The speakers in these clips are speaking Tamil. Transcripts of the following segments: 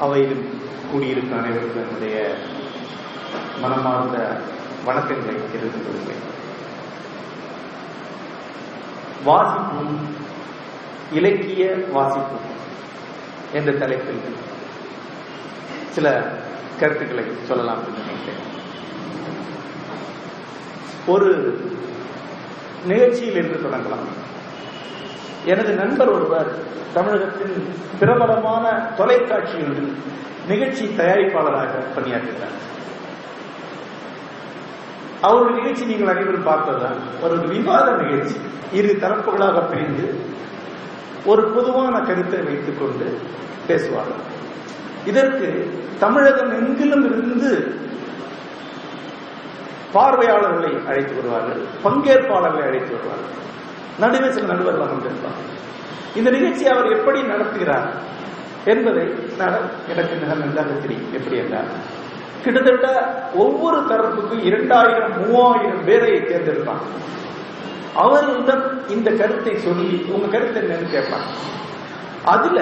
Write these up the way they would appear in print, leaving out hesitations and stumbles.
அவையிலும் கூடியிருக்கும் அனைவருக்கும் என்னுடைய மனமார்ந்த வணக்கங்களை தெரிவித்துக் கொள்கிறேன். வாசிப்பும் இலக்கிய வாசிப்பும் என்ற தலைப்பில் சில கருத்துக்களை சொல்லலாம் என்று நினைக்கிறேன். ஒரு நிகழ்ச்சியில் இருந்து தொடங்கலாம். எனது நண்பர் ஒருவர் தமிழகத்தின் பிரபலமான தொலைக்காட்சியில் நிகழ்ச்சி தயாரிப்பாளராக பணியாற்றுகிறார். அவருடைய நிகழ்ச்சி நீங்கள் அனைவரும் பார்த்ததுதான். ஒரு விவாத நிகழ்ச்சி, இரு தரப்புகளாக பிரிந்து ஒரு பொதுவான கருத்தை வைத்துக் கொண்டு பேசுவார்கள். இதற்கு தமிழகம் எங்கிலும் இருந்து பார்வையாளர்களை அழைத்து வருவார்கள், பங்கேற்பாளர்களை அழைத்து வருவார்கள். நடுவே சில நடுவர்கள் வந்திருப்பார். இந்த நிகழ்ச்சி அவர் எப்படி நடத்துகிறார் என்பதை எனக்கு மிக நன்றாக தெரியும். எப்படி என்றால், கிட்டத்தட்ட ஒவ்வொரு தரப்புக்கும் 2000-3000 பேரை தேர்ந்தெடுப்பாங்க. அவர்களுடன் இந்த கருத்தை சொல்லி உங்க கருத்து என்னன்னு கேட்பாங்க. அதுல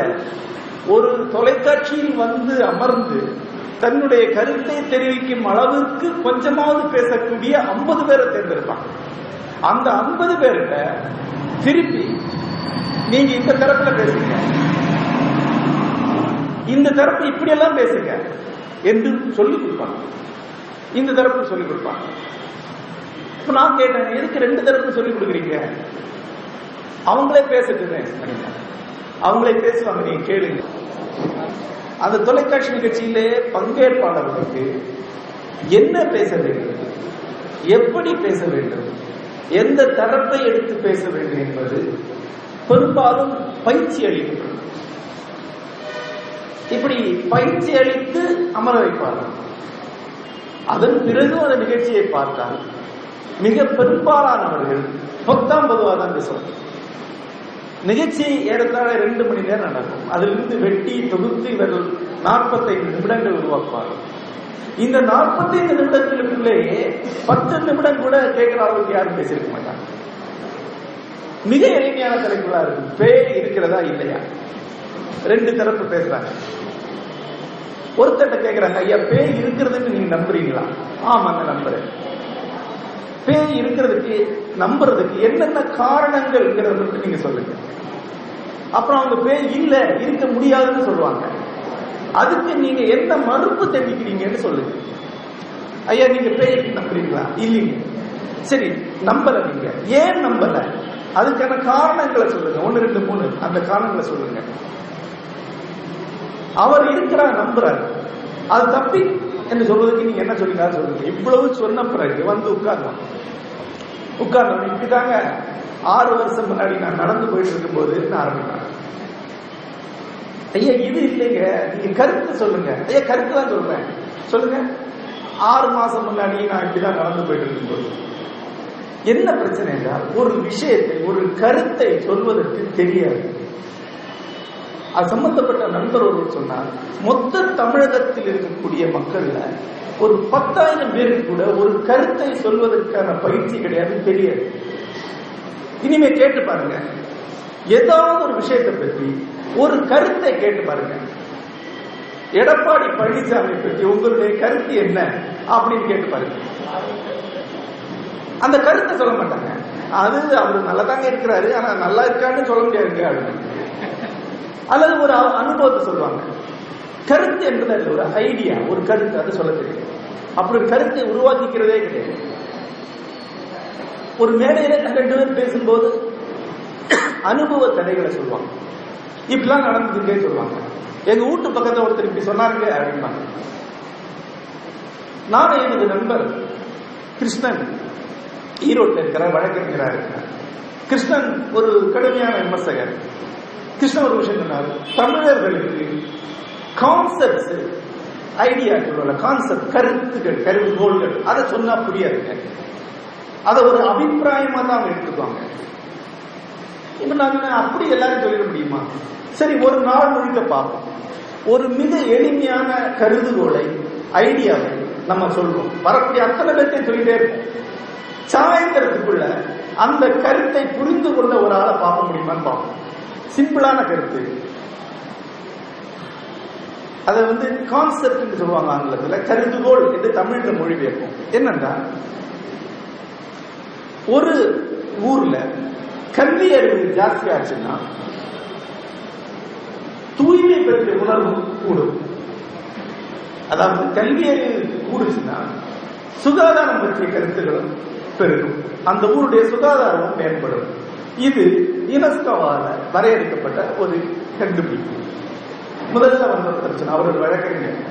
ஒரு தொலைக்காட்சியில் வந்து அமர்ந்து தன்னுடைய கருத்தை தெரிவிக்கும் அளவுக்கு கொஞ்சமாவது பேசக்கூடிய 50 பேரை தேர்ந்தெடுப்பாங்க. அந்த 50 பேர்கிட்ட திருப்பி நீங்க இந்த தரப்புல பேசுங்க, இந்த தரப்பு இப்படியெல்லாம் பேசுங்க என்று சொல்லிக் கொடுப்பாங்க. இந்த தரப்பு சொல்லிக் கொடுப்பாங்க. இப்ப நான் கேட்டேன், எதுக்கு 2 தரப்பு சொல்லிக் கொடுக்குறீங்க? அவங்களே பேசட்டுங்க. அவங்களே பேசுவாங்க, நீங்க கேளுங்க. அந்த தொலைக்காட்சி நிகழ்ச்சியிலே பங்கேற்பாளர்களுக்கு என்ன பேச வேண்டும், எப்படி பேச வேண்டும், எந்த தரப்பை எடுத்து பேச வேண்டும் என்பது பெரும்பாலும் பயிற்சி அளிக்கப்படும். இப்படி பயிற்சி அளித்து அமர வைப்பார்கள். அதன் பிறகு அந்த நிகழ்ச்சியை பார்த்தால் மிக பெரும்பாலானவர்கள் 19 தான் பேசுவாங்க. நிகழ்ச்சி ஏறத்தாழ 2 மணி நேரம் நடக்கும். அதிலிருந்து வெட்டி தொகுத்து இவர்கள் 45 நிமிடங்கள் உருவாக்குவார்கள். இந்த 45 நிமிடங்களுக்குள்ளேயே 10 நிமிடம் கூட கேட்கிற அளவுக்கு யாரும் பேசியிருக்க மாட்டாங்க. மிக எளிமையான தலைப்புகளா இருக்கும். பேய் இருக்கிறதா இல்லையா? 2 தரப்பு பேசுறாங்க. ஒருத்தட்ட கேட்கிறாங்க, ஐயா பேய் இருக்கிறதுன்னு நீங்க நம்புறீங்களா? ஆமாங்க நம்புறேன். பேய் இருக்கிறதுக்கு நம்புறதுக்கு என்னென்ன காரணங்கள்ங்கிறத மட்டும் நீங்க சொல்லுங்க. அப்புறம் அவங்க பேய் இல்ல, இருக்க முடியாதுன்னு சொல்லுவாங்க. அதுக்கு நீங்க என்ன மறுப்பு தெரிவிக்கிறீங்கன்னு சொல்லுங்க. ஐயா நீங்க பேய் நம்புறீங்களா? இல்லைங்க. சரி, நம்பல. நீங்க ஏன் நம்பல? அதுக்கான காரணங்களை சொல்லுங்க. 1, 2, 3 அந்த காரணங்களை சொல்லுங்க. அவர் இருக்கிறார், நம்புறாரு. அது தப்பி என்று சொல்றதுக்கு நீங்க என்ன சொல்லுங்க சொல்லுங்க. இவ்வளவு சொன்ன பிறகு வந்து உட்கார்ந்தோம். இப்படிதாங்க 6 வருஷம் முன்னாடி நான் நடந்து போயிட்டு இருக்கும் போது நான் ஆரம்பிக்கிறேன். ஐயா இது இல்லைங்க, நீங்க கருத்து சொல்லுங்க. ஐயா கருத்து தான் சொல்றேன். சொல்லுங்க. 6 மாசம் முன்னாடி நான் இப்படிதான் நடந்து போயிட்டு இருக்கும்போது என்ன பிரச்சனை என்றால், ஒரு விஷயத்தை ஒரு கருத்தை சொல்வதற்கு தெரியாது. அது சம்பந்தப்பட்ட நண்பர் ஒருவர் சொன்னார், மொத்த தமிழகத்தில் இருக்கக்கூடிய மக்கள்ல ஒரு 10,000 பேருக்கு கூட ஒரு கருத்தை சொல்வதற்கான பயிற்சி கிடையாது, தெரியாது. இனிமே கேட்டு பாருங்க, ஏதாவது ஒரு விஷயத்தை பற்றி ஒரு கருத்தை கேட்டு பாருங்க. எடப்பாடி பழனிசாமி பற்றி உங்களுடைய கருத்து என்ன அப்படின்னு கேட்டு பாருங்க. அந்த கருத்தை சொல்ல மாட்டாங்க. அது அவரு நல்லதாங்க இருக்கிறாரு, ஆனா நல்லா இருக்கான்னு சொல்ல முடியாதுங்க அப்படின்னு. அல்லது ஒரு அனுபவத்தை சொல்லுவாங்க. கருத்து என்பது அது ஒரு ஐடியா, ஒரு கருத்து, அது சொல்ல தெரியும். அப்படி ஒரு கருத்தை உருவாக்கிக்கிறதே கிடையாது. ஒரு மேடையில 2 பேர் பேசும்போது அனுபவ தடைகளை சொல்லுவாங்க. இப்படிலாம் நடந்ததுக்கே சொல்லுவாங்க. எங்க வீட்டு பக்கத்துல ஒருத்தர் இப்படி சொன்னாங்க அப்படின்னாங்க. நானும் எனது நண்பர் கிருஷ்ணன் ஈரோட்டில் இருக்கிற வழக்கறிஞராக இருக்கிறார். கிருஷ்ணன் ஒரு கடுமையான விமர்சகர். கிருஷ்ணன் ஒரு விஷயம் சொன்னார், தமிழர்களுக்கு கான்செப்ட்ஸ், ஐடியா கான்செப்ட், கருத்துக்கள், கருதுகோள்கள், அதை சொன்னா புரியாதுங்க. அதை ஒரு அபிப்பிராயமா தான் அவங்க எடுத்துக்குவாங்க. இப்ப நாங்க அப்படி எல்லாரும் சொல்லிட முடியுமா? சரி, ஒரு நாள் முழுக்க பார்ப்போம். ஒரு மிக எளிமையான கருதுகோளை, ஐடியாவை நம்ம சொல்றோம். வரக்கூடிய அத்தனை பேர்த்தையும் சொல்லிட்டே இருப்போம். சாயந்தரத்துக்குள்ள அந்த கருத்தை புரிந்து கொண்ட ஒரு ஆளை பார்க்க முடியுமான்னு பார்ப்போம். சிம்பிளான கருத்து. அதை கான்செப்ட் சொல்லுவாங்க ஆங்கிலத்தில், கருதுகோள் என்று தமிழ்ல மொழிபெயர்ப்போம். என்னன்னா, ஒரு ஊர்ல கல்வி அறிவு ஜாஸ்தி ஆச்சுன்னா தூய்மை பற்றிய உணர்வு கூடும். அதாவது கல்வி அறிவு கூடுச்சுன்னா சுகாதாரம் பற்றிய கருத்துக்களும் பெருகும், அந்த ஊருடைய சுகாதாரமும் மேம்படும். இது யுனெஸ்கோவால வரையறுக்கப்பட்ட ஒரு கண்டுபிடிப்பு. முதல்ல வந்த பிரச்சனை, அவரோட வழக்கறிஞர்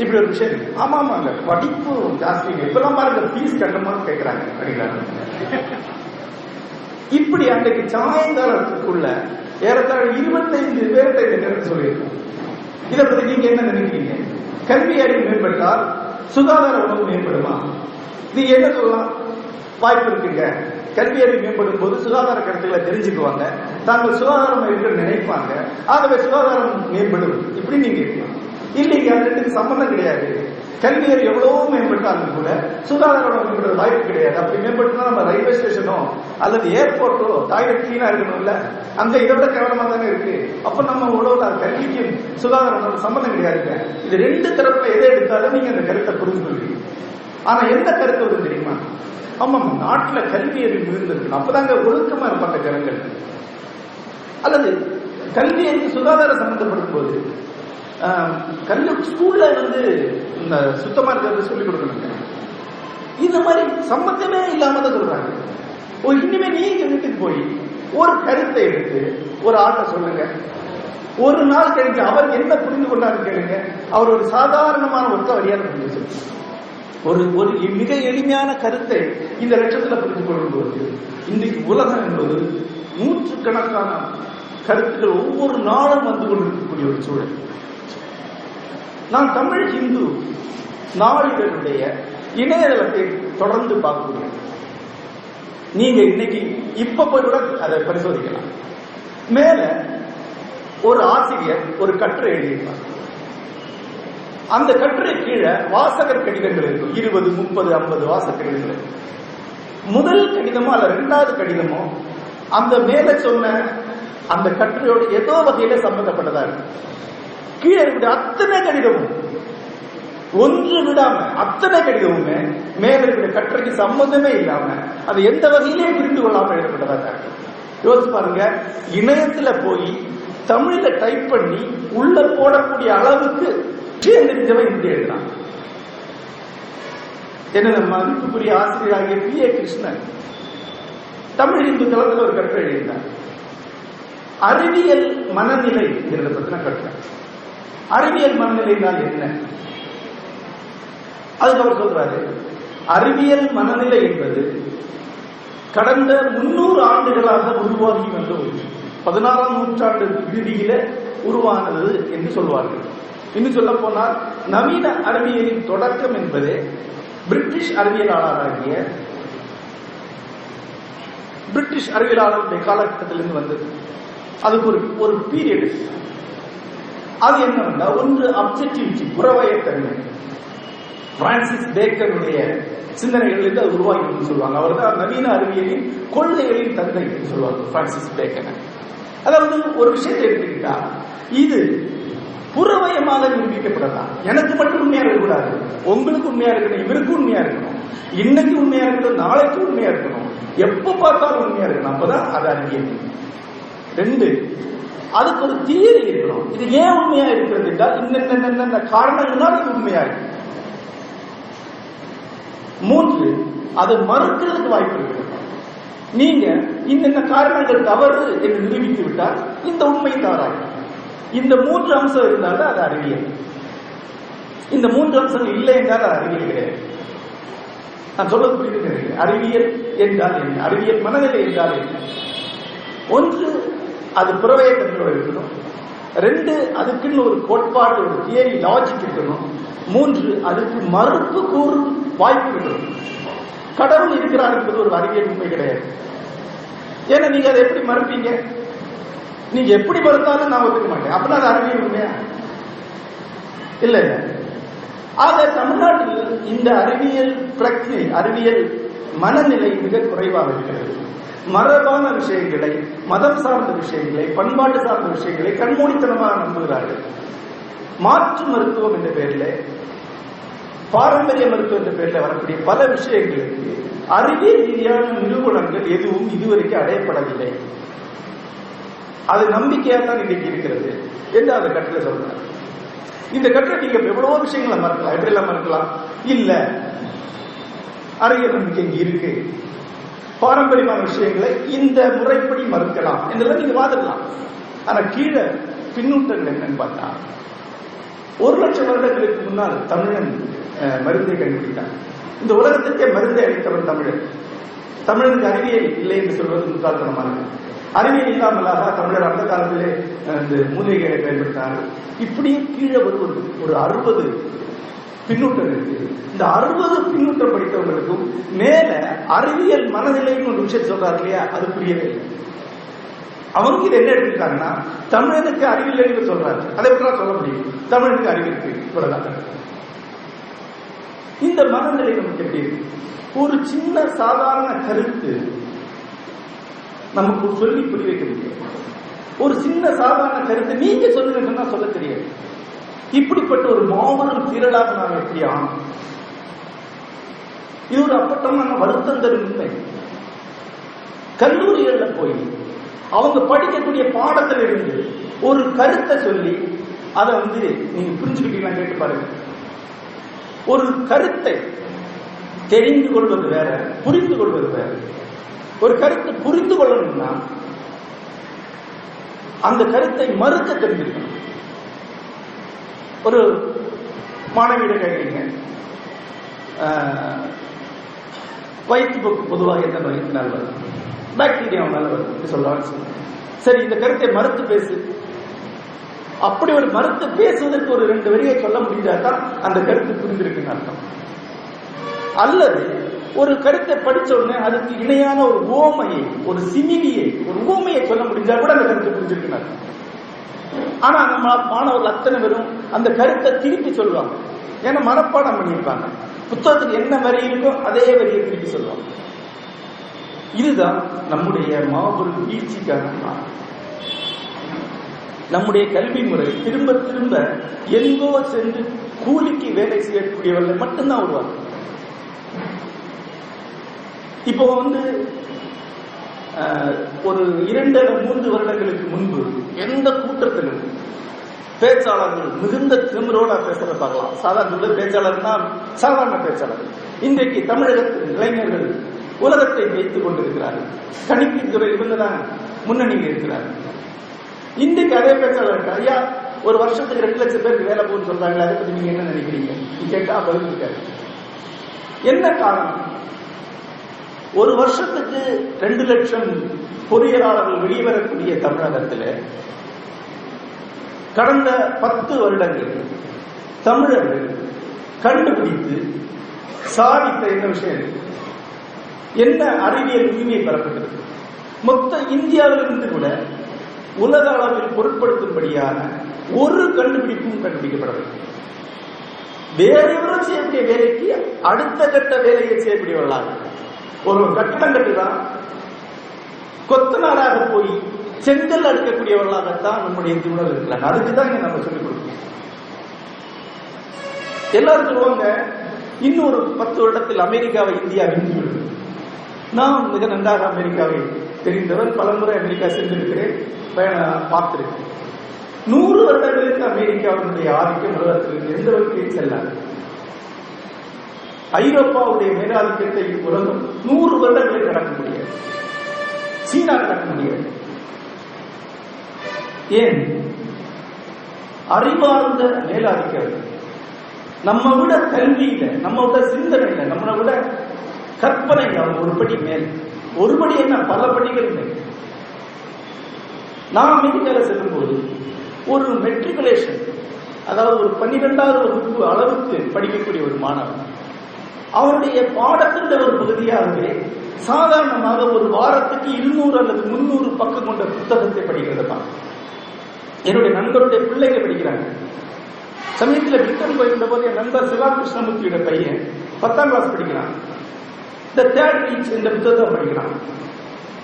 இப்படி ஒரு விஷயம். ஆமாமாங்க, படிப்பு ஜாஸ்தி, இப்பெல்லாம் பாருங்க ஃபீஸ் கட்டணும்னு கேட்கிறாங்க அப்படிங்கிறாங்க. இப்படி அன்றைக்கு சாயங்காலத்துக்குள்ள ஏறத்தாழ 25 பேர்கிட்ட இந்த கருத்து சொல்லியிருக்கோம். இதை பத்தி நீங்க என்ன நினைக்கிறீங்க? கல்வி அறிவு மேம்பட்டால் சுகாதார உணவு மேம்படுமா? நீங்க என்ன சொல்லலாம்? வாய்ப்பு இருக்குங்க. கல்வி அறிவு மேம்படும் போது சுகாதார கருத்துக்களை தெரிஞ்சுக்குவாங்க, தாங்கள் சுகாதாரம் இருக்க நினைப்பாங்க, ஆகவே சுகாதாரம் மேம்படும். இப்படி நீங்க இருக்கலாம். இல்லைங்க, அது ரெண்டுக்கு சம்பந்தம் கிடையாது. கல்வி அறிவு எவ்வளவோ மேம்பட்டாலும் கூட சுகாதாரம் மேம்படுற வாய்ப்பு கிடையாது. அப்படி மேம்பட்டுனா நம்ம ரயில்வே ஸ்டேஷனோ அல்லது ஏர்போர்ட்டோ டாய்லெட் கிளீனா இருக்கணும்ல, அங்க இதை விட கேவலமா தானே இருக்கு. அப்ப நம்ம உலக கல்விக்கும் சுகாதாரம் சம்பந்தம் கிடையாதுங்க. இது ரெண்டு தரப்புல எதை எடுத்தாலும் நீங்க அந்த கருத்தை புரிந்து கொள்வீங்க. ஆனா எந்த கருத்து வரும் தெரியுமா? ஆமா, நாட்டுல கல்வி அறிவு மிகுந்திருக்கணும், அப்பதாங்க ஒழுக்கமா இருப்பாங்க ஜனங்கள். அல்லது கல்வி அறிவு சுகாதாரம் சம்பந்தப்படும் போது ஸ்கூல்ல இந்த சுத்தமா இருக்கிறது சொல்லிக் கொடுக்கணுங்க. இந்த மாதிரி சம்பந்தமே இல்லாம தான் சொல்றாங்க. இனிமே நீங்க வீட்டுக்கு போய் ஒரு கருத்தை எடுத்து ஒரு ஆட்ட சொல்லுங்க, ஒரு நாள் கழித்து அவர் என்ன புரிந்து கொண்டாரு கேளுங்க. அவர் ஒரு சாதாரணமான ஒருத்த வழியாக புரிஞ்சு ஒரு மிக எளிமையான கருத்தை இந்த லட்சத்துல புரிந்து கொள்ளும் போது இன்றைக்கு உலகம் என்பது நூற்றுக்கணக்கான கருத்துக்கள் ஒவ்வொரு நாளும் வந்து கொண்டிருக்கக்கூடிய ஒரு சூழல். நான் தமிழ் ஹிந்து நாளிதழுடைய இணையதளத்தை தொடர்ந்து பார்க்கக்கூடிய, நீங்க இன்னைக்கு இப்ப போய் கூட அதை பரிசோதிக்கலாம். மேல ஒரு ஆசிரியர் ஒரு கட்டுரை எழுதியிருப்பார். அந்த கட்டுரை கீழே வாசகர் கடிதங்கள் இருக்கும், 20, 30, 50 வாசகர் கடிதங்கள். முதல் கடிதமோ அல்ல இரண்டாவது கடிதமோ அந்த மேல சொன்ன அந்த கட்டுரையோட ஏதோ வகையில சம்பந்தப்பட்டதா இருக்கு. கீழே இருக்கிற அத்தனை கடிதமும் ஒன்று விடாம அத்தனை கடிதமுமே மேல இருக்கிற கட்டுரைக்கு சம்பந்தமே இல்லாம அது எந்த வகையிலே புரிந்து கொள்ளாம எழுதப்பட்டதா இருக்கு. யோசிச்சு பாருங்க, இணையத்துல போய் தமிழ்ல டைப் பண்ணி உள்ள போடக்கூடிய அளவுக்கு தெரிஞ்சவன் இப்படி எழுதுறான். என்ன மதிப்புக்குரிய ஆசிரியராகிய P.A. கிருஷ்ணன் தமிழ் இந்து தளத்தில் ஒரு கட்டுரை எழுதினார். அறிவியல் மனநிலை பத்தின கட்டுரை. அறிவியல் மனநிலைனால் என்ன? அதுக்கு அவர் சொல்றாரு, அறிவியல் மனநிலை என்பது கடந்த 300 ஆண்டுகளாக உருவாகி வந்த ஒரு 16ஆம் நூற்றாண்டு இறுதியில உருவானது என்று சொல்வார்கள். இன்னும் சொல்ல போனால் நவீன அறிவியலின் தொடக்கம் என்பது பிரிட்டிஷ் அறிவியலாளராகிய பிரிட்டிஷ் அறிவியலாளருடைய காலகட்டத்திலிருந்து வந்தது. அதுக்கு ஒரு பீரியட். அது என்னன்னா, ஒன்று அப்ஜெக்டிவிட்டி, புறவயத்தன்மை. பிரான்சிஸ் பேக்கனுடைய சிந்தனைகளிலிருந்து அது உருவாகி சொல்லுவாங்க. அவர் தான் நவீன அறிவியலின் கொள்கைகளின் தந்தை என்று சொல்லுவாங்க, பிரான்சிஸ் பேக்கன். அதாவது ஒரு விஷயத்தை எடுத்துக்கிட்டா, இது புறவயமாக நிரூபிக்கப்படலாம். எனக்கு மட்டும் உண்மையா இருக்கக்கூடாது, உங்களுக்கு உண்மையா இருக்கணும், இவருக்கு உண்மையா இருக்கணும், இன்னைக்கு உண்மையா இருக்கணும், நாளைக்கு உண்மையா இருக்கணும், எப்ப பார்த்தாலும் உண்மையா இருக்கணும். அப்பதான் அது அறிவியல். 2, அதுக்கு ஒரு தியரி இருக்கணும். இது ஏன் உண்மையா இருக்கிறது என்றால் இன்னென்ன காரணங்களால் இது உண்மையா இருக்கு. 3, அது மறுக்கிறதுக்கு வாய்ப்பு இருக்கு. நீங்க இன்னென்ன காரணங்கள் தவறு என்று நிரூபித்து விட்டால் இந்த உண்மை தவறாகும். இந்த 3 அம்சம் இருந்தாலும் அது அறிவியல். இந்த 3 அம்சங்கள் இல்லை என்றால் அது அறிவியல் கிடையாது. நான் சொல்ல புரியுது. அறிவியல் என்றால் என்ன? அறிவியல் மனநிலை என்றால் என்ன? 1, அது புறவயத்தன்மையோடு இருக்கணும். 2, அதுக்குன்னு ஒரு கோட்பாடு, ஒரு தியரி, லாஜிக் இருக்கணும். 3, அதுக்கு மறுப்பு கூறும் வாய்ப்பு இருக்கணும். கடவுள் இருக்கிறார் என்பது ஒரு அறிவியல் உண்மை கிடையாது. ஏன்னா நீங்க அதை எப்படி மறுப்பீங்க? நீங்க எப்படி மறுத்தாலும் நான் ஒத்துக்க மாட்டேன். அப்படின்னா அது அறிவியல் உண்மையா? இல்ல. ஆக தமிழ்நாட்டில் இந்த அறிவியல் பிரக்ஞை, அறிவியல் மனநிலை மிக குறைவாக இருக்கிறது. மரபான விஷயங்களை, மதம் சார்ந்த விஷயங்களை, பண்பாட்டு சார்ந்த விஷயங்களை கண்மூடித்தனமாக நம்புகிறார்கள். மாற்று மருத்துவம் என்ற பெயரில், பாரம்பரிய மருத்துவம் என்ற பெயரில் வரக்கூடிய பல விஷயங்களுக்கு அறிவியல் ரீதியான நிரூபணங்கள் எதுவும் இதுவரைக்கும் அடையப்படவில்லை. அது நம்பிக்கையாகத்தான் இன்றைக்கு இருக்கிறது என்று அந்த கட்டுரை சொல்றார். இந்த கட்டுரை நீங்க எவ்வளவோ விஷயங்களை மறுக்கலாம். எப்படி எல்லாம் மறுக்கலாம்? இல்ல, அறிவியல் நம்பிக்கை இங்க இருக்கு, பாரம்பரியமான விஷயங்களை இந்த முறைப்படி மறுக்கலாம் என்றெல்லாம் நீங்க வாதிடலாம். ஆனா கீழே பின்னூட்டங்கள் என்னன்னு பார்த்தா, 1,00,000 வருடங்களுக்கு முன்னால் தமிழன் மருந்தை கண்டுபிடித்தான். இந்த உலகத்திற்கே மருந்தை அளித்தவன் தமிழன். தமிழனுக்கு அறிவியல் இல்லை என்று சொல்வது முட்டாள்தனமானது. அறிவியல் இல்லாமலாக தமிழர் அந்த காலத்திலே இந்த மூலிகைகளை பயன்படுத்தினார்கள். இப்படியே கீழே ஒரு 60 பின்னூட்டம் இருக்கு. இந்த 60 பின்னூட்டம் படித்தவங்களுக்கும் மேல அறிவியல் மனநிலைன்னு ஒரு விஷயம் சொல்றாரு இல்லையா, அது புரியவே இல்லை. அவங்க இதை என்ன எடுத்துட்டாங்கன்னா, தமிழனுக்கு அறிவியல் என்று சொல்றாரு. அதை எப்படி சொல்ல முடியும்? தமிழனுக்கு அறிவியல் இருக்கு, இவ்வளவுதான். இந்த மனநிலை நமக்கு எப்படி இருக்கு? ஒரு சின்ன சாதாரண கருத்து நமக்கு சொல்லி புரிய வைக்க முடியும். ஒரு சின்ன சாதாரண கருத்து நீங்க சொல்லுங்க சொன்னா சொல்ல தெரியாது. இப்படிப்பட்ட ஒரு மாபெரும் திரளாக நாம் எப்படி ஆனோம்? இது ஒரு அப்பட்டமான வருத்தம் தரும் உண்மை. கல்லூரிகள்ல போய் அவங்க படிக்கக்கூடிய பாடத்தில் இருந்து ஒரு கருத்தை சொல்லி அதை நீங்க புரிஞ்சுக்கிட்டீங்களா கேட்டு பாருங்க. ஒரு கருத்தை தெரிந்து கொள்வது வேற, புரிந்து கொள்வது வேற. ஒரு கருத்தை புரிந்து கொள்ளணும்னா அந்த கருத்தை மறுக்க தெரிஞ்சிருக்கணும். ஒரு மாணவியிட கேட்குறீங்க, வயிற்றுப்போக்கு பொதுவாக எந்த நோயினால் வரும்? பாக்டீரியாவால் வரும் சொல்லுவாங்க. சரி, இந்த கருத்தை மறுத்து பேசு. அப்படி ஒரு மறுத்து பேசுவதற்கு ஒரு 2 வரியை சொல்ல முடிஞ்சாதான் அந்த கருத்து புரிந்திருக்குன்னு அர்த்தம். அல்லது ஒரு கருத்தை படிச்ச உடனே அதுக்கு இணையான ஒரு ஓமையை, ஒரு சிமிலியை, ஒரு ஊமையை சொல்ல முடிஞ்சா கூட அந்த கருத்தை புரிஞ்சிருக்குன்னு அர்த்தம். ஆனா நம்ம மாணவர்கள் அத்தனை பேரும் அந்த கருத்தை திருப்பி சொல்லுவாங்க. ஏன்னா மனப்பாடம் பண்ணியிருப்பாங்க. புத்தகத்துக்கு என்ன வரி இருக்கோ அதே வரியை திருப்பி சொல்லுவாங்க. இதுதான் நம்முடைய மாபெரும் வீழ்ச்சிக்கான. நம்முடைய கல்வி முறை திரும்ப திரும்ப எங்கோ சென்று கூலிக்கு வேலை செய்யக்கூடியவர்கள் மட்டும்தான் வருவாங்க. இப்போ ஒரு 2-3 வருடங்களுக்கு முன்பு எந்த கூட்டத்திலும் பேச்சாளர்கள் மிகுந்த திமிரோட பேசுறத பார்க்கலாம். சாதாரண பேச்சாளர்னா சாதாரண பேச்சாளர். இன்றைக்கு தமிழகத்தின் இளைஞர்கள் உலகத்தை வைத்துக் கொண்டிருக்கிறார்கள். கணிப்பின் துறை இவங்கதான் முன்னணியில் இருக்கிறார்கள். இன்றைக்கு அதே பேச்சாளர், ஐயா ஒரு வருஷத்துக்கு 2 லட்சம் பேருக்கு வேலை போகுன்னு சொல்றாங்க, அதை பத்தி நீங்க என்ன நினைக்கிறீங்க கேட்டா பதில் இருக்காரு. என்ன காரணம்? ஒரு வருஷத்துக்கு 2 லட்சம் பொறியியலாளர்கள் வெளிவரக்கூடிய தமிழகத்தில் கடந்த 10 வருடங்கள் தமிழர்கள் கண்டுபிடித்து சாதித்த என்ன விஷயம், என்ன அறிவியல் உரிமை பெறப்பட்டது? மொத்த இந்தியாவிலிருந்து கூட உலக அளவில் பொருட்படுத்தும்படியான ஒரு கண்டுபிடிப்பும் கண்டுபிடிக்கப்படவில்லை. வேறு எவரும் செய்யக்கூடிய வேலைக்கு அடுத்த கட்ட வேலையை செய்யக்கூடியவர்களாக ஒரு கட்டடம் கட்டுதான் கொத்தனாராக போய் செங்கல் அடுக்கக்கூடியவர்களாகத்தான் நம்முடைய சூழல் இருக்கிறாங்க. அதுக்குதான் இங்க நம்ம சொல்லிக் கொடுக்கணும். எல்லாரும் சொல்லுவாங்க, இன்னொரு 10 வருடத்தில் அமெரிக்காவை இந்தியா விஞ்சிவிடும். நான் மிக நன்றாக அமெரிக்காவை தெரிந்தவர், பலமுறை அமெரிக்கா சென்றிருக்கிறேன், பார்த்திருக்கிறேன். 100 வருடங்களுக்கு அமெரிக்காவினுடைய ஆதிக்கம் உலகத்திற்கு எந்த வகையில் செல்லாது. ஐரோப்பாவுடைய மேலாதிக்கத்தை உலகம் 100 வருடங்களை கடக்க முடியாது. சீனா கடக்க முடியாது. ஏன்? அறிவார்ந்த மேலாதிக்கம். நம்ம விட கல்வியில, நம்ம விட சிந்தனையில, நம்மளை விட கற்பனையில அவங்க ஒரு படி மேல். ஒரு படி என்ன, பல படிகள் மேல். நான் அமெரிக்கால செல்லும் போது ஒரு மெட்ரிகுலேஷன், அதாவது ஒரு 12வது வகுப்பு அளவுக்கு படிக்கக்கூடிய ஒரு மாணவன், அவருடைய பாடத்தின் ஒரு பகுதியாகவே சாதாரணமாக ஒரு வாரத்துக்கு 200 அல்லது 300 பக்கம் கொண்ட புத்தகத்தை படிக்கிறது தான். என்னுடைய நண்பருடைய பிள்ளைங்க படிக்கிறாங்க. சமயத்தில் பிரிட்டன் போயிருந்த போது என் நண்பர் சிவா கிருஷ்ணமூர்த்தியோட பையன் 10ஆம் கிளாஸ் படிக்கிறான். இந்த தேர்ட் ரீச் இந்த புத்தகத்தை படிக்கிறான்.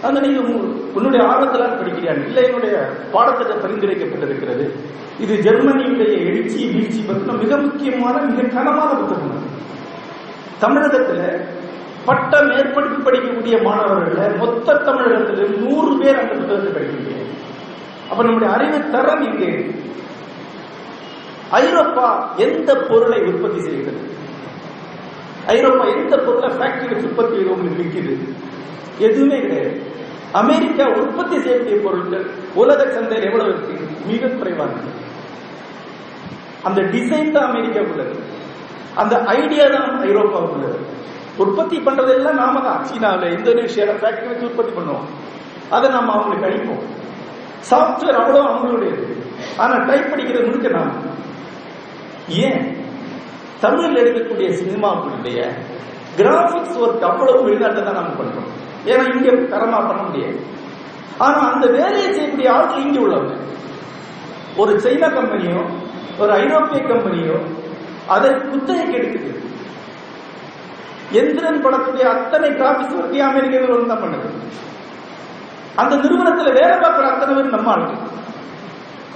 அந்த நீங்க உன்னுடைய ஆர்வத்திலால் படிக்கிறான் இல்லை, என்னுடைய பாடத்திட்ட பரிந்துரைக்கப்பட்டிருக்கிறது. இது ஜெர்மனியுடைய எழுச்சி வீழ்ச்சி பற்றின மிக முக்கியமான மிக கனமான புத்தகம். தமிழகத்தில் பட்ட மேற்படிப்பு படிக்கக்கூடிய மாணவர்கள் மொத்த தமிழகத்தில் 100 பேர் அந்த புத்தகத்தை படிக்கிறீங்க. அப்ப நம்முடைய அறிவு தரம் எங்கே? ஐரோப்பா எந்த பொருளை உற்பத்தி செய்கிறது? ஐரோப்பா எந்த பொருளை ஃபேக்டரி உற்பத்தி உங்களுக்கு விற்குது? எதுவுமே கிடையாது. அமெரிக்கா உற்பத்தி செய்யக்கூடிய பொருட்கள் உலக சந்தையில் எவ்வளவு இருக்கு? மிக குறைவாக. அந்த டிசைன் தான் அமெரிக்கா உள்ளது, அந்த ஐடியா தான் ஐரோப்பா உள்ளது. உற்பத்தி பண்றதெல்லாம் நாம தான். சீனாவில் இந்தோனேஷியாவில் ஃபேக்டரி வச்சு உற்பத்தி பண்ணுவோம், அதை நாம அவங்களுக்கு அளிப்போம். சாப்ட்வேர் அவ்வளவு அவங்களுடையது, ஆனா டைப் படிக்கிறது முழுக்க நாம. ஏன்? தமிழில் எடுக்கக்கூடிய சினிமாவுடைய கிராபிக்ஸ் ஒர்க் அவ்வளவு வெளிநாட்டை தான் நாம பண்றோம். ஏன்னா இங்க தரமா பண்ண முடியாது. ஆனா அந்த வேலையை செய்யக்கூடிய ஆட்கள் இங்க உள்ளவங்க. ஒரு சைனா கம்பெனியோ ஒரு ஐரோப்பிய கம்பெனியோ அதை குத்தகைக்கு எடுக்குது. எந்திரன் படத்துடைய அத்தனை கிராபிக்ஸ் ஒர்க்கையும் அமெரிக்க நிறுவனம் தான் பண்ணுது. அந்த நிறுவனத்தில் வேலை பார்க்கிற அத்தனை பேர் நம்ம ஆளுங்க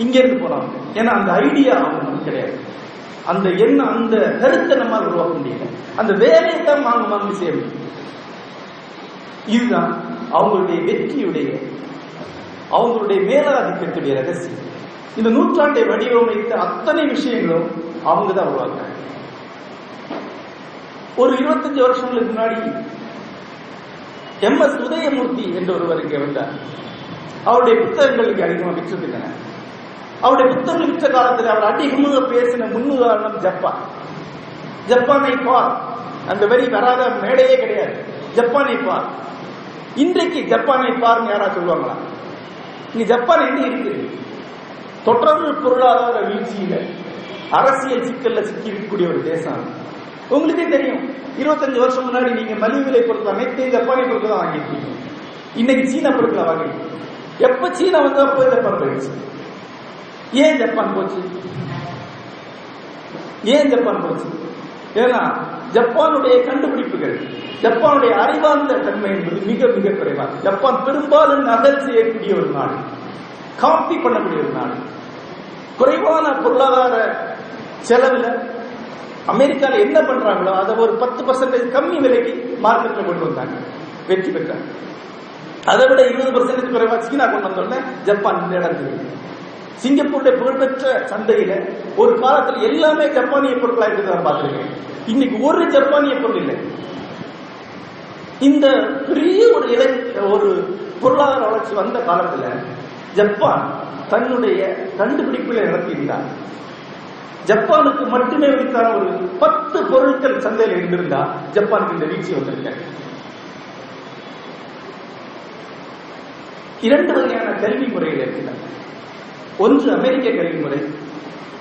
இங்க இருந்து போனாங்க. ஏன்னா அந்த ஐடியா அவங்க கிடையாது, அந்த எண்ணம் அந்த கருத்தை நம்மால் உருவாக்க முடியல. அந்த வேலையை தான் வாங்க செய்ய முடியும். இதுதான் அவங்களுடைய வெற்றியுடைய அவங்களுடைய மேலாதிக்கத்துடைய ரகசியம். இந்த நூற்றாண்டை வடிவமைத்த அத்தனை விஷயங்களும் அவங்க தான் உருவாக்குறாங்க. ஒரு 25 வருஷங்களுக்கு முன்னாடி MS உதயமூர்த்தி என்ற ஒருவர் இங்கே வந்தார். அவருடைய புத்தகங்களுக்கு அதிகமாக விற்றிருந்தன. அவருடைய புத்தகங்கள் விற்ற காலத்தில் அவர் அதிகமாக பேசின முன்னுதாரணம் ஜப்பான். ஜப்பானை பார், அந்த வரி வராத மேடையே கிடையாது. ஜப்பானை பார். இன்றைக்கு ஜப்பானை பார்னு யாரா சொல்லுவாங்களா? இங்க ஜப்பான் என்ன இருக்குது? தொடர்ந்து பொருளாதார வீழ்ச்சியில அரசியல் சிக்கல்ல சிக்கி இருக்கக்கூடிய ஒரு தேசம். உங்களுக்கே தெரியும், 25 வருஷம் முன்னாடி நீங்க மலிவு விலை பொருட்கள் அனைத்தையும் ஜப்பானிய பொருட்கள் தான் வாங்கிருக்கீங்க. இன்னைக்கு சீன பொருட்களை வாங்கிருக்கீங்க. எப்ப சீனா வந்து அப்போ ஜப்பான் போயிடுச்சு. ஏன் ஜப்பான் போச்சு? ஏன் ஜப்பான் போச்சு? ஏன்னா ஜப்பானுடைய கண்டுபிடிப்புகள், ஜப்பானுடைய அறிவார்ந்த தன்மை என்பது மிக மிக குறைவாக. ஜப்பான் பெரும்பாலும் நகல் செய்யக்கூடிய ஒரு நாடு, காப்பி பண்ணக்கூடிய ஒரு நாடு. குறைவான பொருளாதார செலவில் அமெரிக்காவில் என்ன பண்றாங்களோ அதை ஒரு 10% கம்மி விலைக்கு மார்க்கெட்ல கொண்டு வந்தாங்க, வெற்றி பெற்றாங்க. அதை விட 20% குறைவா சீனா கொண்டு வந்தோடனே ஜப்பான் இந்த இடம். சிங்கப்பூருடைய புகழ்பெற்ற சந்தையில ஒரு காலத்தில் எல்லாமே ஜப்பானிய பொருட்களா இருக்கிறத பார்த்திருக்கேன். இன்னைக்கு ஒரு ஜப்பானிய பொருள் இல்லை. இந்த பெரிய ஒரு பொருளாதார வளர்ச்சி வந்த காலத்துல ஜப்பான் தன்னுடைய கண்டுபிடிப்புகளை நடத்தியிருந்தார். ஜப்பானுக்கு மட்டுமே விற்கான ஒரு 10 பொருட்கள் சந்தையில் இருந்திருந்தா ஜப்பானுக்கு இந்த வீழ்ச்சி வந்திருக்க. 2 வகையான கல்வி முறைகள் இருக்கின்றன. ஒன்று அமெரிக்க கல்வி முறை,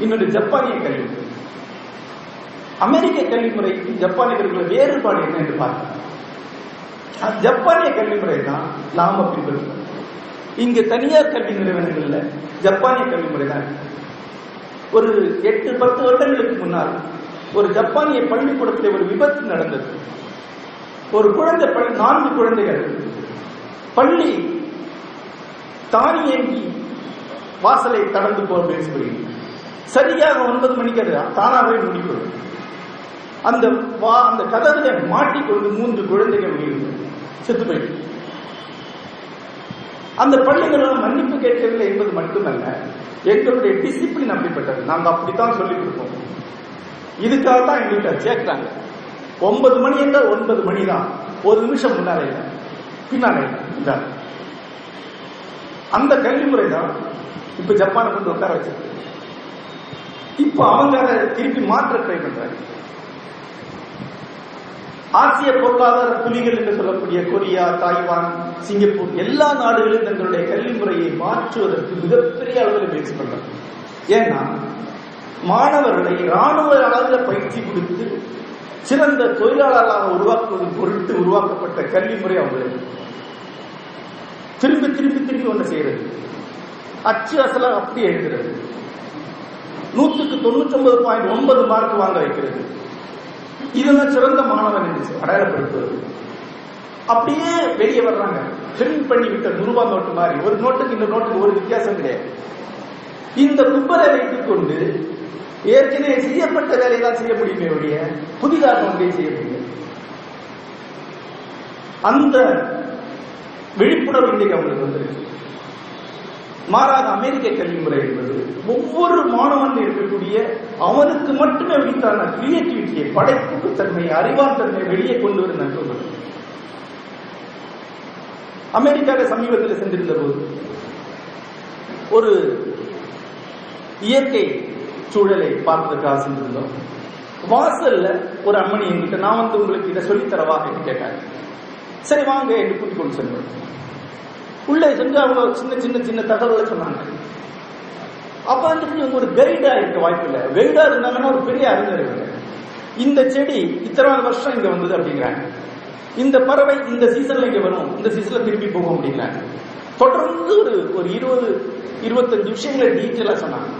இன்னொன்று ஜப்பானிய கல்வி முறை. அமெரிக்க கல்வி முறைக்கு ஜப்பானியர்களுக்குள்ள வேறுபாடு என்ன என்று பார்க்கலாம். ஜப்பானிய கல்வி முறை தான் நாம பின்பற்றுவோம். இங்கு தனியார் கல்வி நிறுவனங்கள்ல ஜப்பானிய கல்வி முறை தான். ஒரு 8-10 வருடங்களுக்கு முன்னால் ஒரு ஜப்பானிய பள்ளிக்கூடத்தில் ஒரு விபத்து நடந்தது. ஒரு குழந்தை 4 குழந்தைகள் பள்ளி தானியங்கி வாசலை கடந்து போக சொல்லி சரியாக 9 மணிக்கு அது தானாகவே முடிக்கொள்ளும். அந்த கதவில மாட்டிக்கொண்டு 3 குழந்தைகள் செத்து போயிட்டு. அந்த பள்ளி நிறுவனம் மன்னிப்பு கேட்கவில்லை என்பது மட்டுமல்ல, எங்களுடைய டிசிப்ளின் அப்படிப்பட்டது. நாங்கள் அப்படித்தான் சொல்லிக் கொடுப்போம். இதுக்காக தான் எங்கள்கிட்ட சேர்க்கிறாங்க. 9 மணி என்றால் 9 மணி தான், 1 நிமிஷம் முன்னாலே இல்லை பின்னாலே இல்லை. அந்த கல்வி முறை தான் இப்ப ஜப்பானை கொண்டு உட்கார வச்சிருக்கு. இப்ப அவங்க அதை திருப்பி மாற்ற ட்ரை பண்றாங்க. ஆசிய பொருளாதார புலிகள் என்று சொல்லக்கூடிய கொரியா, தாய்வான், சிங்கப்பூர் எல்லா நாடுகளும் தங்களுடைய கல்வி முறையை மாற்றுவதற்கு மிகப்பெரிய அளவில் முயற்சி பண்றாங்க. ஏன்னா மாணவர்களை ராணுவ அளவில் பயிற்சி கொடுத்து சிறந்த தொழிலாளர்களாக உருவாக்குவது பொருட்டு உருவாக்கப்பட்ட கல்வி முறை அவங்களுக்கு திரும்பி திரும்பி திரும்பி ஒன்று செய்யறது. அச்சு அசலா அப்படி எழுதுறது, 100க்கு 99.9 மார்க் வாங்க வைக்கிறது. இதெல்லாம் சிறந்த மாணவன் என்று அடையாளப்படுத்துவது. அப்படியே வெளியே வர்றாங்க. பிரிண்ட் பண்ணி விட்ட ரூபா நோட்டு மாதிரி ஒரு நோட்டுக்கு இந்த நோட்டுக்கு ஒரு வித்தியாசம் கிடையாது. இந்த கும்பலை வைத்துக் கொண்டு ஏற்கனவே செய்யப்பட்ட வேலையெல்லாம் செய்ய முடியுமே ஒழிய புதிதாக ஒன்றை செய்ய முடியும். அந்த விழிப்புணர்வு இன்றைக்கு அவங்களுக்கு வந்திருக்கு. மாறாக அமெரிக்க கல்வி முறை என்பது ஒவ்வொரு மாணவன் இருக்கக்கூடிய அவனுக்கு மட்டுமே உரித்தான கிரியேட்டிவிட்டியை, படைப்பு தன்மை, அறிவான் தன்மை வெளியே கொண்டு வரும் நண்பர்கள். அமெரிக்காவில் சமீபத்தில் சென்றிருந்த போது ஒரு இயற்கை சூழலை பார்ப்பதற்காக சென்றிருந்தோம். வாசல்ல ஒரு அம்மணி என்கிட்ட நான் உங்களுக்கு இதை சொல்லித்தரவா என்று கேட்டாங்க. சரி வாங்க என்று கூட்டிக் கொண்டு சென்றோம். உள்ளே சென்று அவங்க சின்ன சின்ன சின்ன தகவல்களை சொன்னாங்க. அப்ப வந்துட்டு இவங்க ஒரு கைடா இருக்க வாய்ப்பு இல்லை. கைடா இருந்தாங்கன்னா ஒரு பெரிய அறிஞர் இவங்க. இந்த செடி இத்தனை வருஷம் இங்க வந்தது அப்படிங்கிறாங்க. இந்த பறவை இந்த சீசன்ல இங்க வரும், இந்த சீசன்ல திருப்பி போகும் அப்படிங்கிறாங்க. தொடர்ந்து ஒரு 20-25 விஷயங்களை டீட்டெயிலா சொன்னாங்க.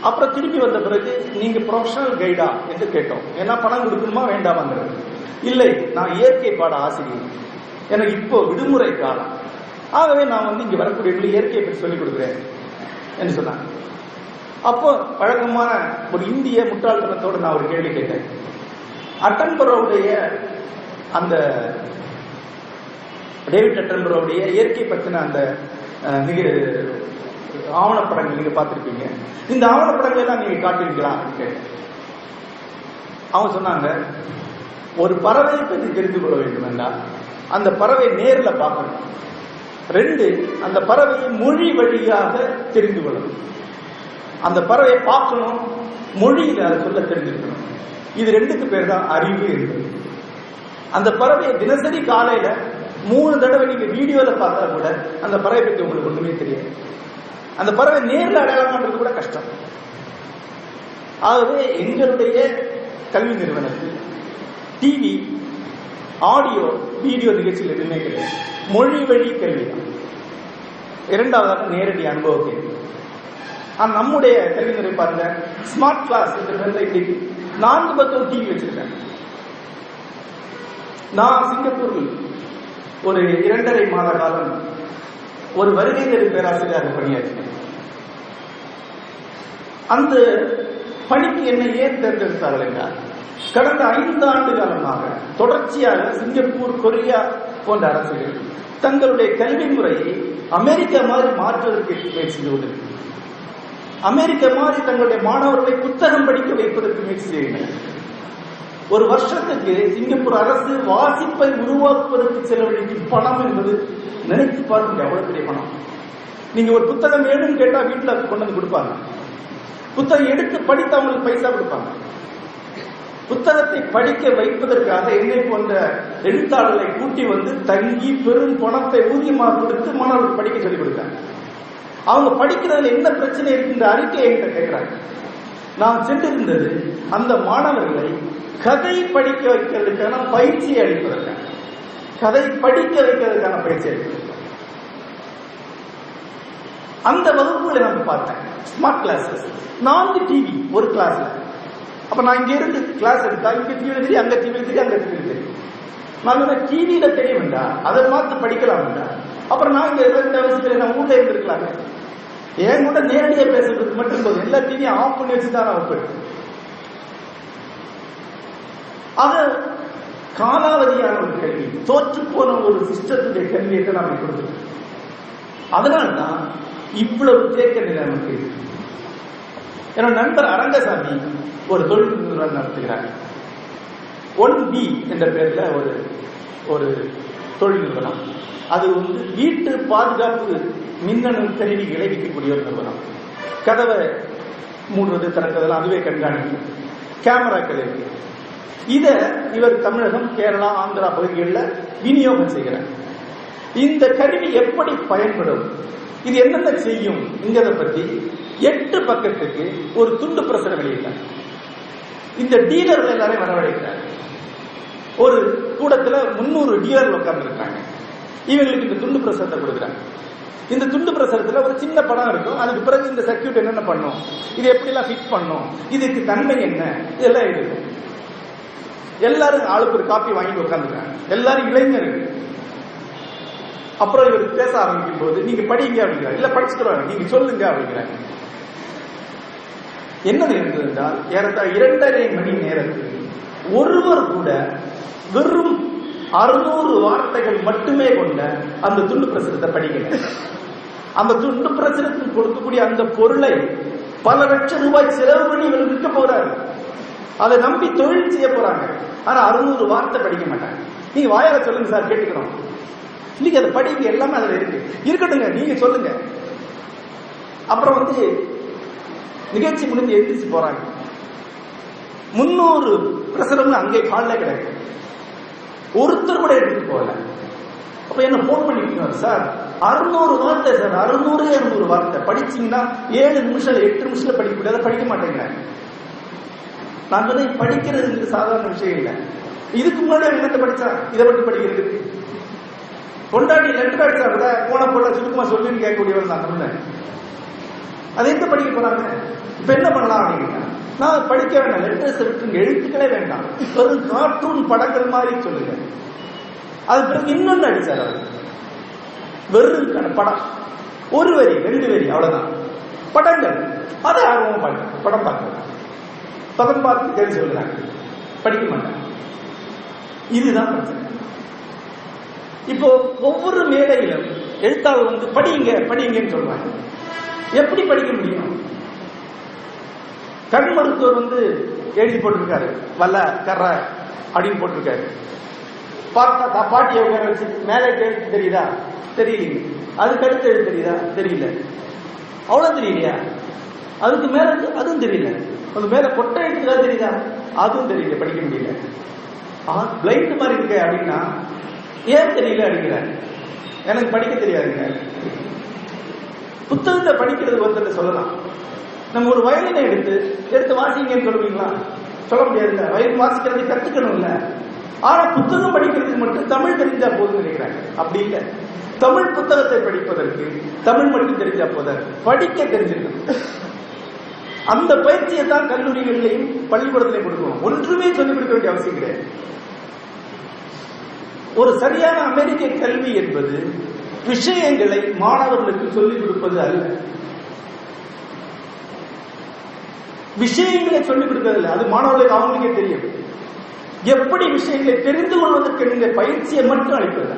அப்புறம் திருப்பி வந்த பிறகு நீங்க ப்ரொஃபஷனல் கைடா என்று கேட்டோம். ஏன்னா பணம் கொடுக்கணுமா வேண்டாமாங்கிறது. இல்லை, நான் இயற்கை பாட ஆசிரியர், எனக்கு இப்போ விடுமுறை காலம், ஆகவே நான் இங்க வரக்கூடிய இயற்கையை பற்றி சொல்லிக் கொடுக்குறேன் என்று சொன்னாங்க. அப்போ வழக்கமான ஒரு இந்திய முட்டாள்தனத்தோடு நான் ஒரு கேள்வி கேட்டேன். அட்டன்பரோவுடைய அந்த டேவிட் அட்டன்பரோவுடைய இயற்கை பற்றின அந்த ஆவணப்படங்கள் நீங்க பார்த்திருப்பீங்க. இந்த ஆவணப்படங்கள் எல்லாம் நீங்க காட்டுவீங்களா கேட்டேன். அவங்க சொன்னாங்க, ஒரு பறவையை பற்றி தெரிந்து கொள்ள வேண்டும் என்றால் அந்த பறவை நேர்ல பார்க்கணும். 2, அந்த பறவையை மொழி வழியாக தெரிந்து கொள்ளணும். அந்த பறவையை பார்க்கணும், மொழியில அதை சொல்ல தெரிஞ்சிருக்கணும். இது 2க்கு பேர் தான் அறிவு என்பது. அந்த பறவையை தினசரி காலையில 3 தடவை நீங்க வீடியோல பார்த்தா கூட அந்த பறவை பற்றி உங்களுக்கு ஒண்ணுமே தெரியாது. அந்த பறவை நேர்ல அடையாளம் பண்றது கூட கஷ்டம். ஆகவே எங்களுடைய கல்வி நிறுவனத்தில் டிவி, ஆடியோ, வீடியோ நிகழ்ச்சியில் எதுவுமே கிடையாது. மொழி வழி கல்வி தான். 2வதாக நேரடி அனுபவ கல்வி. நம்முடைய கல்வி முறை பாருங்க, ஸ்மார்ட் கிளாஸ் இன்னைக்கு 4 பக்கம் டிவி வச்சிருக்கேன். நான் சிங்கப்பூரில் ஒரு 2.5 மாத காலம் ஒரு வருகை தேர்வு பேராசிரியராக பணியாற்றினேன். அந்த பணிக்கு என்னை ஏன் தேர்ந்தெடுத்தார்கள் என்றால், கடந்த 5 ஆண்டு காலமாக தொடர்ச்சியாக சிங்கப்பூர், கொரியா போன்ற அரசுகள் தங்களுடைய கல்வி முறையை அமெரிக்கா மாதிரி மாற்றுவதற்கு முயற்சி செய்வது, அமெரிக்கா மாதிரி தங்களுடைய மாணவர்களை புத்தகம் படிக்க வைப்பதற்கு முயற்சி செய்கின்றனர். ஒரு வருஷத்துக்கு சிங்கப்பூர் அரசு வாசிப்பை உருவாக்குவதற்கு செலவழிக்கும் பணம் என்பது நினைத்து பாருங்க எவ்வளவு பெரிய பணம். நீங்க ஒரு புத்தகம் வேணும்னு கேட்டா வீட்டுல கொண்டு வந்து கொடுப்பாங்க. புத்தகம் எடுத்து படித்து அவங்களுக்கு பைசா கொடுப்பாங்க. புத்தகத்தை படிக்க வைப்பதற்காக என்னை போன்ற எழுத்தாளர்களை கூட்டி வந்து தங்கி பெரும் பணத்தை ஊதியமாக கொடுத்து மாணவர்களுக்கு படிக்க சொல்லிக் கொடுத்தாங்க. அவங்க படிக்கிறதுல என்ன பிரச்சனை இருக்குன்ற அறிக்கையை என்கிட்ட கேட்கிறாங்க. நான் சென்றிருந்தது அந்த மாணவர்களை கதை படிக்க வைக்கிறதுக்கான பயிற்சியை அளிப்பதற்கான, கதை படிக்க வைக்கிறதுக்கான பயிற்சி அளிப்பது. அந்த வகுப்புகளை நான் பார்த்தேன். ஸ்மார்ட் கிளாஸஸ், 4 டிவி ஒரு கிளாஸ்ல. அப்ப நான் இங்க இருந்து கிளாஸ் எடுத்தா இங்க டிவில தெரியும், அங்க டிவில தெரியும், அங்க டிவில தெரியும். நான் டிவியில தெரிய வேண்டாம், அதை பார்த்து படிக்கலாம் வேண்டாம். அப்புறம் நான் இங்க 2 வருஷத்துல நான் ஊட்ட இருந்திருக்கலாங்க. என் கூட நேரடியாக பேசுறதுக்கு மட்டும் போது எல்லா டிவியும் ஆஃப் பண்ணி வச்சுதான் நான் ஒப்பு. அது காலாவதியான ஒரு கல்வி, தோற்று போன ஒரு சிஸ்டத்துடைய கல்வியை நாம் கொடுத்துருக்கோம். அதனால்தான் இவ்வளவு தேக்க நிலை நமக்கு இருக்கு. என்னோட நண்பர் அரங்கசாமி ஒரு தொழில் நிறுவனம் நடத்துகிறார். 1B என்ற பெயர்ல ஒரு தொழில் நிறுவனம். அது வீட்டு பாதுகாப்பு மின்னணு கருவிகளை விற்கக்கூடிய ஒரு நிறுவனம். கதவை மூடுறது திறக்கிறதுலாம் அதுவே கண்காணிக்கும், கேமராக்கள் இருக்கு. இத இவர் தமிழகம், கேரளா, ஆந்திரா பகுதிகளில் விநியோகம் செய்கிறார். இந்த கருவி எப்படி பயன்படும், இது என்னென்ன செய்யும் என்கிறத பற்றி 8 பக்கத்துக்கு ஒரு துண்டு பிரசுரம் வெளியிட்டார். இந்த டீலர்கள் எல்லாரையும் வரவழைக்கிறார். ஒரு கூடத்துல 300 டீலர்கள் உட்கார்ந்து இருக்காங்க. இவங்களுக்கு இந்த துண்டு பிரசுரத்தை கொடுக்குறாங்க. இந்த துண்டு பிரசுரத்துல ஒரு சின்ன படம் இருக்கும். அதுக்கு பிறகு இந்த சர்க்கியூட் என்னென்ன பண்ணும், இது எப்படிலாம் ஃபிட் பண்ணும், இதுக்கு தன்மை என்ன, இதெல்லாம் இருக்கு. எல்லாரும் ஆளுக்கு ஒரு காப்பி வாங்கிட்டு உட்காந்துருக்காங்க. எல்லாரும் இளைஞர்கள். அப்புறம் இவர் பேச ஆரம்பிக்கும் போது நீங்க படிங்க அப்படிங்கிறாங்க. இல்ல படிச்சுட்டு நீங்க சொல்லுங்க அப்படிங்கிறாங்க. என்ன நடந்தது என்றால் ஏறத்தாழ 2.5 மணி நேரத்தில் ஒருவர் கூட வெறும் 600 வார்த்தைகள் மட்டுமே கொண்ட அந்த துண்டு பிரசுரத்தை படிக்கல. அந்த துண்டு பிரசுரத்தில் கொடுக்கக்கூடிய அந்த பொருளை பல லட்சம் ரூபாய் செலவு பண்ணி இவர் விற்க போறாரு. அதை நம்பி தொழில் செய்ய போறாங்க. ஆனா 600 வார்த்தை படிக்க மாட்டாங்க. நீங்க வாயால சொல்லுங்க சார் கேட்டுக்கிறோம். இன்னைக்கு அதை படிக்க எல்லாமே அதுல இருக்கு. இருக்கட்டுங்க நீங்க சொல்லுங்க. அப்புறம் நிகழ்ச்சி முடிஞ்சு எழுந்திரிச்சு போறாங்க. 300 பிரசுரம் அங்கே காலில் கிடையாது. ஒருத்தர் கூட எடுத்துட்டு போகல. அப்ப என்ன போன் பண்ணிட்டு சார் 600 வார்த்தை சார் 600 வார்த்தை படிச்சீங்கன்னா 7 நிமிஷம் 8 நிமிஷத்துல படிக்க முடியாது. படிக்க மாட்டேங்கிறாங்க. நான் சொன்ன படிக்கிறது சாதாரண விஷயம் இல்லை. இதுக்கு முன்னாடி என்னத்தை படிச்சா இதை மட்டும் படிக்கிறதுக்கு கொண்டாடி லெட்டர் அடிச்சா கூட போன போல சுருக்கமா சொல்லின்னு கேட்கக்கூடியவர் தான் தமிழ். அதை எந்த படிக்க போறாங்க? இப்ப என்ன பண்ணலாம் அப்படின்னா நான் படிக்க வேண்டாம், லெட்டர்ஸ் விட்டுருங்க, எழுத்துக்களே வேண்டாம், வெறும் கார்ட்டூன் படங்கள் மாதிரி சொல்லுங்க. அது பிறகு இன்னொன்னு அடிச்சார் அவர். வெறும் படம் 1 வரி 2 வரி அவ்வளவுதான். படங்கள் அதை ஆர்வம் பார்க்க படம் பார்க்க படம் பார்த்து தெரிஞ்சு சொல்றாங்க, படிக்க மாட்டாங்க. இதுதான் பிரச்சனை. இப்போ ஒவ்வொரு மேடையிலும் எழுத்தாளர் படிங்க படிங்கன்னு சொல்றாங்க. எப்படி படிக்க முடியும்? கண் மருத்துவர் எழுதி போட்டிருக்காரு, வல்ல கர்ற அப்படின்னு போட்டிருக்காரு. பார்த்தா பாட்டியை உட்கார வச்சு மேலே எழுத்து தெரியுதா? தெரியல. அதுக்கு அடுத்து எழுத்து தெரியுதா? தெரியல. அவ்வளவு தெரியலையா? அதுக்கு மேல அதுவும் தெரியல. அது மேல கொட்டை எழுத்துக்கா தெரியுதா? அதுவும் தெரியல. படிக்க முடியல. பிளைண்ட் மாதிரி இருக்க அப்படின்னா ஏன் தெரியல அப்படிங்கிற. எனக்கு படிக்க தெரியாதுங்க. புத்தகத்தை படிக்கிறது ஒருத்தர் சொல்லலாம். நம்ம ஒரு வயலினை எடுத்து வாசிங்கன்னு சொல்லுவீங்களா? சொல்ல முடியாதுல்ல. வயலின் வாசிக்கிறதை கத்துக்கணும் இல்ல. ஆனா புத்தகம் படிக்கிறதுக்கு மட்டும் தமிழ் தெரிஞ்சா போதும் நினைக்கிறாங்க. அப்படி இல்லை. தமிழ் புத்தகத்தை படிப்பதற்கு தமிழ் மட்டும் தெரிஞ்சா போத படிக்க தெரிஞ்சிருக்கு. அந்த பயிற்சியை தான் கல்லூரிகளிலையும் பள்ளிக்கூடத்திலையும் கொடுக்கணும். ஒன்றுமே சொல்லிக் கொடுக்க வேண்டிய அவசியம் கிடையாது. ஒரு சரியான அமெரிக்க கல்வி என்பது விஷயங்களை மாணவர்களுக்கு சொல்லிக் கொடுப்பது அல்ல. விஷயங்களை சொல்லிக் கொடுப்பதில்லை. அது மாணவர்களுக்கு அவங்களுக்கே தெரியும். எப்படி விஷயங்களை தெரிந்து கொள்வதற்கு நீங்க பயிற்சியை மட்டும் அளிப்பதா,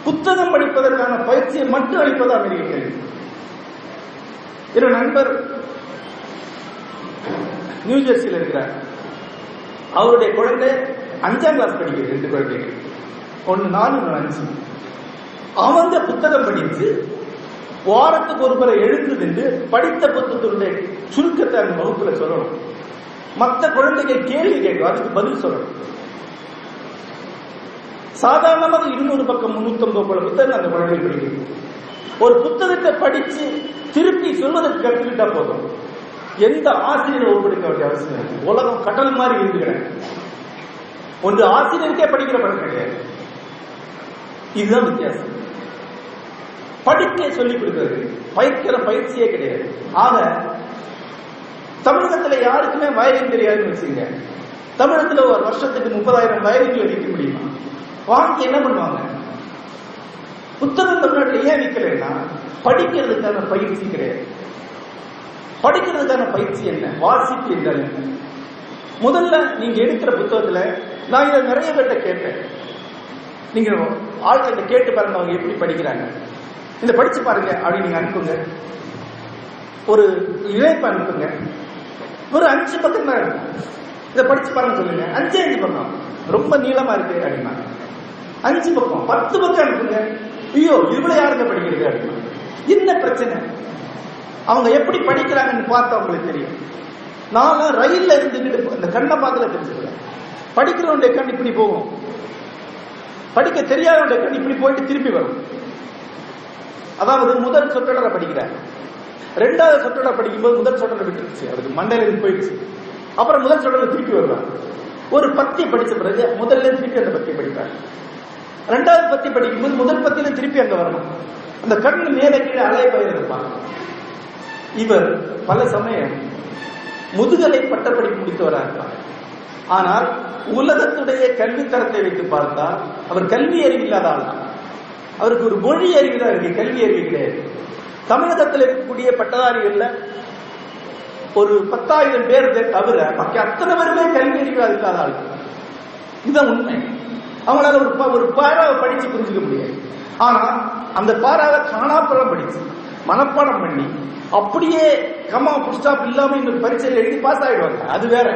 புத்தகம் படிப்பதற்கான பயிற்சியை மட்டும் அளிப்பதா அமெரிக்க கல்வி. என்னோட நண்பர் நியூஜெர்சியில் இருக்கிறார். அவருடைய குழந்தை 5ஆம் கிளாஸ் படிக்கிறது. 2 குழந்தைகள், 1 4 1 5. அவங்க புத்தகம் படித்து வாரத்துக்கு ஒரு முறை எழுந்து நின்று படித்த புத்தகத்தினுடைய சுருக்கத்தை அந்த வகுப்புல சொல்லணும். மற்ற குழந்தைகள் கேள்வி கேட்கும், அதுக்கு பதில் சொல்லணும். சாதாரணமாக 200 பக்கம் 350 போல புத்தகம் அந்த குழந்தைகள் படிக்கிறது. ஒரு புத்தகத்தை படிச்சு திருப்பி சொல்வதற்கு கற்றுக்கிட்டா போதும். எந்த ஆசிரியர் ஒப்படைக்க வேண்டிய அவசியம் இருக்கு. உலகம் கடல் மாதிரி இருக்கிறேன். ஒன்று ஆசிரியருக்கே படிக்கிற பழக்கம் கிடையாது. இதுதான் வித்தியாசம். படிக்க சொல்லிக் கொடுக்கிறது பயிற்கிற பயிற்சியே கிடையாது. ஆக தமிழகத்தில் யாருக்குமே வயலின் தெரியாதுன்னு வச்சுங்க. தமிழகத்தில் ஒரு வருஷத்துக்கு 30,000 வயலின்கள் விற்க முடியுமா? வாங்கி என்ன பண்ணுவாங்க? புத்தகம் தமிழ்நாட்டில் ஏன் விற்கலைன்னா படிக்கிறதுக்கான பயிற்சி கிடையாது. படிக்கிறதுக்கான பயிற்சி என்ன? வாசிப்பு என்றால் என்ன? முதல்ல நீங்க எடுக்கிற புத்தகத்துல நான் இதை நிறைய பேர்ட்ட கேட்பேன். நீங்க ஆட்கிட்ட கேட்டு பாருங்க அவங்க எப்படி படிக்கிறாங்க. இதை படிச்சு பாருங்க அப்படின்னு நீங்க அனுப்புங்க. ஒரு இணைப்பு அனுப்புங்க. ஒரு 5 பக்கம் தான் இருக்கும். இதை படிச்சு பாருங்க சொல்லுங்க. 5 பக்கம் ரொம்ப நீளமா இருக்கு அப்படின்னா 5 பக்கம் 10 பக்கம் அனுப்புங்க. ஐயோ இவ்வளவு யாருங்க படிக்கிறது அப்படின்னா என்ன பிரச்சனை? அவங்க எப்படி படிக்கிறாங்கன்னு பார்த்தா அவங்களுக்கு தெரியும். நான் ரயில்ல இருந்துட்டு அந்த கண்ணை பார்த்துல தெரிஞ்சுக்கிறேன். படிக்கிறவனுடைய கண் இப்படி போகும், படிக்க தெரியாதவனுடைய கண் இப்படி போயிட்டு திருப்பி வரும். அதாவது முதல் சொற்றொடரை படிக்கிறாங்க, 2வது சொற்றொடரை படிக்கும்போது முதல் சொற்றொடரை விட்டுருச்சு, அதுக்கு மண்டையில இருந்து போயிடுச்சு. அப்புறம் முதல் சொற்றொடரை திருப்பி வருவாங்க. ஒரு பத்தி படிச்ச பிறகு முதல்ல திருப்பி அந்த பத்தி படிப்பாங்க. 2வது பத்தி படிக்கும்போது முதல் பத்தியில திருப்பி அங்க வரணும். அந்த கண் மேலே கீழே அலைய பயிர்ப்பாங்க. இவர் பல சமயம் முதுகலை பட்டப்படிப்பு முடித்தவராக இருப்பார். ஆனால் உலகத்துடைய கல்வி தரத்தை வைத்து பார்த்தால் அவர் கல்வி அறிவு இல்லாத ஆள் தான். அவருக்கு ஒரு மொழி அறிவு தான் இருக்கு, கல்வி அறிவு கிடையாது. தமிழகத்தில் இருக்கக்கூடிய பட்டதாரிகள்ல ஒரு 10,000 பேர் தவிர பாக்கி அத்தனை பேருமே கல்வி அறிவு இல்லாத ஆளுங்க. இதுதான் உண்மை. அவங்களால ஒரு பாராவை படிச்சு புரிஞ்சுக்க முடியாது. ஆனா அந்த பாராவை காணாப்புறம் படிச்சு மனப்பாடம் பண்ணி அப்படியே கம்மா புஸ்டாப் இல்லாம இந்த பரீட்சையில் எழுதி பாஸ் ஆயிடுவாங்க. அது வேற.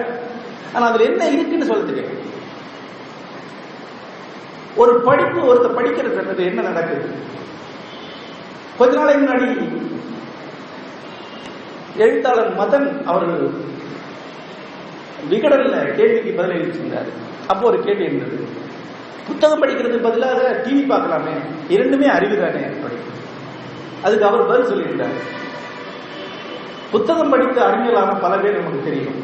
ஆனா அதுல என்ன இருக்குன்னு சொல்ல தெரியாது. ஒரு படிப்பு ஒருத்தர் படிக்கிறது என்ன நடக்குது? கொஞ்ச நாளைக்கு முன்னாடி எழுத்தாளர் மதன் அவர்கள் விகடன்ல கேள்விக்கு பதில் எழுதியிருந்தார். அப்போ ஒரு கேள்வி இருந்தது, புத்தகம் படிக்கிறதுக்கு பதிலாக டிவி பார்க்கலாமே, இரண்டுமே அறிவுதானே அப்படி. அதுக்கு அவர் பதில் சொல்லியிருந்தார், புத்தகம் படித்த அறிஞரான பல பேர் நமக்கு தெரியும்,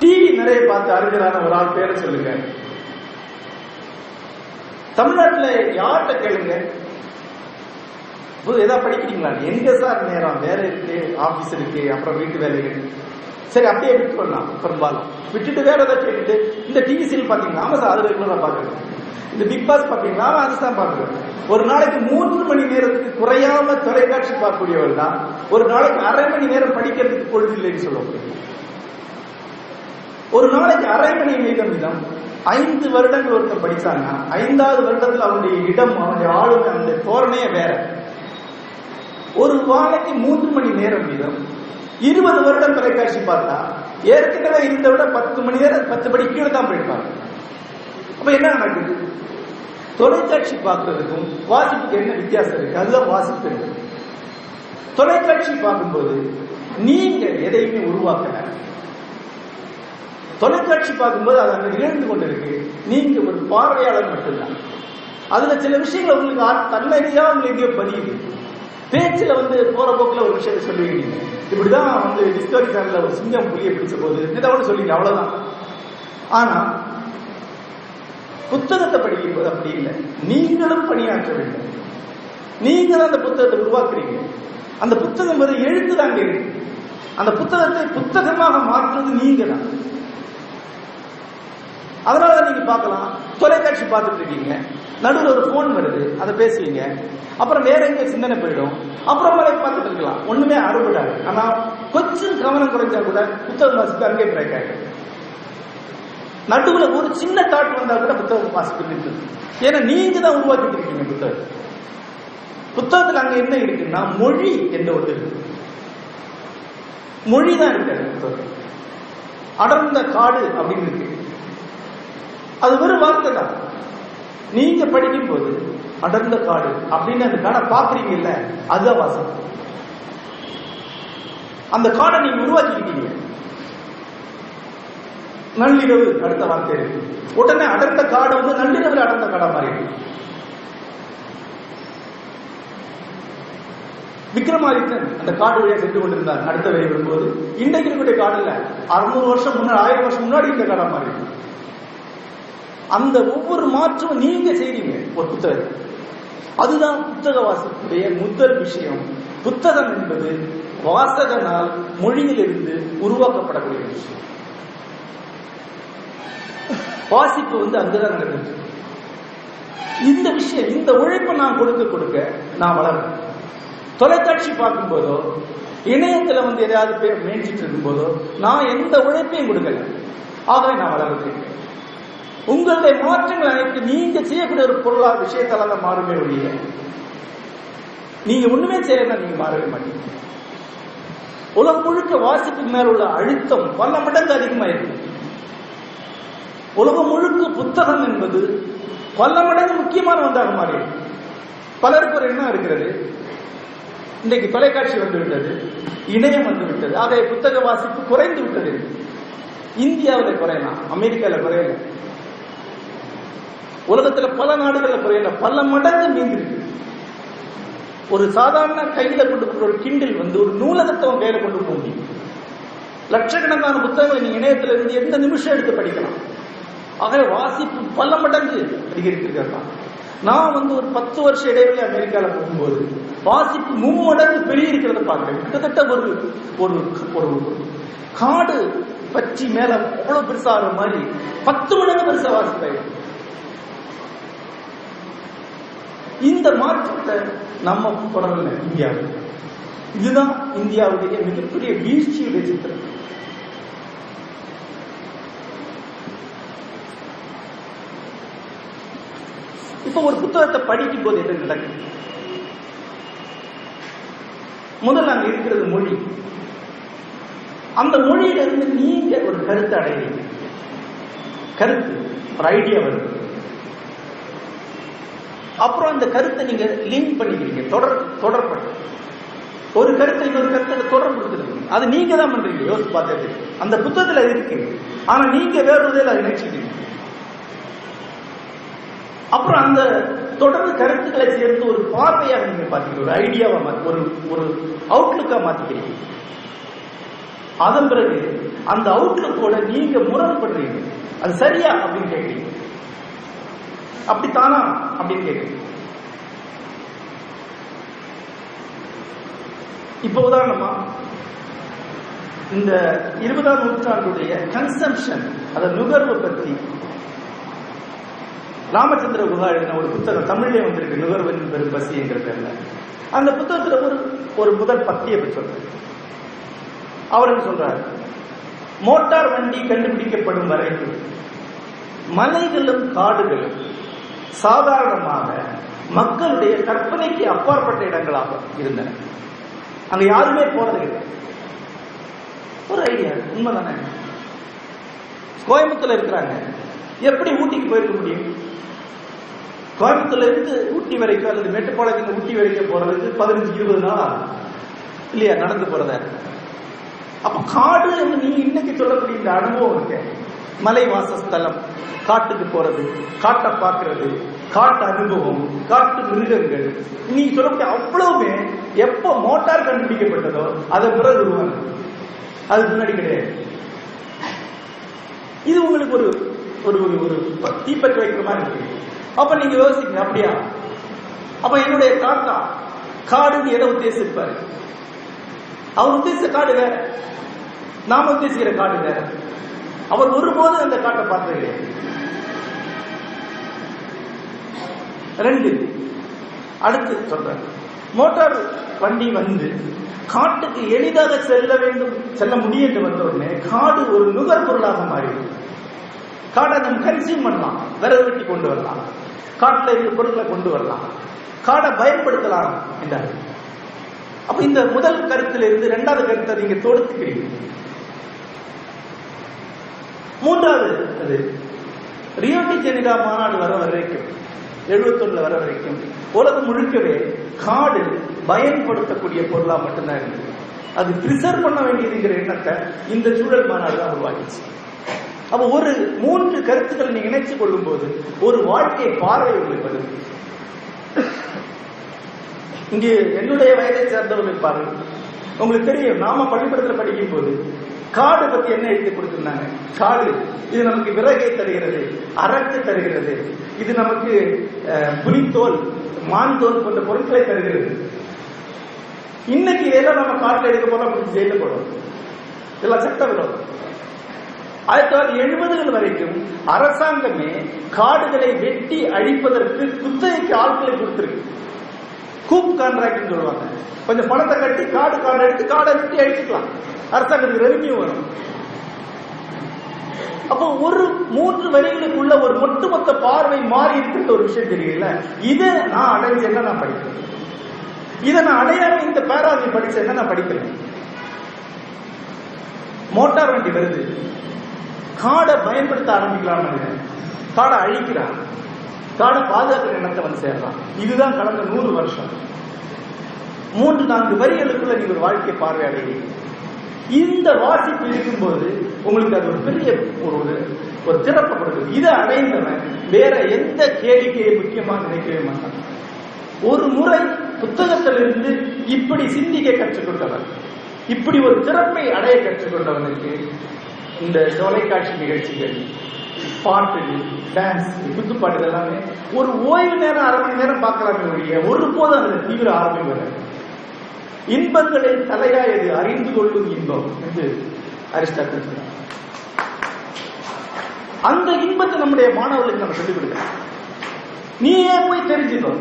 டிவி நிறைய பார்த்து அறிஞரான ஒரு ஆள் பேரை சொல்லுங்க. தமிழ்நாட்டில் யார்கிட்ட கேளுங்க, ஏதாவது படிக்கிறீங்களா? எங்க சார் நேரம், வேலை இருக்கு, ஆபீஸ் இருக்கு, அப்புறம் வீட்டு வேலைகள். சரி, அப்படியே விட்டுலாம். பெரும்பாலும் விட்டுட்டு வேற ஏதாவது கேட்டுட்டு, இந்த டிவி சீரியல் பாத்தீங்களா? ஆமா சார், அது ரெகுலரா பாக்குறேன். இந்த பிக் பாஸ் பாத்தீங்களா? அதுதான் பாக்குறேன். ஒரு நாளைக்கு 3 மணி நேரத்துக்கு குறையாம தொலைக்காட்சி பார்க்கக்கூடியவர் தான் ஒரு நாளைக்கு 1/2 மணி நேரம் படிக்கிறதுக்கு பொழுது இல்லைன்னு சொல்லுவாங்க. ஒரு நாளைக்கு 1/2 மணி நேரம் வீதம் 5 வருடங்கள் ஒருத்தர் படிச்சாங்க. 5வது வருடத்தில் அவனுடைய இடம், அவனுடைய ஆளுமை, அந்த தோரணையே வேற. ஒரு நாளைக்கு 3 மணி நேரம் வீதம் 20 வருடம் தொலைக்காட்சி பார்த்தா ஏற்கனவே இருந்த விட 10 மணி நேரம் 10 படி கீழே தான் போயிருப்பாங்க. அப்ப என்ன நடக்குது? தொலைக்காட்சி பார்க்கறதுக்கும் வாசிப்புக்கு என்ன வித்தியாசம் இருக்கு? அதுதான் வாசிப்பு. தொலைக்காட்சி பார்க்கும்போது நீங்க எதையுமே உருவாக்கல. தொலைக்காட்சி பார்க்கும்போது அது அங்க நிகழ்ந்து கொண்டிருக்கு. நீங்க ஒரு பார்வையாளர் மட்டும்தான். அதுல சில விஷயங்கள் உங்களுக்கு தன்னறியா உங்களுக்கு பதியுது. பேச்சுல போற போக்குல ஒரு விஷயத்தை சொல்லுவீங்க. இப்படிதான் டிஸ்கவரி சேனல்ல ஒரு சிங்கம் புலியை பிடிச்ச போது இதோட சொல்லிங்க, அவ்வளவுதான். ஆனா புத்தகத்தை படிக்கும் போது அப்படி இல்லை. நீங்களும் பணியாற்ற வேண்டும். நீங்க தான் அந்த புத்தகத்தை உருவாக்குறீங்க. அந்த புத்தகம் எழுத்து தாங்க இருக்கு. அந்த புத்தகத்தை புத்தகமாக மாற்றுறது நீங்க தான். அதனால நீங்க பார்க்கலாம், தொலைக்காட்சி பார்த்துட்டு இருக்கீங்க, நடுவில் ஒரு போன் வருது, அதை பேசுவீங்க, அப்புறம் வேற எங்க சிந்தனை போயிடும், அப்புறம் பார்த்துட்டு இருக்கலாம். ஒண்ணுமே அறுபடாது. ஆனா கொஞ்சம் கவனம் குறைஞ்சா கூட புத்தகம் வாசிப்பு அங்கே பிரேக் ஆகிடும். நடுவில் ஒரு சின்ன தாட் வந்தா கூட புத்தகம் வாசிப்பு இருக்குது. ஏன்னா நீங்க தான் உருவாக்கிட்டு இருக்கீங்க புத்தகம். புத்தகத்துல அங்க என்ன இருக்குன்னா மொழி என்ற ஒன்று இருக்கு. மொழி தான் இருக்காது புத்தகம். அடர்ந்த காடு அப்படின்னு இருக்கு. அது வெறும் வார்த்தை தான். நீங்க படிக்கும் போது அடர்ந்த காடு அப்படின்னு அந்த காடை பாக்குறீங்கல்ல, அதுதான் வாசம். அந்த காடை நீங்க உருவாக்கிக்கிட்டீங்க. நள்ளிரவு அடுத்த வார்த்தை இருக்கு. உடனே அடர்ந்த காடு நள்ளிரவில் அடர்ந்த காடா மாறிடு. விக்ரமாதித்தன் அந்த காடு வழியா சென்று கொண்டிருந்தார். அடுத்த வரை வரும்போது இன்றைக்கு இருக்கக்கூடிய காடு இல்ல, 600 வருஷம் முன்னாடி, 1000 வருஷம் முன்னாடி இந்த காடா மாறிடு. அந்த ஒவ்வொரு மாற்றமும் நீங்க செய்றீங்க ஒரு புத்தகம். அதுதான் புத்தக வாசிப்புடைய முதல் விஷயம். புத்தகம் என்பது வாசகனால் மொழியிலிருந்து உருவாக்கப்படக்கூடிய விஷயம். வாசிப்பு அங்கதான் நடக்குது. இந்த விஷயம், இந்த உழைப்பை நான் கொடுக்க நான் வளர்றேன். தொலைக்காட்சி பார்க்கும் போதோ இணையத்துல எதையாவது மேய்ச்சிட்டு இருக்கும் போதோ நான் எந்த உழைப்பையும் கொடுக்கல. ஆகவே நான் வளர்றேன். உங்களுடைய மாற்றங்கள் அனைத்து நீங்க செய்யக்கூடிய ஒரு பொருளா விஷயத்தால மாறுமே ஒழிய நீங்க ஒண்ணுமே செய்யலாம் நீங்க மாறவே மாட்டீங்க. உலகம் முழுக்க வாசிப்புக்கு மேல உள்ள அழுத்தம் பல மடங்கு அதிகமா இருக்கு. உலகம் முழுக்க புத்தகம் என்பது பல மடங்கு முக்கியமான ஒன்றாக மாறி பலருக்கு ஒரு எண்ணம் இருக்கிறது, இன்றைக்கு தொலைக்காட்சி வந்துவிட்டது, இணையம் வந்துவிட்டது, ஆகவே புத்தக வாசிப்பு குறைந்து விட்டது. இந்தியாவில் குறையலாம், அமெரிக்காவில் குறையல, உலகத்தில் பல நாடுகளில் குறையல, பல மடங்கு நீங்கிருக்கு. ஒரு சாதாரண கையில கொண்டு போற ஒரு கிண்டில் ஒரு நூலகத்தை கையில கொண்டு போக முடியும். லட்சக்கணக்கான புத்தகங்களை நீங்க இணையத்தில் இருந்து எந்த நிமிஷம் எடுத்து படிக்கலாம். ஆகவே வாசிப்பு பல மடங்கு அதிகரித்திருக்கிறதா. நான் ஒரு 10 வருஷ இடைவெளி அமெரிக்காவில் போகும்போது வாசிப்பு 3 மடங்கு பெரிய இருக்கிறத பார்க்கிறேன். கிட்டத்தட்ட ஒரு காடு பற்றி மேல அவ்வளவு பெருசா ஆகிற மாதிரி 10 மடங்கு பெருசா வாசிப்பாயிடும். இந்த மாற்றத்தை நம்ம தொடரல இந்தியாவில். இதுதான் இந்தியாவுடைய மிகப்பெரிய வீழ்ச்சியுடைய சித்திரம். இப்ப ஒரு புத்தகத்தை படிக்கும் போது என்ன நடக்கும்? முதல்ல அங்க இருக்கிறது மொழி. அந்த மொழியில இருந்து நீங்க ஒரு கருத்தை அடைவீங்க. கருத்து ஒரு ஐடியா வருது. அப்புறம் அந்த கருத்தை நீங்க லிங்க் பண்ணிக்கிறீங்க. தொடர்பு ஒரு கருத்தை இன்னொரு கருத்தை தொடர்பு கொடுத்துருக்கீங்க. அது நீங்க தான் பண்றீங்க. யோசிச்சு பார்த்தது அந்த புத்தகத்துல இருக்கு. ஆனா நீங்க வேற ஒரு அதை நினைச்சுக்கிறீங்க. அப்புறம் அந்த தொடர்ந்து கருத்துக்களை சேர்ந்து ஒரு பார்வையாக நீங்க பாத்தீங்க, ஒரு ஐடியாவா, ஒரு அவுட்லுக்கா மாத்திக்கிறீங்க. அதன் பிறகு அந்த அவுட்லுக்கோட நீங்க முரண்படுறீங்க. அது சரியா அப்படின்னு கேட்கிறீங்க. அப்படித்தானா அப்படின்னு கேட்கிறீங்க. இப்ப உதாரணமா இந்த 20ஆம் நூற்றாண்டுடைய கன்சம்ஷன், அத நுகர்வு பத்தி ராமச்சந்திர குஹா எழுதின ஒரு புத்தகம் தமிழ்லேயே வந்திருக்கு, நுகர்வின் பெரும் பசிங்கிற பேர்ல. அந்த புத்தகத்துல ஒரு முதல் பத்தியை பற்றி சொல்றாரு. அவர் சொல்றாரு, மோட்டார் வண்டி கண்டுபிடிக்கப்படும் வரைக்கும் மலைகளும் காடுகளும் சாதாரணமாக மக்களுடைய கற்பனைக்கு அப்பாற்பட்ட இடங்களாக இருந்தன. அங்க யாருமே போறது இல்லை. ஒரு ஐடியா, உண்மைதானே? கோயம்புத்தூர்ல இருக்கிறாங்க, எப்படி ஊட்டிக்கு போயிருக்க முடியும்? கோயம்புத்தூர்ல இருந்து ஊட்டி வரைக்கும் அல்லது மேட்டுப்பாளையத்துல ஊட்டி வரைக்கும் போறதுக்கு 15-20 நாள் ஆகும் இல்லையா, நடந்து போறத. அப்ப காடு என்று நீ இன்னைக்கு சொல்லக்கூடிய இந்த அனுபவம் இருக்கு, மலை வாசஸ்தலம், காட்டுக்கு போறது, காட்டை பார்க்கறது, காட்டு அனுபவம், காட்டு மிருகங்கள், நீ சொல்லக்கூடிய அவ்வளவுமே எப்ப மோட்டார் கண்டுபிடிக்கப்பட்டதோ அதன் பிறகு உருவாங்க. அதுக்கு முன்னாடி கிடையாது. இது உங்களுக்கு ஒரு ஒரு ஒரு தீப்பற்றி வைக்கிற மாதிரி இருக்கு. அப்ப நீங்க யோசிங்க, அப்படியா? அப்ப என்னுடைய தாத்தா காடுன்னு எதை உத்தேசிப்பாரு? அவர் உத்தேசித்த காடு வேற, நாம உத்தேசிக்கிற காடு வேற. அவர் ஒருபோது அந்த காட்டை பார்த்தது கிடையாது. 2, அடுத்து சொல்றாரு, மோட்டார் வண்டி வந்து காட்டுக்கு எளிதாக செல்ல முடியும் என்று வந்த உடனே காடு ஒரு நுகர்பொருளாக மாறிடுது. காடை நம்ம கன்சியூம் பண்ணலாம், விறகு வெட்டி கொண்டு வரலாம், காட்டில் இருக்க பொருட்களை கொண்டு வரலாம், காடை பயன்படுத்தலாம் என்றார். அப்ப இந்த முதல் கருத்துல இருந்து 2வது கருத்தை நீங்க தொடுத்துக்கிறீங்க. 3வது, அது ரியோ டி ஜெனிரோ மாநாடு வர வரைக்கும், 71 வர வரைக்கும் உலகம் முழுக்கவே காடு பயன்படுத்தக்கூடிய பொருளா மட்டும்தான் இருந்தது. அது பிரிசர்வ் பண்ண வேண்டியதுங்கிற எண்ணத்தை இந்த சூழல் மாநாடு தான் உருவாக்கிச்சு. அப்ப ஒரு 3 கருத்துக்களை நீங்க இணைச்சு கொள்ளும் போது ஒரு வாழ்க்கை பார்வை உங்களுக்கு வருது. இங்கே என்னுடைய வயதை சேர்ந்தவர்கள் பாருங்க, உங்களுக்கு தெரியும், நாம பள்ளிக்கூடத்தில் படிக்கும் போது காடு பத்தி என்ன எழுதி கொடுத்திருந்தாங்க? காடு இது நமக்கு விறகை தருகிறது, அரக்கு தருகிறது, இது நமக்கு புலித்தோல், மான்தோல் போன்ற பொருட்களை தருகிறது. இன்னைக்கு இதெல்லாம் நம்ம காட்டில் எடுக்க போல ஜெயில போடும், இதெல்லாம் சட்ட விரோதம். 1970 வரைக்கும் அரசாங்கமே காடுகளை வெட்டி அழிப்பதற்கு குத்தகைக்கு ஆட்களை கொடுத்திருக்கு. கூப் கான்ட்ராக்ட் சொல்லுவாங்க. கொஞ்சம் பணத்தை கட்டி காடு எடுத்து காடை வெட்டி அழிச்சுக்கலாம், அரசாங்கத்துக்கு ரெவென்யூ வரும். அப்போ ஒரு 3 வரிகளுக்குள்ள ஒரு ஒட்டுமொத்த பார்வை மாறி இருக்கின்ற ஒரு விஷயம் தெரியல. இதை நான் அடைஞ்சேன்னா நான் படிக்கிறேன், இதை நான் அடையாம இந்த பேராவை படிச்சேன்னா நான் படிக்கிறேன். மோட்டார் வண்டி வருது, காடை பயன்படுத்த ஆரம்பிக்கலாம், காடை அழிக்கிறான், காடை பாதுகாக்கிற எண்ணத்தை வந்து சேர்றான். இதுதான் கடந்த 100 வருஷம். 3-4 வரிகளுக்குள்ள நீங்க ஒரு வாழ்க்கை பார்வையாளர்கள். இந்த வாசிப்பு இருக்கும்போது உங்களுக்கு அது ஒரு பெரிய ஒரு திறப்பு கொடுக்குது. இதை அடைந்தவன் வேற எந்த கேளிக்கையை முக்கியமாக நினைக்கவே மாட்டான். ஒரு முறை புத்தகத்திலிருந்து இப்படி சிந்திக்க கற்றுக்கொண்டவன், இப்படி ஒரு திறப்பை அடைய கற்றுக்கொண்டவனுக்கு இந்த தொலைக்காட்சி நிகழ்ச்சிகள், பாட்டு, டான்ஸ், குத்துப்பாட்டு எல்லாமே ஒரு ஓய்வு நேரம் 1/2 மணி நேரம் பார்க்கலாமே ஒழிய ஒருபோதும் அந்த தீவிர ஆர்வம் வர. இன்பங்களை தலையாயது அறிந்து கொள்ளும் இன்பம் என்று அரிஸ்டாட்டில் சொன்னார். அந்த இன்பத்தை நம்முடைய மாணவர்களுக்கு நம்ம சொல்லிக் கொடுக்கிறோம். நீயே போய் தெரிஞ்சுக்கோ,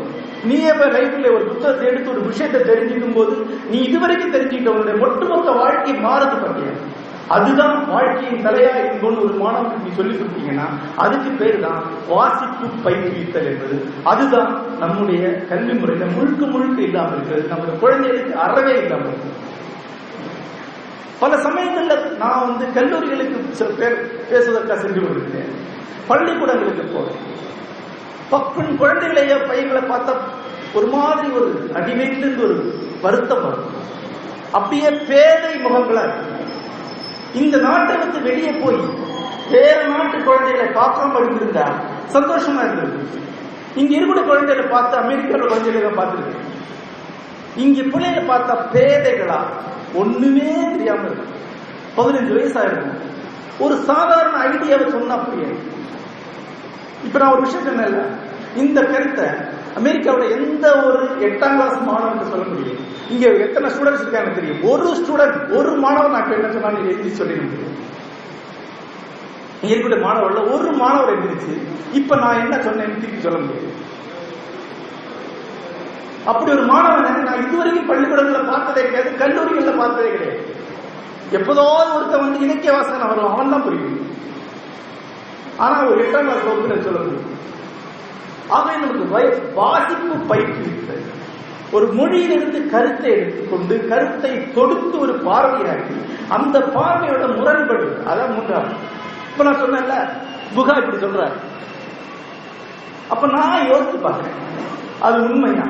நீ லைஃப்ல ஒரு புத்தகத்தை எடுத்து ஒரு விஷயத்தை தெரிஞ்சுக்கும் போது நீ இதுவரைக்கும் தெரிஞ்சுக்கிட்ட உன்னுடைய ஒட்டுமொத்த வாழ்க்கை மாறது பற்றிய அதுதான் வாழ்க்கையின் தலையா இருக்கும்னு ஒரு மாணவனுக்கு நீ சொல்லி கொடுத்தீங்கன்னா அதுக்கு பேரு தான் வாசிப்பு பயிற்றுவித்தல் என்பது. அதுதான் நம்முடைய கல்வி முறையில முழுக்க முழுக்க இல்லாமல் இருக்கிறது. நம்முடைய குழந்தைகளுக்கு அறவே இல்லாமல் இருக்கு. பல சமயங்கள்ல நான் கல்லூரிகளுக்கு சில பேர் பேசுவதற்காக சென்று கொண்டிருக்கேன், பள்ளிக்கூடங்களுக்கு போறேன். பக்குன் குழந்தைகளைய பையன்களை பார்த்தா ஒரு மாதிரி ஒரு அடிமைந்து ஒரு வருத்தம் வரும். அப்படியே பேதை முகங்களா இந்த நாட்டை விட்டு வெளியே போய் வேற நாட்டு குழந்தைகளை பார்க்காம இருந்திருந்தா சந்தோஷமா இருந்தது. இங்க இருக்கிற குழந்தைகளை பார்த்து அமெரிக்காவில் குழந்தைகளை பார்த்துருக்கேன். இங்க பிள்ளைகளை பார்த்தா பேதைகளா ஒண்ணுமே தெரியாம இருக்கு. 15 வயசாயிருக்கும். ஒரு சாதாரண ஐடியாவை சொன்னா புரியாது. இப்ப நான் ஒரு விஷயம் சொன்னேன்ல, இந்த கருத்தை அமெரிக்காவோட எந்த ஒரு 8ஆம் கிளாஸ் மாணவனுக்கு சொல்ல முடியும். இங்க எத்தனை ஸ்டூடெண்ட்ஸ் இருக்காங்க தெரியும். ஒரு ஸ்டூடெண்ட் ஒரு மாணவர் நான் என்ன சொன்னா நீங்க எழுதி சொல்லிட முடியும். இங்க இருக்கிற மாணவர்ல ஒரு மாணவர் எழுதிருச்சு இப்ப நான் என்ன சொன்னேன்னு திருப்பி சொல்ல முடியும். அப்படி ஒரு மாணவனை நான் இதுவரைக்கும் பள்ளிக்கூடத்துல பார்த்ததே கிடையாது, கல்லூரிகள்ல பார்த்ததே கிடையாது. எப்போதாவது ஒருத்தன் இலக்கிய வாசகன் வரலாம், அவன் தான் புரியும். ஆனா ஒரு 8ஆம் கிளாஸ் வகுப்புல சொல்ல முடியும். ஆகவே நமக்கு வாசிப்பு பயிற்றுவித்தல், ஒரு மொழியிலிருந்து கருத்தை எடுத்துக்கொண்டு கருத்தை தொடுத்து ஒரு பார்வையாக்கி அந்த பார்வையோட முரண்படு, அதான் மூன்றாவது. இப்ப நான் சொன்னேன்ல புகா இப்படி சொல்ற, அப்ப நான் யோசிச்சு பார்க்கிறேன் அது உண்மையா,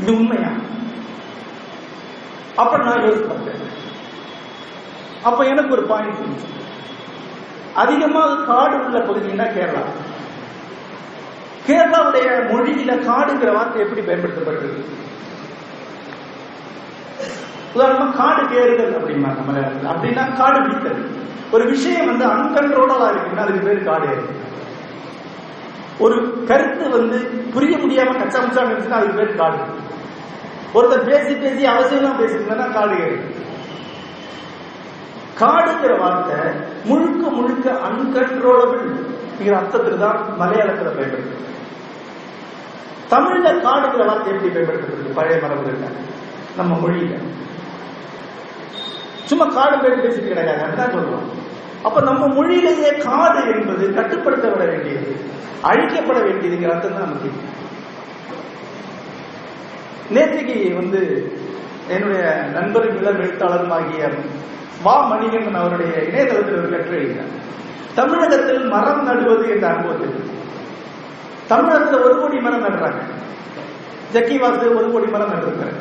இது உண்மையா? அப்ப நான் யோசிச்சு பார்த்தேன். அப்ப எனக்கு ஒரு பாயிண்ட், அதிகமாக காடு உள்ள பகுதினா கேரளா. கேரளாவுடைய மொழியில காடுங்கிற வார்த்தை எப்படி பயன்படுத்தப்பட்டிருக்கு? உதாரணமா காடு கேறுதல் அப்படின்னா மலையாளத்தில், அப்படின்னா காடு பிடித்தல். ஒரு விஷயம் அன்கண்ட்ரோலா இருக்குன்னா அதுக்கு பேரு காடு. ஒரு கருத்து புரிய முடியாம கச்சாமுச்சா இருந்துச்சுன்னா அதுக்கு பேரு காடு. ஒருத்தர் பேசி பேசி அவசியம் பேசிருந்தா காடு கேறு. காடுங்கிற வார்த்தை முழுக்க முழுக்க அன்கண்ட்ரோலபிள் அர்த்தத்துக்கு தான் மலையாளத்தில் பயன்படுத்து. தமிழ்ல காடுங்கிற வார்த்தை எப்படி பயன்படுத்தப்படுது? பழைய மரபுகள் நம்ம மொழியில சும்மா காடு பேர் பேசிட்டு கிடையாது, அதுதான் சொல்றோம். அப்ப நம்ம மொழியிலேயே காடு என்பது கட்டுப்படுத்தப்பட வேண்டியது, அழிக்கப்பட வேண்டியதுங்கிற அர்த்தம் தான் நமக்கு. நேற்றைக்கு என்னுடைய நண்பரும் இளம் எழுத்தாளரும் ஆகிய வா மணிகண்டன் அவருடைய இணையதளத்தில் ஒரு கட்டுரை எழுதினார். தமிழகத்தில் மரம் நடுவது என்ற அனுபவத்தில் தமிழகத்தில் 1 கோடி மரம் நடுறாங்க. ஜக்கி வாசு 1 கோடி மரம் நட்டிருக்கிறார்.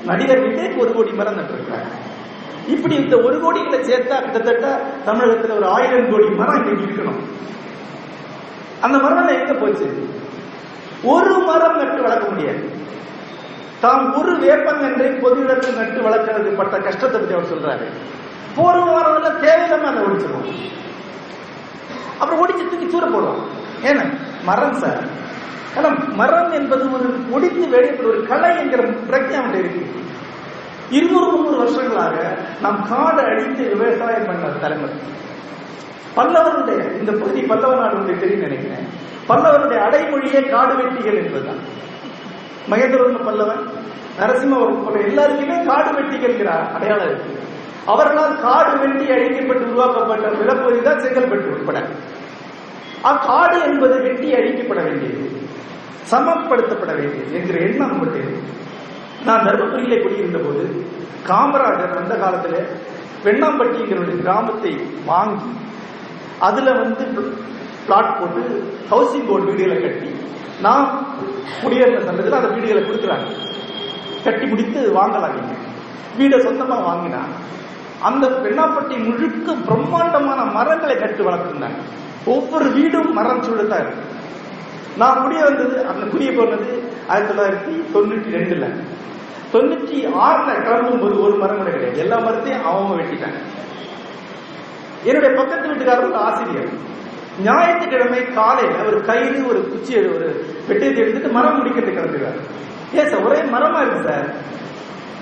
நடிகர் விவேக் 1 கோடி மரம் நட்டிருக்கிறார். இப்படி இந்த 1 கோடிகளை சேர்த்தா கிட்டத்தட்ட தமிழகத்தில் ஒரு 1000 கோடி மரம் இன்னைக்கு இருக்கணும். அந்த மரம் எங்க போச்சு? ஒரு மரம் நட்டு வளர்க்க முடியாது. தாம் ஒரு வேப்பங்கன்றை பொது இடத்தில் நட்டு வளர்க்கறது பட்ட கஷ்டத்தை பற்றி அவர் சொல்றாரு. போற வாரம் தேவையில்லாம அதை ஒடிச்சிருவோம், அப்புறம் ஒடிச்சு தூக்கி தூர போடுவோம். ஏன்னா மரம் சார், ஆனா மரம் என்பது ஒரு ஒடித்து வெளியேற்ற ஒரு கலை என்கிற பிரக்ஞை அவன் இருக்கு. 200-300 வருஷங்களாக நாம் காடு அடித்து விவசாயம் பண்ண தலைமுறை. பல்லவருடைய இந்த பகுதி பல்லவ நாடு தெரியும் நினைக்கிறேன். பல்லவருடைய அடைமொழியே காடு வெட்டிகள் என்பதுதான். மகேந்திரவர்ம பல்லவன், நரசிம்மவர்ம பல்லவன் எல்லாருக்குமே காடு வெட்டிகள் அடையாளம் இருக்கு. அவர்களால் காடு வெட்டி அழிக்கப்பட்டு உருவாக்கப்பட்ட நிலப்பகுதி தான் செங்கல்பட்டு உட்பட. காடு என்பது வெட்டி அழிக்கப்பட வேண்டியது, சமப்படுத்தப்பட வேண்டியது என்கிற எண்ணம் நம்மகிட்ட இருக்கு. நான் தர்மபுரியிலே குடியிருந்த போது காமராஜர் அந்த காலத்துல வெண்ணாம்பட்டிங்கிற ஒரு கிராமத்தை வாங்கி அதுல பிளாட் போட்டு ஹவுசிங் போர்டு வீடுகளை கட்டி நான் குடியேறின சந்தத்தில் அந்த வீடுகளை கொடுக்குறாங்க. கட்டி முடித்து வாங்கலாம். வீடை சொந்தமா வாங்கினா அந்த வெண்ணாம்பட்டி முழுக்க பிரம்மாண்டமான மரங்களை கட்டு வளர்த்துருந்தாங்க. ஒவ்வொரு வீடும் மரம் சூழத்தா இருக்கு. நான் குடிய போனது 1992. 96 கிளம்பும் போது ஒரு மரம் கூட கிடையாது. எல்லா மரத்தையும் அவங்க வெட்டிட்டாங்க. என்னுடைய பக்கத்து வீட்டுக்காரர் ஆசிரியர் ஞாயிற்றுக்கிழமை காலையில ஒரு கயிறு ஒரு குச்சி ஒரு வெட்டியத்தை எடுத்துட்டு மரம் முடிக்கிறது கிளம்புறாரு. ஏன் சார் ஒரே மரமா இருக்கு சார்,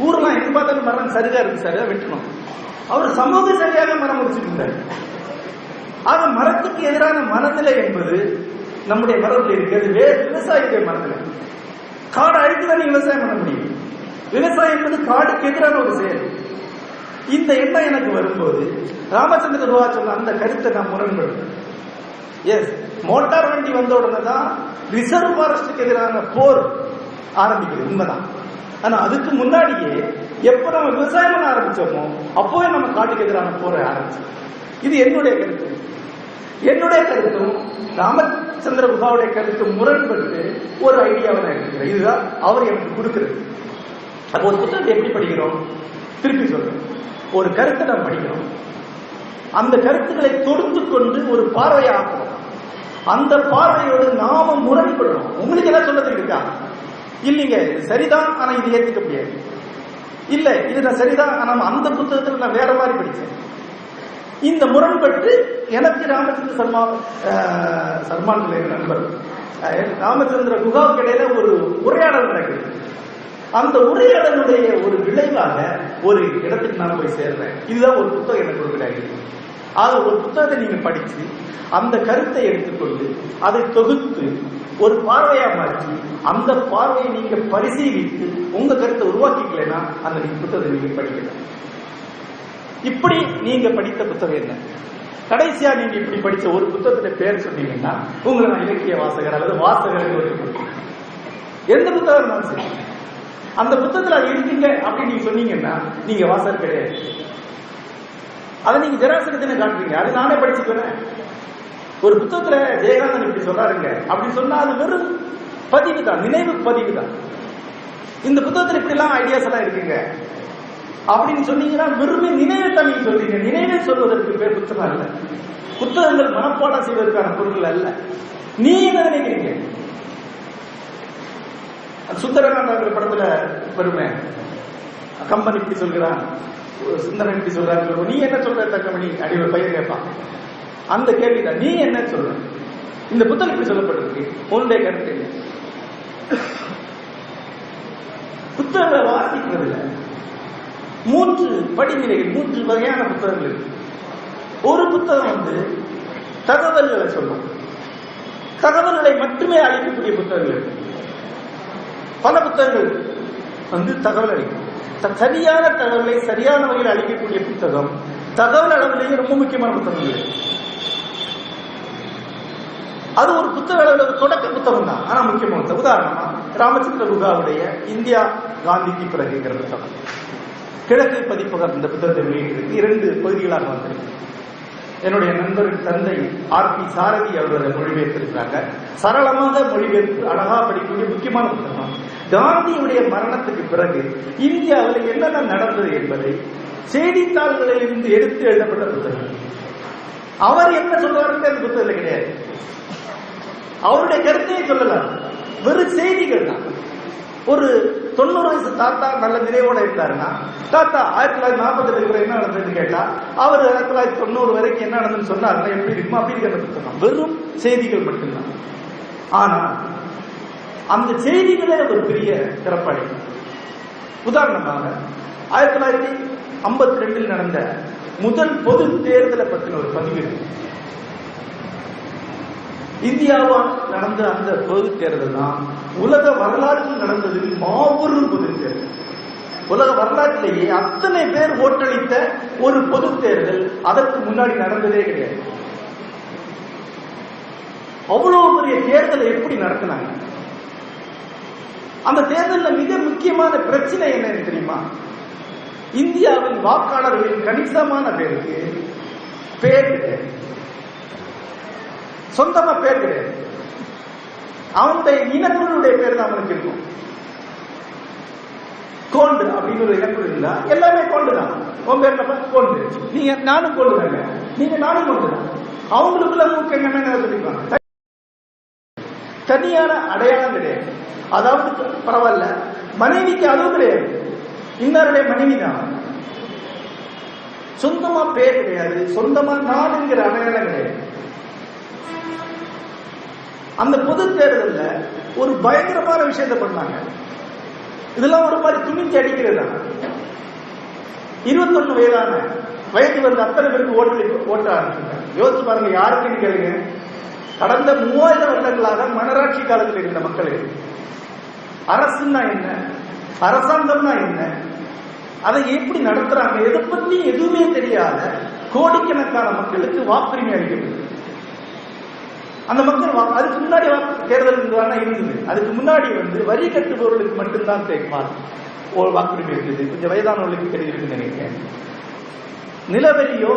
ஊர்லாம் எங்க பார்த்தாலும் மரம் சரியா இருக்கு சார், வெட்டணும். அவர் சமூக சரியாக மரம் முடிச்சுட்டு இருந்தாரு. ஆக மரத்துக்கு எதிரான மனநிலை என்பது நம்முடைய மரபில் இருக்கிறது. விவசாயியுடைய மனநிலை. காடு அழித்துதான் நீங்க விவசாயம் பண்ண முடியும். விவசாயம் என்பது காடுக்கு எதிரான ஒரு செயல். இந்த எண்ணம் எனக்கு வரும்போது ராமச்சந்திர குஹா சொன்ன அந்த கருத்தை நான் முரண்படுத்தேன். எஸ், மோட்டார் வண்டி வந்த உடனே தான் ரிசர்வ் ஃபாரஸ்டுக்கு எதிரான போர் ஆரம்பிக்குது, உண்மைதான். ஆனா அதுக்கு முன்னாடியே எப்ப நம்ம விவசாயம் பண்ண ஆரம்பிச்சோமோ அப்போவே நம்ம காட்டுக்கு எதிரான போரை ஆரம்பிச்சோம். இது என்னுடைய கருத்து. என்னுடைய கருத்தும் ராமச்சந்திர குஹாவுடைய கருத்தும் முரண்பட்டு ஒரு ஐடியாவை நான் எடுக்கிறேன். இதுதான் அவர் எனக்கு கொடுக்கிறது. அப்போ ஒரு புத்தகத்தை எப்படி படிக்கிறோம்? திருப்பி சொல்றேன், ஒரு கருத்தை நாம் படிக்கிறோம், அந்த கருத்துக்களை தொடுத்து கொண்டு ஒரு பார்வையை ஆக்கணும். அந்த பார்வையோடு நாம முரண்படணும். உங்களுக்கு என்ன சொல்றது இருக்கா? இல்லைங்க இது சரிதான், ஆனா இது ஏத்துக்க முடியாது. இல்ல இது நான் சரிதான், ஆனா அந்த புத்தகத்தில் நான் வேற மாதிரி படிச்சேன். இந்த முரண்பட்டு எனக்கு ராமச்சந்திர சர்மான் நண்பர் ராமச்சந்திர குஹாவுக்கு இடையில ஒரு உரையாடல் நடக்குது. அந்த உரையாடலுடைய ஒரு விளைவாக ஒரு இடத்துக்கு நான் போய் சேர்றேன். இதுதான் ஒரு புத்தகம் எனக்கு கொடுக்குறாங்க. அது ஒரு புத்தகத்தை நீங்க படிச்சு அந்த கருத்தை எடுத்துக்கொண்டு அதை தொகுத்து ஒரு பார்வையா மாற்றி அந்த பார்வையை நீங்க பரிசீலித்து உங்க கருத்தை உருவாக்கிக்கலன்னா அந்த புத்தகத்தை நீங்க படிக்கலாம். இப்படி நீங்க படித்த புத்தகம் என்ன? கடைசியா நீங்க இப்படி படிச்ச ஒரு புத்தகத்துடைய பேர் சொன்னீங்கன்னா உங்களை நான் இலக்கிய வாசகர் அல்லது வாசகர் எந்த புத்தகம் இருந்தாலும் சரி, அந்த புத்தகத்தில் அது இருக்கீங்க அப்படின்னு நீங்க சொன்னீங்கன்னா நீங்க வாசகர் கிடையாது. அதை நீங்க ஜெராசகத்தின காட்டுறீங்க. அது நானே படிச்சுக்கிறேன். ஒரு புத்தகத்துல ஜெயகாந்தன் இப்படி சொல்றாருங்க அப்படின்னு சொன்னா அது வெறும் பதிவு தான், நினைவு பதிவு தான். இந்த புத்தகத்தில் இப்படி எல்லாம் ஐடியாஸ் எல்லாம் இருக்குங்க அப்படின்னு சொன்னீங்கன்னா வெறுமே நினைவைத்தான் நீங்க சொல்றீங்க. நினைவை சொல்வதற்கு பேர் புத்தகம் அல்ல. புத்தகங்கள் மனப்பாடம் செய்வதற்கான பொருள் அல்ல. நீ என்ன நினைக்கிறீங்க? சுந்தரகாண்ட படத்துல பெருமை கம்பன் இப்படி சொல்கிறான், சுந்தரன் இப்படி சொல்றாரு, நீ என்ன சொல்ற தங்கமணி அடிவ பையன் கேட்பான். அந்த கேள்விதான், நீ என்ன சொல்ற? இந்த புத்தகம் இப்படி சொல்லப்பட்டிருக்கு, உன்னுடைய கருத்து என்ன? புத்தகங்களை வாசிக்கிறதுல 3 படிநிலைகள், 3 வகையான புத்தகங்கள் இருக்கு. ஒரு புத்தகம் தகவல்களை சொல்லும், தகவல்களை மட்டுமே அளிக்கக்கூடிய புத்தகங்கள் இருக்கு. பல புத்தகங்கள் தகவல் அளிக்கும். சரியான தகவலை சரியான வகையில் அளிக்கக்கூடிய புத்தகம் தகவல் அளவிலேயே ரொம்ப முக்கியமான புத்தகங்கள். அது ஒரு புத்தக அளவில் தொடக்க புத்தகம் தான், ஆனா முக்கியமான. உதாரணமா ராமச்சந்திர குஹாவுடைய இந்தியா காந்திக்கு பிறகுங்கிற புத்தகம் கிழக்கு பதிப்பகம் இந்த புத்தகத்தை வெளியிட்டிருக்கு. 2 பகுதிகளாக வந்திருக்கு. என்னுடைய நண்பரின் தந்தை ஆர்.பி. சாரதி அவர்களை மொழிபெயர்த்திருக்கிறாங்க. சரளமாக மொழிபெயர்த்து அழகா படிக்கக்கூடிய முக்கியமான புத்தகம். காந்தியுடைய மரணத்துக்கு பிறகு இந்தியாவில் என்னென்ன நடந்தது என்பதை செய்தித்தாள்களில் இருந்து எடுத்து எழுதப்பட்ட புத்தகம். அவர் என்ன சொல்றாருன்னு அந்த புத்தகத்தில் கிடையாது. அவருடைய கருத்தையே சொல்லலாம், வெறும் செய்திகள் தான். ஒரு 90 வயசு தாத்தா நல்ல நினைவோட இருந்தாருன்னா, தாத்தா 1948 என்ன நடந்ததுன்னு கேட்டா அவர் 1990 வரைக்கும் என்ன நடந்ததுன்னு சொன்னாருன்னா எப்படி இருக்குமா அப்படி இருக்கிற வெறும் செய்திகள் மட்டும்தான். ஆனா அந்த செய்திகளே ஒரு பெரிய சிறப்படை. உதாரணமாக 1952 நடந்த முதல் பொது தேர்தலை பற்றின ஒரு பதிவு இருக்கு. இந்தியாவால் நடந்த அந்த பொது தேர்தல் தான் உலக வரலாற்றில் நடந்ததில் மாபெரும் பொது தேர்தல். உலக வரலாற்றிலேயே அத்தனை பேர் ஓட்டளித்த ஒரு பொது தேர்தல் அதற்கு முன்னாடி நடந்ததே கிடையாது. அவ்வளவு பெரிய தேர்தலை எப்படி நடத்தினாங்க? அந்த தேர்தலில் மிக முக்கியமான பிரச்சனை என்ன தெரியுமா? இந்தியாவின் வாக்காளர்களின் கணிசமான பேருக்கு பேர் கிடையாது, சொந்தமா பேர் கிடையாது. அவனுடைய இனக்குழுடைய பேர் தான் அவனுக்கு இருக்கும். கோண்டு அப்படின்னு ஒரு இனக்குழு இல்ல, எல்லாமே கோண்டு தான். உன் பேர் கோண்டு, நீங்க நானும் கோண்டு தாங்க, நீங்க நானும் கோண்டு தான். அவங்களுக்குள்ள மூக்கு என்ன சொல்லிப்பாங்க, தனியான அடையாளம் கிடையாது. அதாவது பரவாயில்ல, மனைவிக்கு அதுவும் கிடையாது, இன்னருடைய மனைவி தான். சொந்தமா பேர் கிடையாது, சொந்தமா நாடுங்கிற அடையாளம் கிடையாது. அந்த பொது தேர்தலில் ஒரு பயங்கரமான விஷயத்தை பண்ணாங்க. இதெல்லாம் ஒரு மாதிரி துணிஞ்சு அடிக்கிறதா. 21 வயது வந்த அத்தனை பேருக்கு ஓட்ட ஆரம்பிச்சாங்க. யோசிச்சு பாருங்க, யாருக்குன்னு கேளுங்க. கடந்த 3000 வருடங்களாக மன்னராட்சி காலத்தில் இருந்த மக்கள் அரசுன்னா என்ன, அரசாங்கம்னா என்ன, அதை எப்படி நடத்துறாங்க, எதை பத்தி எதுவுமே தெரியாத கோடிக்கணக்கான மக்களுக்கு வாக்குரிமை அளிக்கிறது. அந்த மக்கள் அதுக்கு முன்னாடி தேர்தல் இருந்தது. அதுக்கு முன்னாடி வரி கட்டுபவர்களுக்கு மட்டும்தான் வாக்குரிமை இருக்குது. கொஞ்சம் வயதானவர்களுக்கு தெரிஞ்சிருக்குன்னு நினைக்கிறேன். நிலவரியோ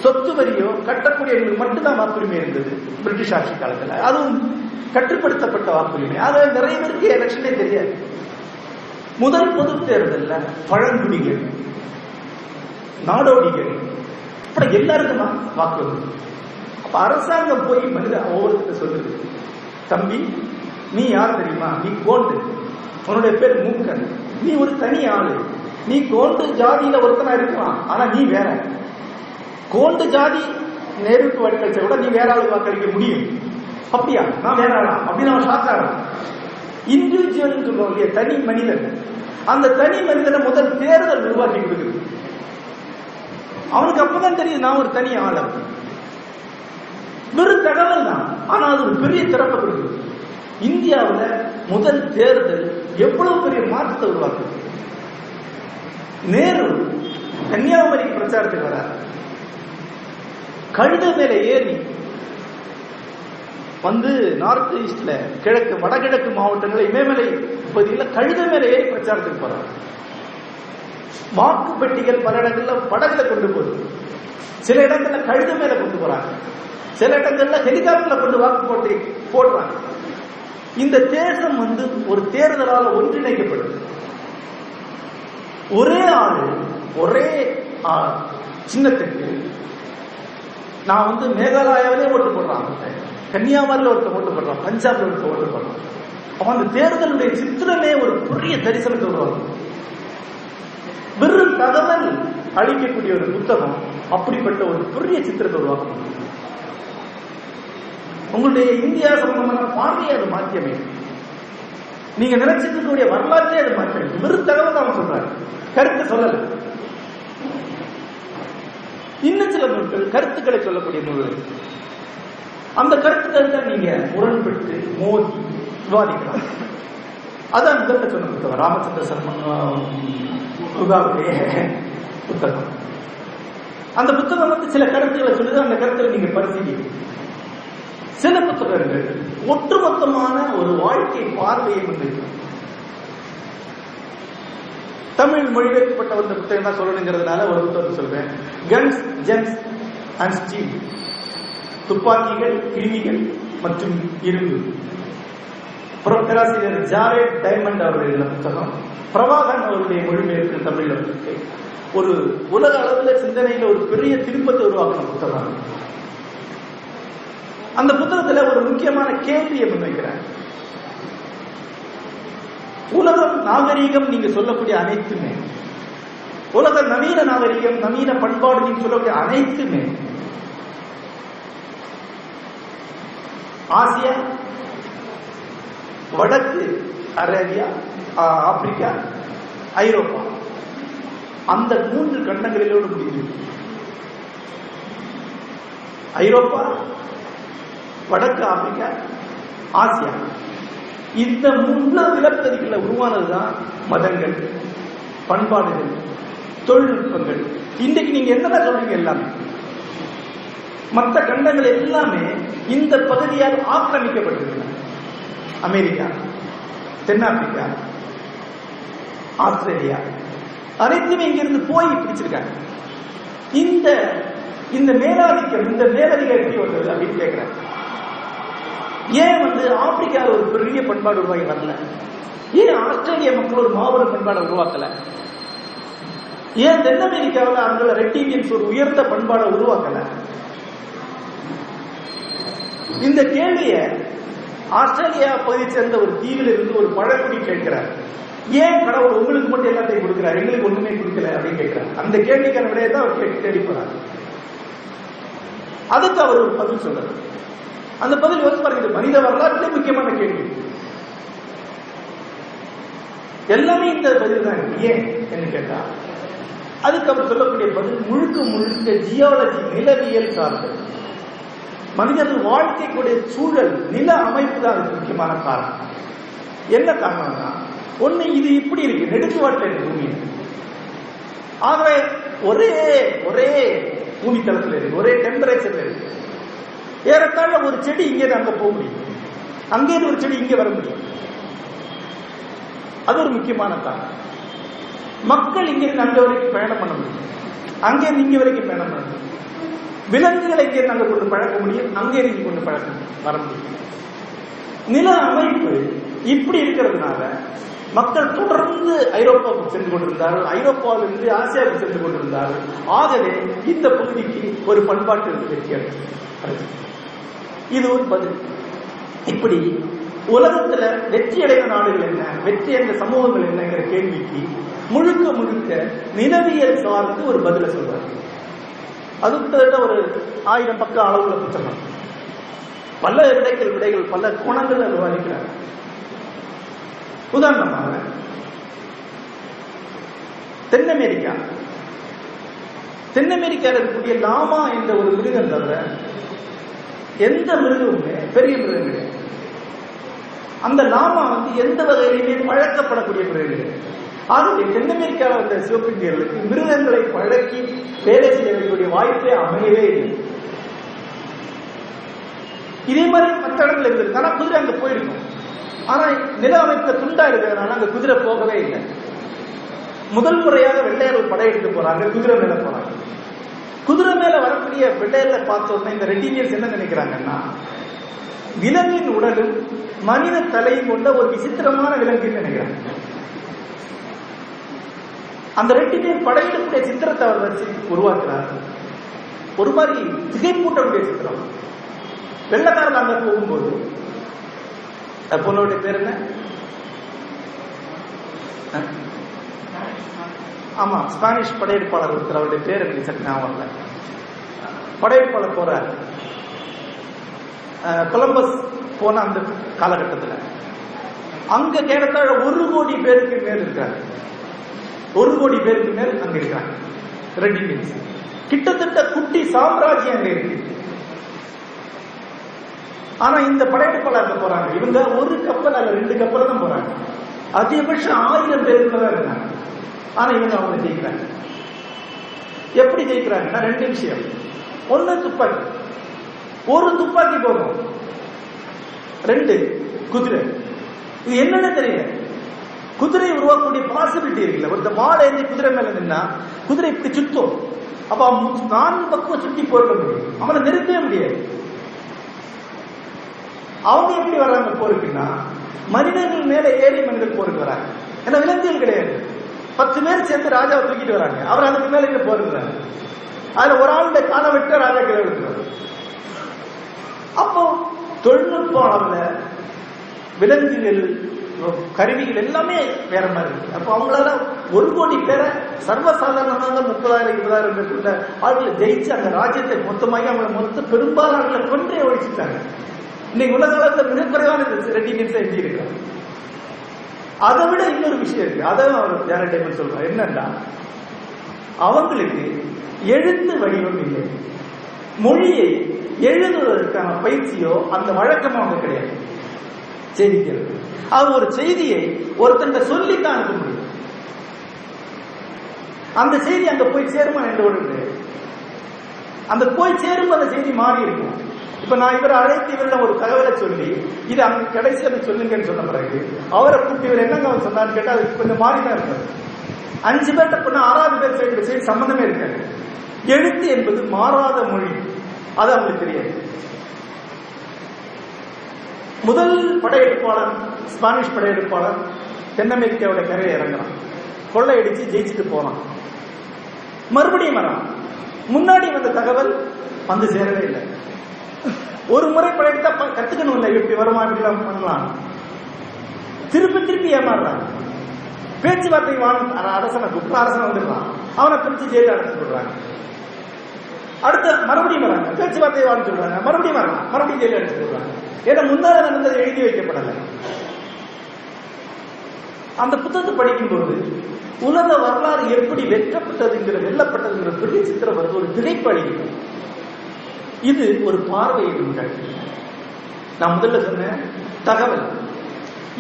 சொத்து வரியோ கட்டக்கூடியவர்களுக்கு மட்டும்தான் வாக்குரிமை இருந்தது பிரிட்டிஷ் ஆட்சி காலத்தில். அதுவும் கட்டுப்படுத்தப்பட்ட வாக்குரிமை. அதை நிறைய பேருக்கு எலெக்ஷனே தெரியாது. முதல் பொது தேர்தலில் பழங்குடிகள், நாடோடிகள் அப்புறம் எல்லாருக்கும் வாக்கு வந்தது. அப்ப அரசாங்கம் போய் ஒவ்வொருத்தர் சொல்லுது, தம்பி நீ யார் தெரியுமா, நீ கோண்டு, உன்னுடைய பேர் மூக்கன், நீ ஒரு தனி ஆளு, நீ கோண்டு ஜாதியில ஒருத்தனா இருக்கலாம், ஆனா நீ வேற. கோண்டு ஜாதி நேருக்கு வாக்களிச்ச கூட நீ வேற ஆளுக்கு வாக்களிக்க முடியும். அப்படியா, நான் வேற ஆளா அப்படின்னு அவன் ஷாக்காரன். இண்டிவிஜுவல் சொல்றோம் இல்லையா, தனி மனிதன். அந்த தனி மனிதனை முதல் தேர்தல் உருவாக்கி கொடுக்குது. அவனுக்கு அப்பதான் தெரியுது நான் ஒரு தனி ஆள். வெறும் தகவல் தான், ஆனா அது ஒரு பெரிய திறப்பை கொடுக்குது. இந்தியாவில் முதல் தேர்தல் எவ்வளவு பெரிய மாற்றத்தை உருவாக்குது. நேரு கன்னியாகுமரிக்கு பிரச்சாரத்துக்கு வரார். கழுத மேல ஏறி நார்த் ஈஸ்ட்ல கிழக்கு வடகிழக்கு மாவட்டங்கள் இமயமலை பகுதியில் கழுத மேல ஏறி பிரச்சாரத்துக்கு போறார். வாக்கு பெட்டிகள் பல இடங்கள்ல படகுல கொண்டு போகுது, சில இடங்கள்ல கழுத மேல கொண்டு போறாங்க, சில இடங்கள்ல ஹெலிகாப்டர்ல கொண்டு வாக்கு போடுறாங்க. இந்த தேசம் ஒரு தேர்தலால் ஒன்றிணைக்கப்படுது. ஒரே ஆளு ஒரே சின்னத்துக்கு நான் மேகாலயாவிலே ஓட்டு போடுறான், கன்னியாகுமரியில் ஒருத்தர் ஓட்டு போடுறான், பஞ்சாப்ல ஒருத்தர் ஓட்டு போடுறான். அவன் அந்த தேர்தலுடைய சித்திரமே ஒரு பெரிய தரிசனத்தை உருவாக்கும். வெறும் தகவல் அளிக்கக்கூடிய ஒரு புத்தகம் அப்படிப்பட்ட ஒரு பெரிய சித்திரத்தை உருவாக்கும். உங்களுடைய இந்தியா சம்பந்தமான பார்வையை அது மாற்றியமை. நீங்க நினைச்சிட்டு இருக்கக்கூடிய வரலாற்றே அது மாற்றமே. வெறும் தகவல் அவன் சொல்றாரு, கருத்து சொல்லல. இன்னும் சில நூல்கள் கருத்துக்களை சொல்லக்கூடிய நூல்கள். அந்த கருத்துக்கள் தான் நீங்க முரண்பட்டு மோதி விவாதிக்கலாம். அதான் முதல்ல சொன்ன புத்தகம் ராமச்சந்திர சர்மாவுடைய புத்தகம். அந்த புத்தகம் சில கருத்துக்களை சொல்லுது. அந்த கருத்துக்களை நீங்க பரிசீலிக்க. சில புத்தகங்கள் ஒட்டுமொத்தமான ஒரு வாழ்க்கை பார்வையை முன்வைக்கும். தமிழ் மொழிபெயர்க்கப்பட்ட வந்த புத்தகம் தான் சொல்லணுங்கிறதுனால ஒரு புத்தகத்தை சொல்றேன். கன்ஸ், ஜெம்ஸ் அண்ட் ஸ்டீல், துப்பாக்கிகள், கிருமிகள் மற்றும் இரும்பு. பேராசிரியர் ஜாவேட் டைமண்ட் அவருடைய புத்தகம். பிரபாகரன் அவருடைய மொழிபெயர்ப்பு தமிழ்ல இருக்கு. ஒரு உலக அளவில் சிந்தனையில ஒரு பெரிய திருப்பத்தை உருவாக்கின புத்தகம். அந்த புத்தகத்துல ஒரு முக்கியமான கேள்வியை முன்வைக்கிறார். உலகம் நாகரீகம் நீங்க சொல்லக்கூடிய அனைத்துமே, உலக நவீன நாகரீகம், நவீன பண்பாடு நீங்க சொல்லக்கூடிய அனைத்துமே ஆசியா, வடக்கு அரேபியா, ஆப்பிரிக்கா, ஐரோப்பா, அந்த 3 கண்டங்களிலோடு முடியுது. ஐரோப்பா, வடக்கு ஆப்பிரிக்கா, ஆசியா, இந்த 3 நிலப்பகுதிகளில் உருவானதுதான் மதங்கள், பண்பாடுகள், தொழில்நுட்பங்கள். இன்றைக்கு நீங்க என்னதான் சொல்றீங்க, எல்லாமே மற்ற கண்டங்கள் எல்லாமே இந்த பகுதியால் ஆக்கிரமிக்கப்பட்டிருக்கின்றன. அமெரிக்கா, தென்னாப்பிரிக்கா, ஆஸ்திரேலியா அனைத்துமே இங்கிருந்து போய் பிடிச்சிருக்காங்க. இந்த மேலாதிக்கம், இந்த மேலதிகம் எப்படி வந்தது அப்படின்னு கேட்கிறாங்க. ஏன் ஆப்பிரிக்காவில் ஒரு பெரிய பண்பாடு உருவாகி வரல? ஏன் ஆஸ்திரேலிய மக்கள் ஒரு மாபெரும் பண்பாடை உருவாக்கல? ஏன் தென் அமெரிக்காவில் அங்குள்ள ரெட் இண்டியன்ஸ் ஒரு உயர்ந்த பண்பாடை உருவாக்கல? இந்த கேள்வியை ஆஸ்திரேலியா பகுதியை சேர்ந்த ஒரு தீவில் இருந்து ஒரு பழங்குடி கேட்கிறார். ஏன் கடவுள் உங்களுக்கு மட்டும் எல்லாத்தையும் கொடுக்கிறார், எங்களுக்கு ஒண்ணுமே கொடுக்கல அப்படின்னு கேட்கிறார். அந்த கேள்விக்கான விடையை தான் அவர் தேடி போறார். அதுக்கு அவர் ஒரு பதில் சொல்றார். அந்த பதில் பாருங்க, மனித வரலாற்று முக்கியமான கேள்வி. எல்லாமே இந்த பதில் தான். ஏன் என்று கேட்டா, அதுக்கு அவர் சொல்லக்கூடிய பதில் முழுக்க முழுக்க ஜியாலஜி, நிலவியல் சார்ந்தது. மனிதர்கள் வாழ்க்கைக்குடைய சூழல், நில அமைப்பு தான் அதுக்கு முக்கியமான காரணம். என்ன காரணம்னா, ஒண்ணு இது இப்படி இருக்கு, நெடுஞ்சுவாட்டில் இருக்கு பூமி. ஆகவே ஒரே ஒரே பூமி தளத்தில் இருக்கு, ஒரே டெம்பரேச்சர்ல இருக்கு. ஏறத்தாழ ஒரு செடி இங்கே அங்க போக முடியும், அங்கே ஒரு செடி இங்கே வர முடியும். அது ஒரு முக்கியமான காரணம். மக்கள் இங்கிருந்து அங்க வரைக்கும் பயணம் பண்ண முடியும், அங்கே இங்க வரைக்கும் பயணம் பண்ண முடியும். விலங்குகளை இங்கே அங்க கொண்டு பழக்க முடியும், அங்கே இருந்து கொண்டு பழக்க வர முடியும். நில அமைப்பு இப்படி இருக்கிறதுனால மக்கள் தொடர்ந்து ஐரோப்பாவுக்கு சென்று கொண்டிருந்தார்கள், ஐரோப்பாவிலிருந்து ஆசியாவுக்கு சென்று கொண்டிருந்தார்கள். ஆகவே இந்த பகுதிக்கு ஒரு பண்பாட்டு வெற்றி அடைந்தது. இது ஒரு பதில். இப்படி உலகத்துல வெற்றி அடைந்த நாடுகள் என்ன, வெற்றி அடைந்த சமூகங்கள் என்னங்கிற கேள்விக்கு முழுக்க முழுக்க நிலவியல் சார்ந்து ஒரு பதில சொல்றாரு. அது கிட்டத்தட்ட ஒரு 1000 பக்க அளவுல புத்தகம். பல விடைகள் பல கோணங்கள் அது விவாதிக்கிறார். உதாரணமாக தென் அமெரிக்காவில் இருக்கக்கூடிய லாமா என்ற ஒரு மிருகம் தவிர எந்த மிருகமுமே பெரிய மிருகம் கிடையாது. அந்த லாமா எந்த வகையிலுமே பழக்கப்படக்கூடிய மிருகம் கிடையாது. ஆகவே தென் அமெரிக்காவில் வந்த சிவப்பிந்தியர்களுக்கு மிருகங்களை பழக்கி வேலை செய்ய வேண்டிய வாய்ப்பே அமையவே இல்லை. இதே மாதிரி மற்ற இடங்கள் இருந்திருக்கு, ஆனா குதிரை அங்க போயிருக்கும். ஆனா நில அமைப்புல துண்டா இருக்கிறதுனால அங்க குதிரை போகவே இல்லை. முதல் முறையாக வெள்ளையர்கள் படையெடுத்து போறாங்க, குதிரை மேல போறாங்க. குதிரை மேல வரக்கூடிய வெள்ளையர்ல பார்த்தோம்னா இந்த ரெட்டினியர்ஸ் என்ன நினைக்கிறாங்கன்னா, விலங்கின் உடலும் மனித தலையும் கொண்ட ஒரு விசித்திரமான விலங்குன்னு நினைக்கிறாங்க. அந்த ரெட்டினியர் படையெடுப்புடைய சித்திரத்தை அவர் வச்சு உருவாக்குறார். ஒரு மாதிரி திகைப்பூட்டக்கூடிய சித்திரம். வெள்ளக்காரன் அங்க போகும்போது, பொண்ணுடைய பேர் என்ன? ஆமா, ஸ்பானிஷ் படையெடுப்பாளர் ஒருத்தர், அவருடைய பேர் எனக்கு சரி ஞாபகம் இல்லை. படையெடுப்பாளர் போறார். கொலம்பஸ் போன அந்த காலகட்டத்தில் அங்க கேட்டத்தாழ 1 கோடி பேருக்கு மேல் இருக்காங்க. 1 கோடி பேருக்கு மேல் அங்க இருக்காங்க ரெட் இண்டியன்ஸ். கிட்டத்தட்ட குட்டி சாம்ராஜ்யம் அங்க இருக்கு. ஆனா இந்த படையெடுப்பாளர் போறாங்க, இவங்க ஒரு கப்பல் அல்ல 2 கப்பல் தான் போறாங்க. அதிகபட்சம் 1000 பேருக்கு தான் இருக்காங்க. ஆனா இவங்க அவங்க ஜெயிக்கிறாங்க. எப்படி ஜெயிக்கிறாங்கன்னா 2 விஷயம். ஒண்ணு துப்பாக்கி, ஒரு துப்பாக்கி போதும். 2 குதிரை. இது என்னன்னு தெரியல. குதிரை உருவாக்கக்கூடிய பாசிபிலிட்டி இருக்குல்ல. ஒரு வாழை ஏந்தி குதிரை மேல நின்னா குதிரை இப்படி சுத்தும். அப்ப 4 பக்கம் சுத்தி போயிட முடியும், அவனை நிறுத்தவே முடியாது. அவங்க எப்படி வர்றாங்க போருக்குன்னா, மனிதர்கள் மேல ஏறி மனிதர்கள் போருக்கு வராங்க. ஏன்னா விலங்குகள் கிடையாது. 10 பேர் சேர்ந்து ராஜாவை தூக்கிட்டு வராங்க, அவர் அதுக்கு மேல இங்க போருக்கிறாங்க. அதுல ஒரு ஆளுடைய காலை விட்டு ராஜா கீழே விட்டுறாரு. அப்போ தொழில்நுட்ப அளவுல விலங்குகள், கருவிகள் எல்லாமே வேற மாதிரி இருக்கு. அப்போ அவங்களால 1 கோடி பேரை சர்வசாதாரணமாக 30,000 20,000 ஆட்களை ஜெயிச்சு அந்த ராஜ்யத்தை மொத்தமாக அவங்களை பெரும்பாலான ஆட்களை கொன்றே ஒழிச்சுட்டாங்க. இன்னைக்கு உலக அளவில் மிக குறைவான ரெட்டினியன்ஸ் எஞ்சி இருக்காங்க. அதை விட இன்னொரு விஷயம் இருக்கு, அதான் அவர் ஜாரடைமன் சொல்றாரு. என்னன்னா, அவங்களுக்கு எழுத்து வடிவம் இல்லை. மொழியை எழுதுவதற்கான பயிற்சியோ அந்த வழக்கமோ அவங்க கிடையாது. செய்திகள், அது ஒரு செய்தியை ஒருத்தன் சொல்லித்தான் அனுப்ப முடியும். அந்த செய்தி அங்க போய் சேருமா என்று ஒன்று, அந்த போய் சேரும் அந்த செய்தி மாறி இருக்கும். இப்ப நான் இவரை அழைத்து இவரிடம் ஒரு தகவலை சொல்லி இது அங்க கடைசியில் சொல்லுங்கன்னு சொன்ன பிறகு அவரை கூப்பிட்டு இவர் என்னங்க அவர் சொன்னான்னு கேட்டா அது கொஞ்சம் மாறிதான் இருக்காரு. 5 பேர்ட்ட பொண்ணு 6வது பேர் செய்கிற செய்தி சம்பந்தமே இருக்காது. எழுத்து என்பது மாறாத மொழி, அது அவங்களுக்கு தெரியாது. முதல் படையெடுப்பாளர், ஸ்பானிஷ் படையெடுப்பாளர் தென் அமெரிக்காவோட கரையை இறங்குறான், கொள்ளையடிச்சு ஜெயிச்சுட்டு போறான். மறுபடியும் வரான். முன்னாடி வந்த தகவல் வந்து சேரவே இல்லை. ஒரு முறை படையெடுத்தா கத்துக்கணும் இல்லை, எப்படி வருமா இப்படிலாம் பண்ணலாம். திருப்பி ஏமாறுறாங்க. பேச்சுவார்த்தை அரசனை கூப்பிட்டு அரசனை வந்துடுறான், அவனை பிரிச்சு ஜெயில அடைச்சு விடுறாங்க. அடுத்த மறுபடியும் வராங்க, பேச்சுவார்த்தை வாழ்ந்து சொல்றாங்க, மறுபடியும் வரலாம், மறுபடியும் ஜெயில அடைச்சு விடுறாங்க. ஏன்னா முன்னாடி நடந்தது எழுதி வைக்கப்படலை. அந்த புத்தகத்தை படிக்கும்போது உலக வரலாறு எப்படி வெல்லப்பட்டதுங்கிற பெரிய சித்திரம் வருது, ஒரு திரைப்பு அளிக்கும். இது ஒரு பார்வையிடுங்கள். நான் முதல்ல சொன்ன தகவல்,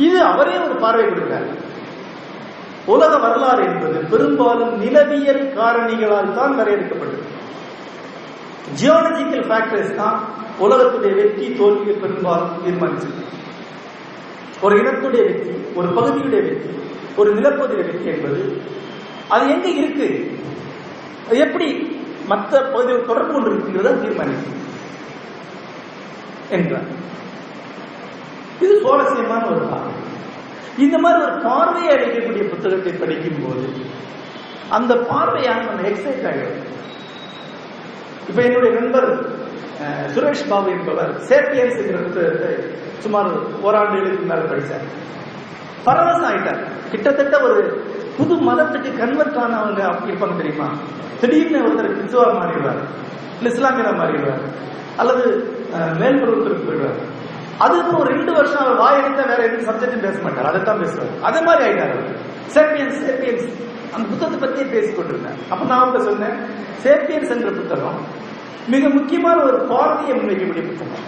இது அவரே ஒரு பார்வை கொடுக்கிறார். உலக வரலாறு என்பது பெரும்பாலும் நிலவியல் காரணிகளால் தான் வரையறுக்கப்பட்டது. ஜியோலஜிக்கல் ஃபேக்டர்ஸ் தான் உலகத்துடைய வெற்றி தோல்வியை பெரும்பாலும் தீர்மானிச்சது. ஒரு இனத்துடைய வெற்றி, ஒரு பகுதியுடைய வெற்றி, ஒரு நிலப்பகுதியுடைய வெற்றி என்பது அது எங்க இருக்கு, எப்படி மற்ற பகுதியில் தொடர்பு கொண்டு இருக்குங்கிறத தீர்மானிக்கும் என்றார். இது சுவாரஸ்யமான ஒரு பார்வை. இந்த மாதிரி ஒரு பார்வையை அளிக்கக்கூடிய புத்தகத்தை படிக்கும் போது அந்த பார்வையாக நம்ம எக்ஸைட் ஆகிறது. இப்ப என்னுடைய நண்பர் சுரேஷ் பாபு என்பவர் சேப்பியன்ஸ் என்கிற புத்தகத்தை சுமார் ஓராண்டுகளுக்கு மேல படித்தார். பரவசம் ஆயிட்டார். கிட்டத்தட்ட ஒரு புது மதத்துக்கு கன்வெர்ட் ஆனவங்க இருப்பாங்க தெரியுமா? திடீர்னு ஒருத்தர் கிறிஸ்துவா மாறிடுவார், இல்ல இஸ்லாமியரா மாறிடுவார், அல்லது மேல்பருவத்திற்கு போயிடுவார். அதுக்கு ஒரு 2 வருஷம் அவர் வாயெடுத்தா வேற எந்த சப்ஜெக்டும் பேச மாட்டார், அதைத்தான் பேசுவார். அதே மாதிரி ஆயிட்டார். சேப்பியன்ஸ் சேப்பியன்ஸ் அந்த புத்தகத்தை பத்தியே பேசிக் கொண்டிருந்தேன். அப்ப நான் அவங்க சொன்னேன், சேப்பியன்ஸ் என்ற புத்தகம் மிக முக்கியமான ஒரு பார்வையை முன்வைக்கக்கூடிய புத்தகம்.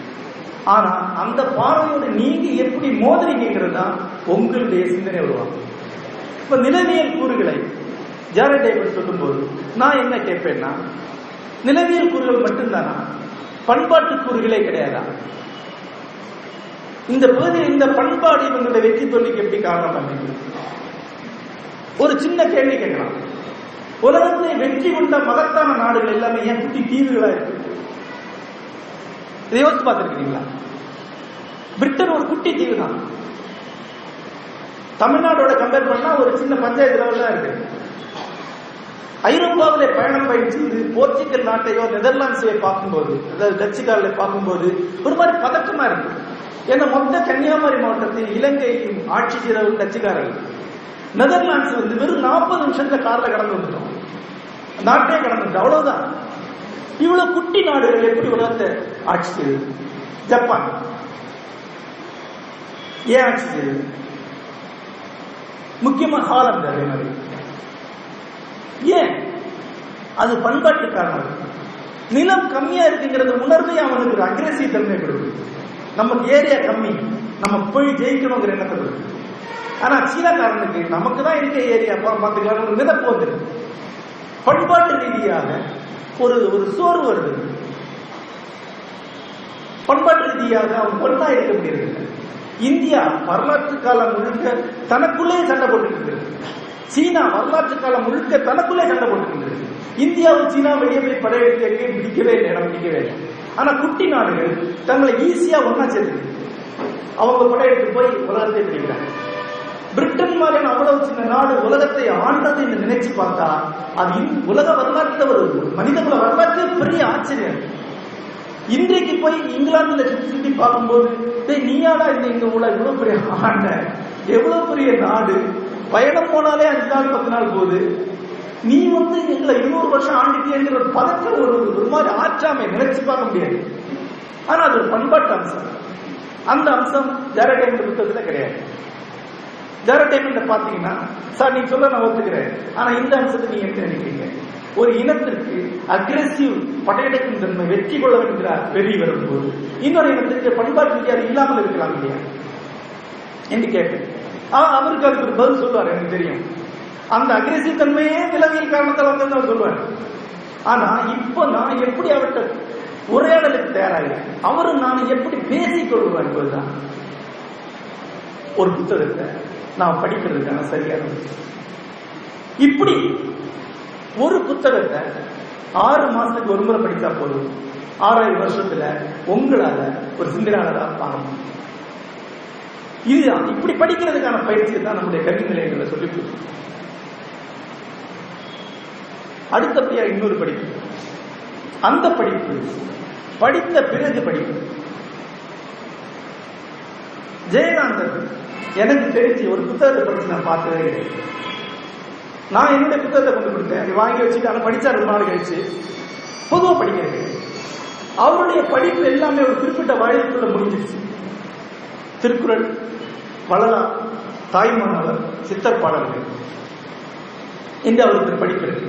ஆனா அந்த பார்வையோட நீங்க எப்படி மோதிரிங்கிறது தான் உங்களுடைய சிந்தனை உருவாகும். இப்ப நிலவியல் கூறுகளை ஜாரட் டேவிட் சொல்லும் போது நான் என்ன கேட்பேன்னா, நிலவியல் கூறுகள் மட்டும்தானா, பண்பாட்டு கூறுகளே கிடையாதா? இந்த பகுதியில் இந்த பண்பாடு இவங்களுடைய வெற்றி தோல்விக்கு எப்படி காரணம் பண்ணீங்க? ஒரு சின்ன கேள்வி கேட்கலாம். உலகத்தை வெற்றி கொண்ட மகத்தான நாடுகள் எல்லாமே ஏன் குட்டி தீவுகளா இருக்கு? இதை யோசிச்சு பார்த்திருக்கீங்களா? பிரிட்டன் ஒரு குட்டி தீவு தான். தமிழ்நாடோட கம்பேர் பண்ணா ஒரு சின்ன பஞ்சாயத்து லெவல் தான் இருக்கு. ஐரோப்பாவிலே பயணம் பயிற்சி போர்ச்சுகல் நாட்டையோ நெதர்லாண்ட்ஸையோ பார்க்கும்போது, அதாவது டச்சுக்காரர்களை பார்க்கும்போது ஒரு மாதிரி பதட்டமா இருக்கு. ஏன்னா மொத்த கன்னியாகுமரி மாவட்டத்தில் இலங்கையும் ஆட்சி செய்தவர்கள் டச்சுக்காரர்கள். நெதர்லாண்ட்ஸ் வெறும் 40 நிமிஷத்துல கார்ல கடந்து வந்துட்டோம், நாட்டே கடந்துட்டோம், அவ்வளவுதான். இவ்வளவு குட்டி நாடுகள் எப்படி உலகத்தை ஆட்சி செய்யுது? ஜப்பான் ஏன் ஆட்சி செய்யுது? முக்கியமா ஹாலந்து அதே மாதிரி. ஏன்? அது பண்பாட்டு காரணம். நிலம் கம்மியா இருக்குங்கிறது உணர்வே அவனுக்கு ஒரு அக்ரெசிவ் தன்மை கொடுக்குது. நமக்கு ஏரியா கம்மி, நம்ம போய் ஜெயிக்கணுங்கிற எண்ணத்தை கொடுக்குது. ஆனா சீனாக்காரனுக்கு நமக்கு தான் இருக்க ஏரியா பார்த்துக்கலாம் ஒரு மிதப்பு வந்துருக்கு. பண்பாட்டு ரீதியாக ஒரு சோர்வு வருது. பண்பாட்டு ரீதியாக அவன் ஒன்றா இருக்க முடியாது. இந்தியா வரலாற்று காலம் முழுக்க தனக்குள்ளே சண்டை போட்டு, சீனா வரலாற்று காலம் முழுக்க தனக்குள்ளே சண்டை போட்டு. இந்தியாவும் சீனா வெளியே போய் படையெடுத்து எங்கேயும் பிடிக்கவே இல்லை, இடம் பிடிக்கவே இல்லை. ஆனா குட்டி நாடுகள் தங்களை ஈஸியா ஒன்னா சேர்த்து அவங்க படையெடுத்து போய் உலகத்தை பிடிக்கிறாங்க. பிரிட்டன் மாதிரியான அவ்வளவு சின்ன நாடு உலகத்தை ஆண்டது என்று நினைச்சு பார்த்தா அது உலக வரலாற்றில் ஒரு மனிதகுல வரலாற்று பெரிய ஆச்சரியம். இன்றைக்கு போய் இங்கிலாந்துல சுத்தி பார்க்கும்போது நீயாடா இந்த இவ்வளவு பெரிய ஆண்ட, எவ்வளவு பெரிய நாடு, பயணம் போனாலே 5 நாள் 10 நாள் போகுது, நீ எங்களை 200 வருஷம் ஆண்டுட்டே ஒரு பதக்கம், ஒரு மாதிரி ஆற்றாமை நினைச்சு பார்க்க முடியாது. ஆனா அது ஒரு பண்பாட்டு அம்சம். அந்த அம்சம் ஜாரட் டேவிட் புத்தகத்துல கிடையாது. ஜாரட் டேவிட் பாத்தீங்கன்னா, சார் நீங்க சொல்ல நான் ஒத்துக்கிறேன், ஆனா இந்த அம்சத்தை நீங்க எப்படி நினைக்கிறீங்க? ஒரு இனத்திற்கு அக்ரெசிவ் படையெடுக்கும் தன்மை, வெற்றி கொள்ள வேண்டிய வெறி வரும்போது இன்னொரு இனத்திற்கு பண்பாட்டு ரீதியாக இல்லாமல் இருக்கலாம் இல்லையா என்று கேட்பேன். அவருக்கு அதுக்கு ஒரு பதில் சொல்லுவார், எனக்கு தெரியும். அந்த அக்ரெசிவ் தன்மையே நிலவியல் காரணத்தால் வந்து அவர் சொல்லுவார். ஆனா இப்ப நான் எப்படி அவர்கிட்ட உரையாடலுக்கு தயாராகிறேன், அவரும் நான் எப்படி பேசிக் கொள்வோம் என்பதுதான் ஒரு புத்தகத்தை நான் படிக்கிறதுக்கான சரியான. இப்படி ஒரு புத்தகத்தை 6 மாசத்துக்கு ஒரு முறை படித்தா போதும், 6 வருஷத்துல உங்களால ஒரு சிந்தனையாளரா ஆகணும். இது இப்படி படிக்கிறதுக்கான பயிற்சியை தான் நம்முடைய கல்வி நிலையங்களை சொல்லி கொடுக்கும். அடுத்தபடியா இன்னொரு படிப்பு, அந்த படிப்பு படித்த பிறகு படிப்பு. ஜெயகாந்தன் எனக்கு தெரிஞ்சு ஒரு புத்தகத்தை படிச்சு நான் பார்த்ததே கிடையாது. நான் என்னுடைய புத்தகத்தை கொண்டு கொடுத்தேன், வாங்கி வச்சுட்டு அதை படிச்சா ரொம்ப நாள் கழிச்சு பொதுவாக படிக்கிறது. அவருடைய படிப்பு எல்லாமே ஒரு குறிப்பிட்ட வயதுக்குள்ள முடிஞ்சிருச்சு. திருக்குறள், வள்ளலார், தாய்மானவர், சித்தர் பாடல்கள் என்று அவருக்கு படிப்பு இருக்கு.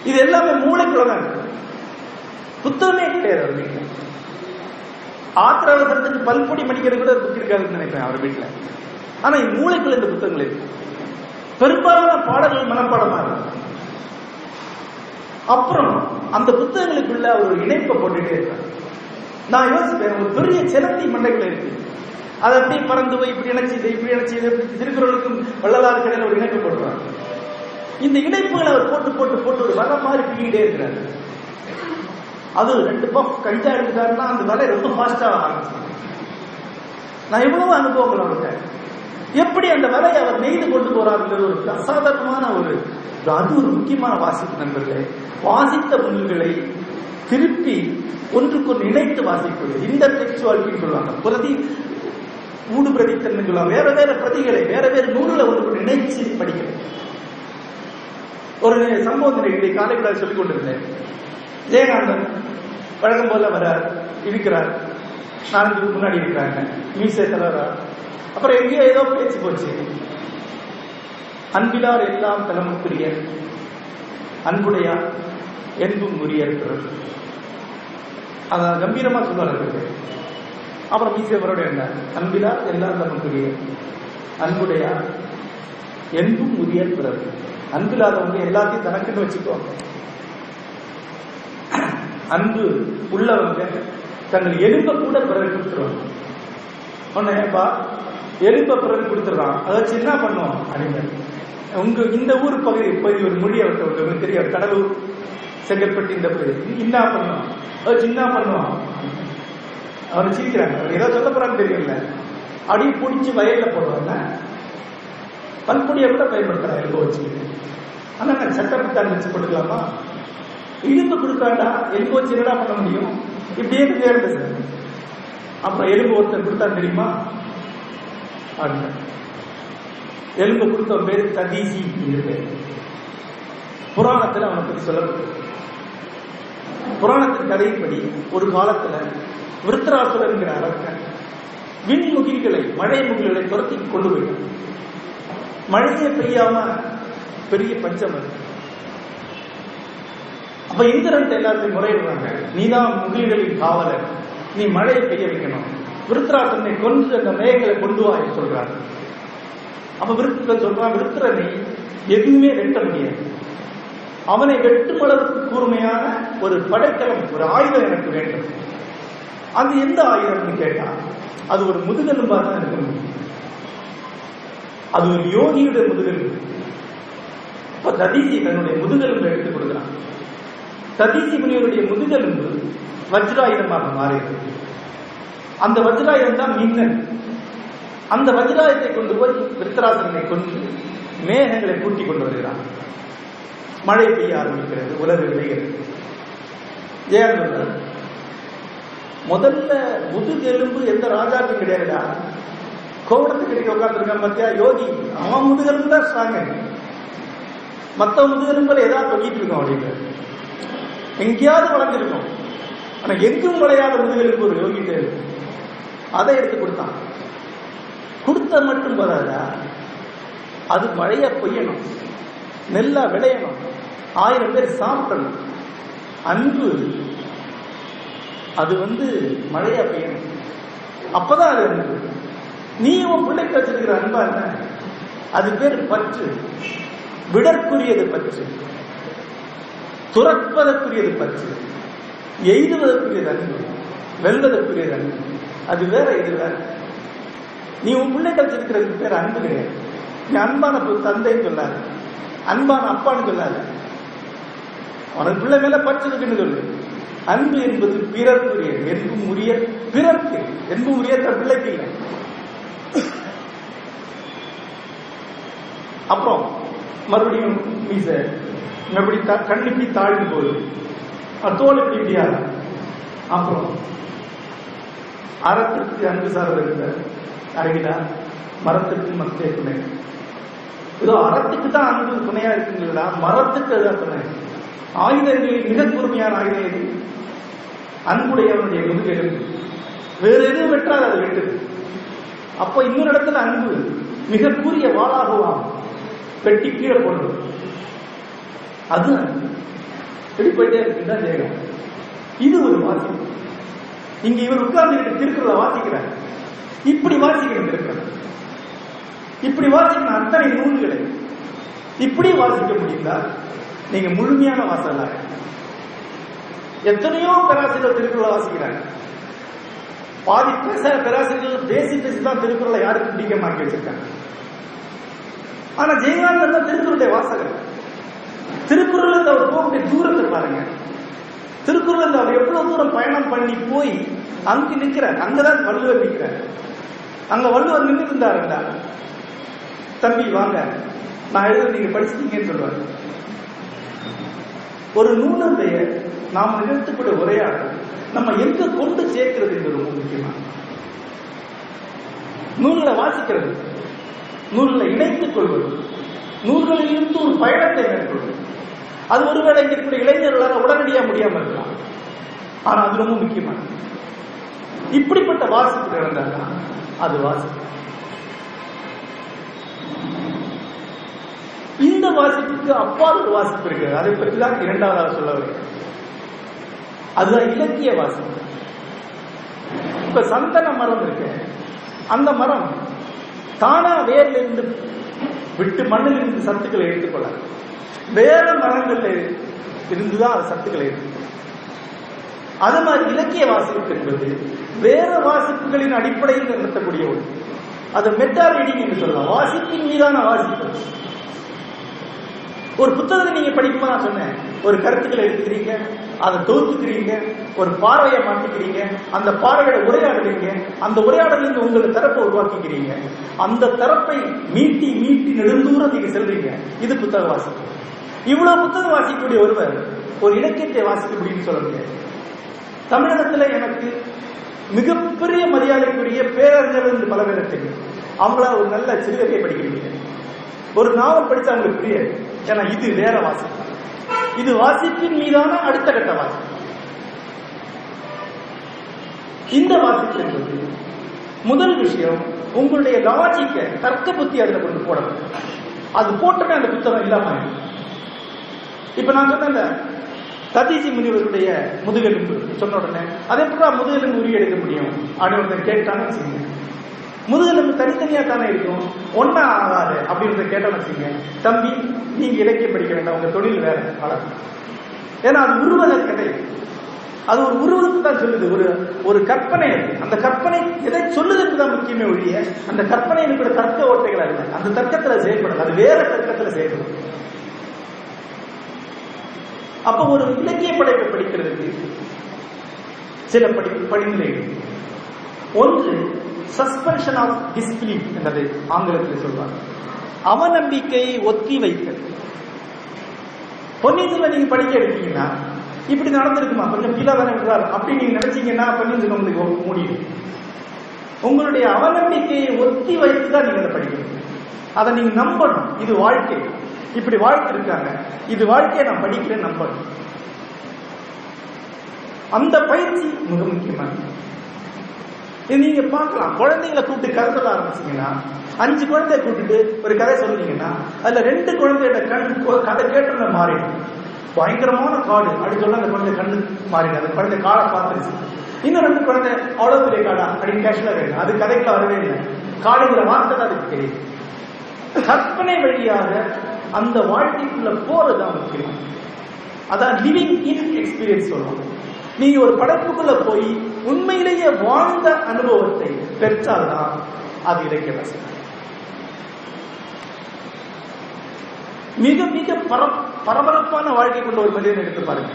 இது எல்லாமே மூளைக்குள்ளதான் இருக்கு. புத்தகமே கிடையாது அவர் வீட்டில். ஆத்திராவசரத்துக்கு பல்பொடி மடிக்கிறது கூட புக் இருக்காதுன்னு நினைக்கிறேன் அவர் வீட்டில். ஆனா மூளைக்குள்ள இந்த புத்தகங்கள் இருக்கு. பெரும்பாலான பாடல்கள் மனப்பாடமா இருக்கு. அப்புறம் அந்த புத்தகங்களுக்குள்ள அவர் ஒரு இணைப்பை போட்டுட்டே இருக்கார். நான் யோசிப்பேன், ஒரு பெரிய சிலந்தி மண்டைக்குள்ள இருக்கு, அதை அப்படியே பறந்து போய் இப்படி இணைச்சி இப்படி இணைச்சி திருக்குறளுக்கும் வள்ளலார் கடையில் ஒரு இணைப்பு போட்டுறாங்க. இந்த இணைப்புகளை அவர் போட்டு போட்டு போட்டு ஒரு வலை மாதிரி பிடிக்கிட்டே இருக்கிறார். அது 2 பஃப் கஞ்சா எடுத்துட்டாருன்னா அந்த வலை ரொம்ப ஃபாஸ்டா ஆரம்பிச்சு. நான் எவ்வளவு அனுபவங்கள் அவர்கிட்ட. எப்படி அந்த வலையை அவர் நெய்து கொண்டு போறாருங்கிறது ஒரு அசாதாரணமான அது ஒரு முக்கியமான வாசிப்பு நண்பர்களே. வாசித்த நூல்களை திருப்பி ஒன்றுக்கொன்று இணைத்து வாசிப்பது இன்டர்டெக்சுவாலிட்டின்னு சொல்லுவாங்க. பிரதி மூடு பிரதித்தன்மை சொல்லுவாங்க. வேற வேற பிரதிகளை வேற வேற நூல்களை ஒன்றுக்கு இணைச்சு படிக்கிறது. ஒரு சம்பவம் இன்றைக்கு காலையில் சொல்லிக் கொண்டிருந்தேன். ஜெயகாந்தன் வழக்கம் போல வரார், இருக்கிறார், 4 முன்னாடி இருக்கிறாங்க, மீசை தலைவரா. அப்புறம் எங்கேயோ ஏதோ பேச்சு போச்சு. அன்பிலார் எல்லாம் தலைமுக்குரிய அன்புடையா என்பும் உரியர். அதான் கம்பீரமா சொல்லுவார். அப்புறம் மீசை அவரோட என்ன, அன்பிலார் எல்லாம் தலைமுக்குரிய அன்புடையா என்பும் உரியர் பிறகு. அன்பில்லாதவங்க எல்லாத்தையும் தனக்குன்னு வச்சுக்குவாங்க. அன்பு உள்ளவங்க தங்கள் எலும்ப கூட பிறகு கொடுத்துருவாங்க. ஒன்னேப்பா எலும்ப பிறகு கொடுத்துடுறான், அதை வச்சு என்ன பண்ணுவோம் அப்படின்னு. உங்க இந்த ஊர் பகுதி ஒரு மொழி அவர்கிட்ட தெரியாது, கடலூர் செங்கல்பட்டு இந்த பகுதி என்ன பண்ணுவோம், அதை வச்சு என்ன பண்ணுவோம். அவர் சிரிக்கிறாங்க, அவர் ஏதோ சொல்ல போறான்னு தெரியல. அடி பிடிச்சி வயல்ல போடுவாங்க. பல்பொடியை கூட பயன்படுத்துறாங்க எலும்ப வச்சு. ஆனா நான் சட்டப்பட்டான் வச்சு போட்டுக்கலாமா? இழுப்பு கொடுக்காண்டா எலும்பு வச்சு என்னடா பண்ண முடியும்? இப்படியே தேர்ந்தது. அப்புறம் எலும்பு ஒருத்தர் கொடுத்தா தெரியுமா? எலும்பு கொடுத்த பேரு ததீசி இருக்கு. புராணத்தில் அவனை பற்றி சொல்லப்பட்டது. புராணத்தின் கதைப்படி ஒரு காலத்துல விருத்தராசுரங்கிற அரக்கன் விண்முகில்களை, மழை முகில்களை துரத்தி கொண்டு போயிட்டான். மழையே பெய்யாம பெரிய பஞ்சம் அது. அப்ப இந்திரன் எல்லாத்தையும் முறையிடுறாங்க, நீதான் முகில்களின் காவலர், நீ மழையை பெய்ய வைக்கணும், விருத்தராசனை கொண்டு அந்த மேகங்களை கொண்டு வா சொல்றாரு. அப்ப விருத்தன் சொல்றான், விருத்திரனை எதுவுமே வெட்ட முடியாது, அவனை வெட்டும் அளவுக்கு கூர்மையான ஒரு படைக்கலம், ஒரு ஆயுதம் எனக்கு வேண்டும். அது எந்த ஆயுதம்னு கேட்டா அது ஒரு முதுகெலும்பா தான் இருக்க முடியும். அது ஒரு யோகியுடைய முதுகெலும்பு. இப்ப ததீசி தன்னுடைய முதுகெலும்பை எடுத்துக் கொடுக்கிறான். ததீசி முனிவருடைய முதுகெலும்பு வஜ்ராயுதமாக மாறுகிறது. அந்த வஜ்ராயுதம் தான் மின்னல். அந்த வஜ்ராயுதத்தை கொண்டு போய் விருத்தராசனை கொண்டு மேகங்களை கூட்டி கொண்டு வருகிறான். மழை பெய்ய ஆரம்பிக்கிறது, உலகு விளைகிறது. ஏன் முதல்ல முதுகெலும்பு எந்த ராஜாக்கும் கிடையாதுடா. கோவணத்துக்கு கிடைக்க உட்காந்துருக்கான் பத்தியா யோகி, அவன் முதுகெலும்பு தான் ஸ்ட்ராங்க. மற்ற முதுகெலும்புல ஏதாவது தொங்கிட்டு இருக்கோம் அப்படின்னு எங்கேயாவது வளர்ந்துருக்கும். ஆனா எங்கும் விளையாத முதுகெலும்பு ஒரு யோகிட்டு இருக்கு. அதை எடுத்து கொடுத்தான். கொடுத்த மட்டும் போதாதா, அது மழையா பெய்யணும், நெல்லா விளையணும், 1000 பேர் சாப்பிடணும். அன்பு அது மழையா பெய்யணும். அப்பதான் அது அன்பு. நீ உன் பிள்ளைக்கு வச்சிருக்கிற அன்பா என்ன? அது பேர் பற்று. விடற்குரியது பற்று, துறப்பதற்குரியது பற்று, எய்துவதற்குரியது அன்பு, வெல்வதற்குரியது அன்பு. அது வேற, இது வேற. நீ உன் பிள்ளைக்கு வச்சிருக்கிறதுக்கு பேர் அன்பு கிடையாது. நீ அன்பான தந்தைன்னு சொல்லாது, அன்பான அப்பான்னு சொல்லாது, அவனுக்கு பிள்ளை மேல பற்று இருக்குன்னு சொல்லு. அன்பு என்பது பிறர்க்குரியது. என்பும் உரிய பிறர்க்கு, என்பும் உரிய தன் பிள்ளைக்கு இல்லை. அப்புறம் மறுபடியும் மீச எப்படி கண் இப்படி தாழ்ந்து போகுது, தோல் இப்படி இப்படியா. அப்புறம் அறத்திற்கு அன்பு சார்ந்த இருந்த அறிவிடா, மரத்திற்கு மத்திய துணை. ஏதோ அறத்துக்கு தான் அன்பு துணையா இருக்குங்களா, மரத்துக்கு அதுதான் துணை. ஆயுதங்களில் மிக கூர்மையான ஆயுதம் எது? அன்புடையவனுடைய முதுகெலும்பு. வேறு எதுவும் வெட்டாது, அது வெட்டுது. அப்போ இன்னொரு இடத்துல அன்பு மிக கூறிய வாளாகுவான், வெட்டி கீழே போடுறது. அது எப்படி போயிட்டே இருக்குதான் ஜெயகம். இது ஒரு வாசிப்பு. இங்க இவர் உட்கார்ந்து திருக்குறளை வாசிக்கிறார். இப்படி வாசிக்கணும் திருக்குறள், இப்படி வாசிக்கணும் அத்தனை நூல்களை இப்படி வாசிக்க முடியுதா? நீங்க முழுமையான வாசல்ல. எத்தனையோ பேராசிரியர் திருக்குறளை வாசிக்கிறாங்க. பாதி பேராசிரியர்கள் பேசி தான் திருக்குறளை யாருக்கு பிடிக்க மாட்டி வச்சிருக்காங்க. ஆனா ஜெயகாந்தன் தான் திருக்குறளுடைய வாசகர். திருக்குறள் அவர் போகக்கூடிய தூரத்தை பாருங்க. திருக்குறள் அவர் எவ்வளவு தூரம் பயணம் பண்ணி போய் அங்கு நிற்கிறார். அங்கதான் வள்ளுவர் நிற்கிறார். அங்க வள்ளுவர் நின்று இருந்தாருண்டா, தம்பி வாங்க நான் எழுத நீங்க படிச்சிட்டீங்கன்னு சொல்லுவாரு. ஒரு நூலுடைய நாம் நிகழ்த்தக்கூடிய உரையாடல் நம்ம எங்க கொண்டு சேர்க்கிறது என்பது ரொம்ப முக்கியமான. நூல்களை வாசிக்கிறது, நூல்களை இணைத்துக் கொள்வது, நூல்களில் இருந்து ஒரு பயணத்தை மேற்கொள்வது. அது ஒருவேளை இங்க இருக்கிற இளைஞர்களால் உடனடியாக முடியாம இருக்கலாம். ஆனா அது ரொம்ப முக்கியமானது. இப்படிப்பட்ட வாசிப்பு இருந்தால்தான் அது வாசிப்பு. இந்த வாசிப்புக்கு அப்பால் ஒரு வாசிப்பு இருக்கிறது. அதை பற்றி தான் இரண்டாவதாக சொல்ல வருகிறேன். அதுதான் இலக்கிய வாசிப்பு. இப்ப சந்தன மரம் இருக்கு. அந்த மரம் தானா வேர்ல இருந்து விட்டு மண்ணில் இருந்து சத்துக்களை எடுத்துக்கொள்ள, வேற மரங்கள்ல இருந்துதான் அது சத்துக்களை எடுத்துக்கொள்ள. அது மாதிரி இலக்கிய வாசிப்பு என்பது வேற வாசிப்புகளின் அடிப்படையில் நடத்தக்கூடிய ஒன்று. அது மெட்டா ரீடிங் என்று சொல்லலாம். வாசிப்பின் மீதான வாசிப்பு. ஒரு புத்தகத்தை நீங்க படிக்கும்போது நான் சொன்னேன், ஒரு கருத்துக்களை எடுத்துக்கிறீங்க, அதை தொகுத்துக்கிறீங்க, ஒரு பார்வையை மாற்றிக்கிறீங்க, அந்த பார்வையோட உரையாடுறீங்க, அந்த உரையாடலிருந்து உங்கள் தரப்பை உருவாக்கிக்கிறீங்க, அந்த தரப்பை மீட்டி மீட்டி நெடுந்தூரம் நீங்க செல்றீங்க. இது புத்தக வாசிப்பு. இவ்வளவு புத்தகம் வாசிக்கக்கூடிய ஒருவர் ஒரு இலக்கியத்தை வாசிக்க முடியும்னு சொல்ல முடியாது. தமிழகத்துல எனக்கு மிகப்பெரிய மரியாதைக்குரிய பேரறிஞர் என்று பல பேரை தெரியும். அவங்கள ஒரு நல்ல சிறுகதையை படிக்கிறீங்க, ஒரு நாவல் படிச்சா அவங்களுக்கு புரியாது. ஏன்னா இது வேற வாசிப்பு. இது வாசிப்பின் மீதான அடுத்த கட்ட வாசிப்பு. இந்த வாசிப்பு என்பது முதல் விஷயம், உங்களுடைய லாஜிக்க தர்க்க புத்தி அதுல கொண்டு போடணும். அது போட்டோன்னே அந்த புத்தகம் இல்லாம. இப்ப நான் சொன்ன ததீசி முனிவருடைய முதுகெலும்பு சொன்ன உடனே அதே போல முதுகெலும்பு உரிய எடுக்க முடியும் அப்படின்னு கேட்டான்னு வச்சுங்க. முதுகெலும்பு தனித்தனியா தானே இருக்கும், ஒன்னா ஆகாது அப்படின்றத கேட்டான்னு வச்சுங்க. தம்பி நீங்க இலக்கியம் படிக்க வேண்டாம், உங்க தொழில் வேற வளரும். ஏன்னா அது உருவத கதை, அது ஒரு உருவத்தை தான் சொல்லுது. ஒரு கற்பனை. அந்த கற்பனை எதை சொல்லுதுன்னு தான் முக்கியமே ஒழிய அந்த கற்பனை இருக்கிற தர்க்க ஓட்டைகள் அல்ல. அந்த தர்க்கத்துல செயல்படும், அது வேற தர்க்கத்துல செயல்படும். அப்ப ஒரு இலக்கிய படைப்பை படிக்கிறதுக்கு சில படிநிலைகள். ஒன்று சஸ்பென்ஷன் ஆஃப் டிஸ்பிலீஃப் என்பதை ஆங்கிலத்தில் சொல்வாங்க. அவநம்பிக்கையை ஒத்தி வைத்தல். பொன்னியின் செல்வன் நீங்க படிக்க எடுத்தீங்கன்னா இப்படி நடந்திருக்குமா, கொஞ்சம் கீழே தானே விடுறாரு அப்படி நீங்க நினைச்சீங்கன்னா பொன்னியின் செல்வன் உங்களுக்கு முடியும். உங்களுடைய அவநம்பிக்கையை ஒத்தி வைத்துதான் நீங்க அதை படிக்கணும். அதை நீங்க நம்பணும். இது வாழ்க்கை, இப்படி வாழ்க்கை இருக்காங்க, இது வாழ்க்கையை நான் படிக்கிறேன் நம்பணும். அந்த பயிற்சி மிக முக்கியமானது. நீங்க பார்க்கலாம், குழந்தைங்களை கூப்பிட்டு கதை சொல்ல ஆரம்பிச்சீங்கன்னா, 5 குழந்தைய கூப்பிட்டு ஒரு கதை சொல்றீங்கன்னா அதுல 2 குழந்தையோட கதை கேட்டு மாறிடும். பயங்கரமான காடு அப்படி சொல்ல அந்த குழந்தை கண்ணு மாறிடும், அந்த குழந்தை காடை பார்த்துருச்சு. இன்னும் 2 குழந்தை அவ்வளவு பெரிய காடா அப்படின்னு கேஷுவலா கேட்கும். அது கதைக்கு வரவே இல்லை, காடுங்கிற வார்த்தை தான் அதுக்கு தெரியும். கற்பனை வழியாக அந்த வாழ்க்கைக்குள்ள போறதுதான் முக்கியம். அதான் லிவிங் இன் எக்ஸ்பீரியன்ஸ் சொல்லுவாங்க. நீங்க ஒரு படைப்புக்குள்ள போய் உண்மையிலேயே வாழ்ந்த அனுபவத்தை பெற்றால்தான் அது இலக்கிய ரசனை. மிக மிக பரபரப்பான வாழ்க்கை கொண்ட ஒரு மனிதனை எடுத்து பாருங்க.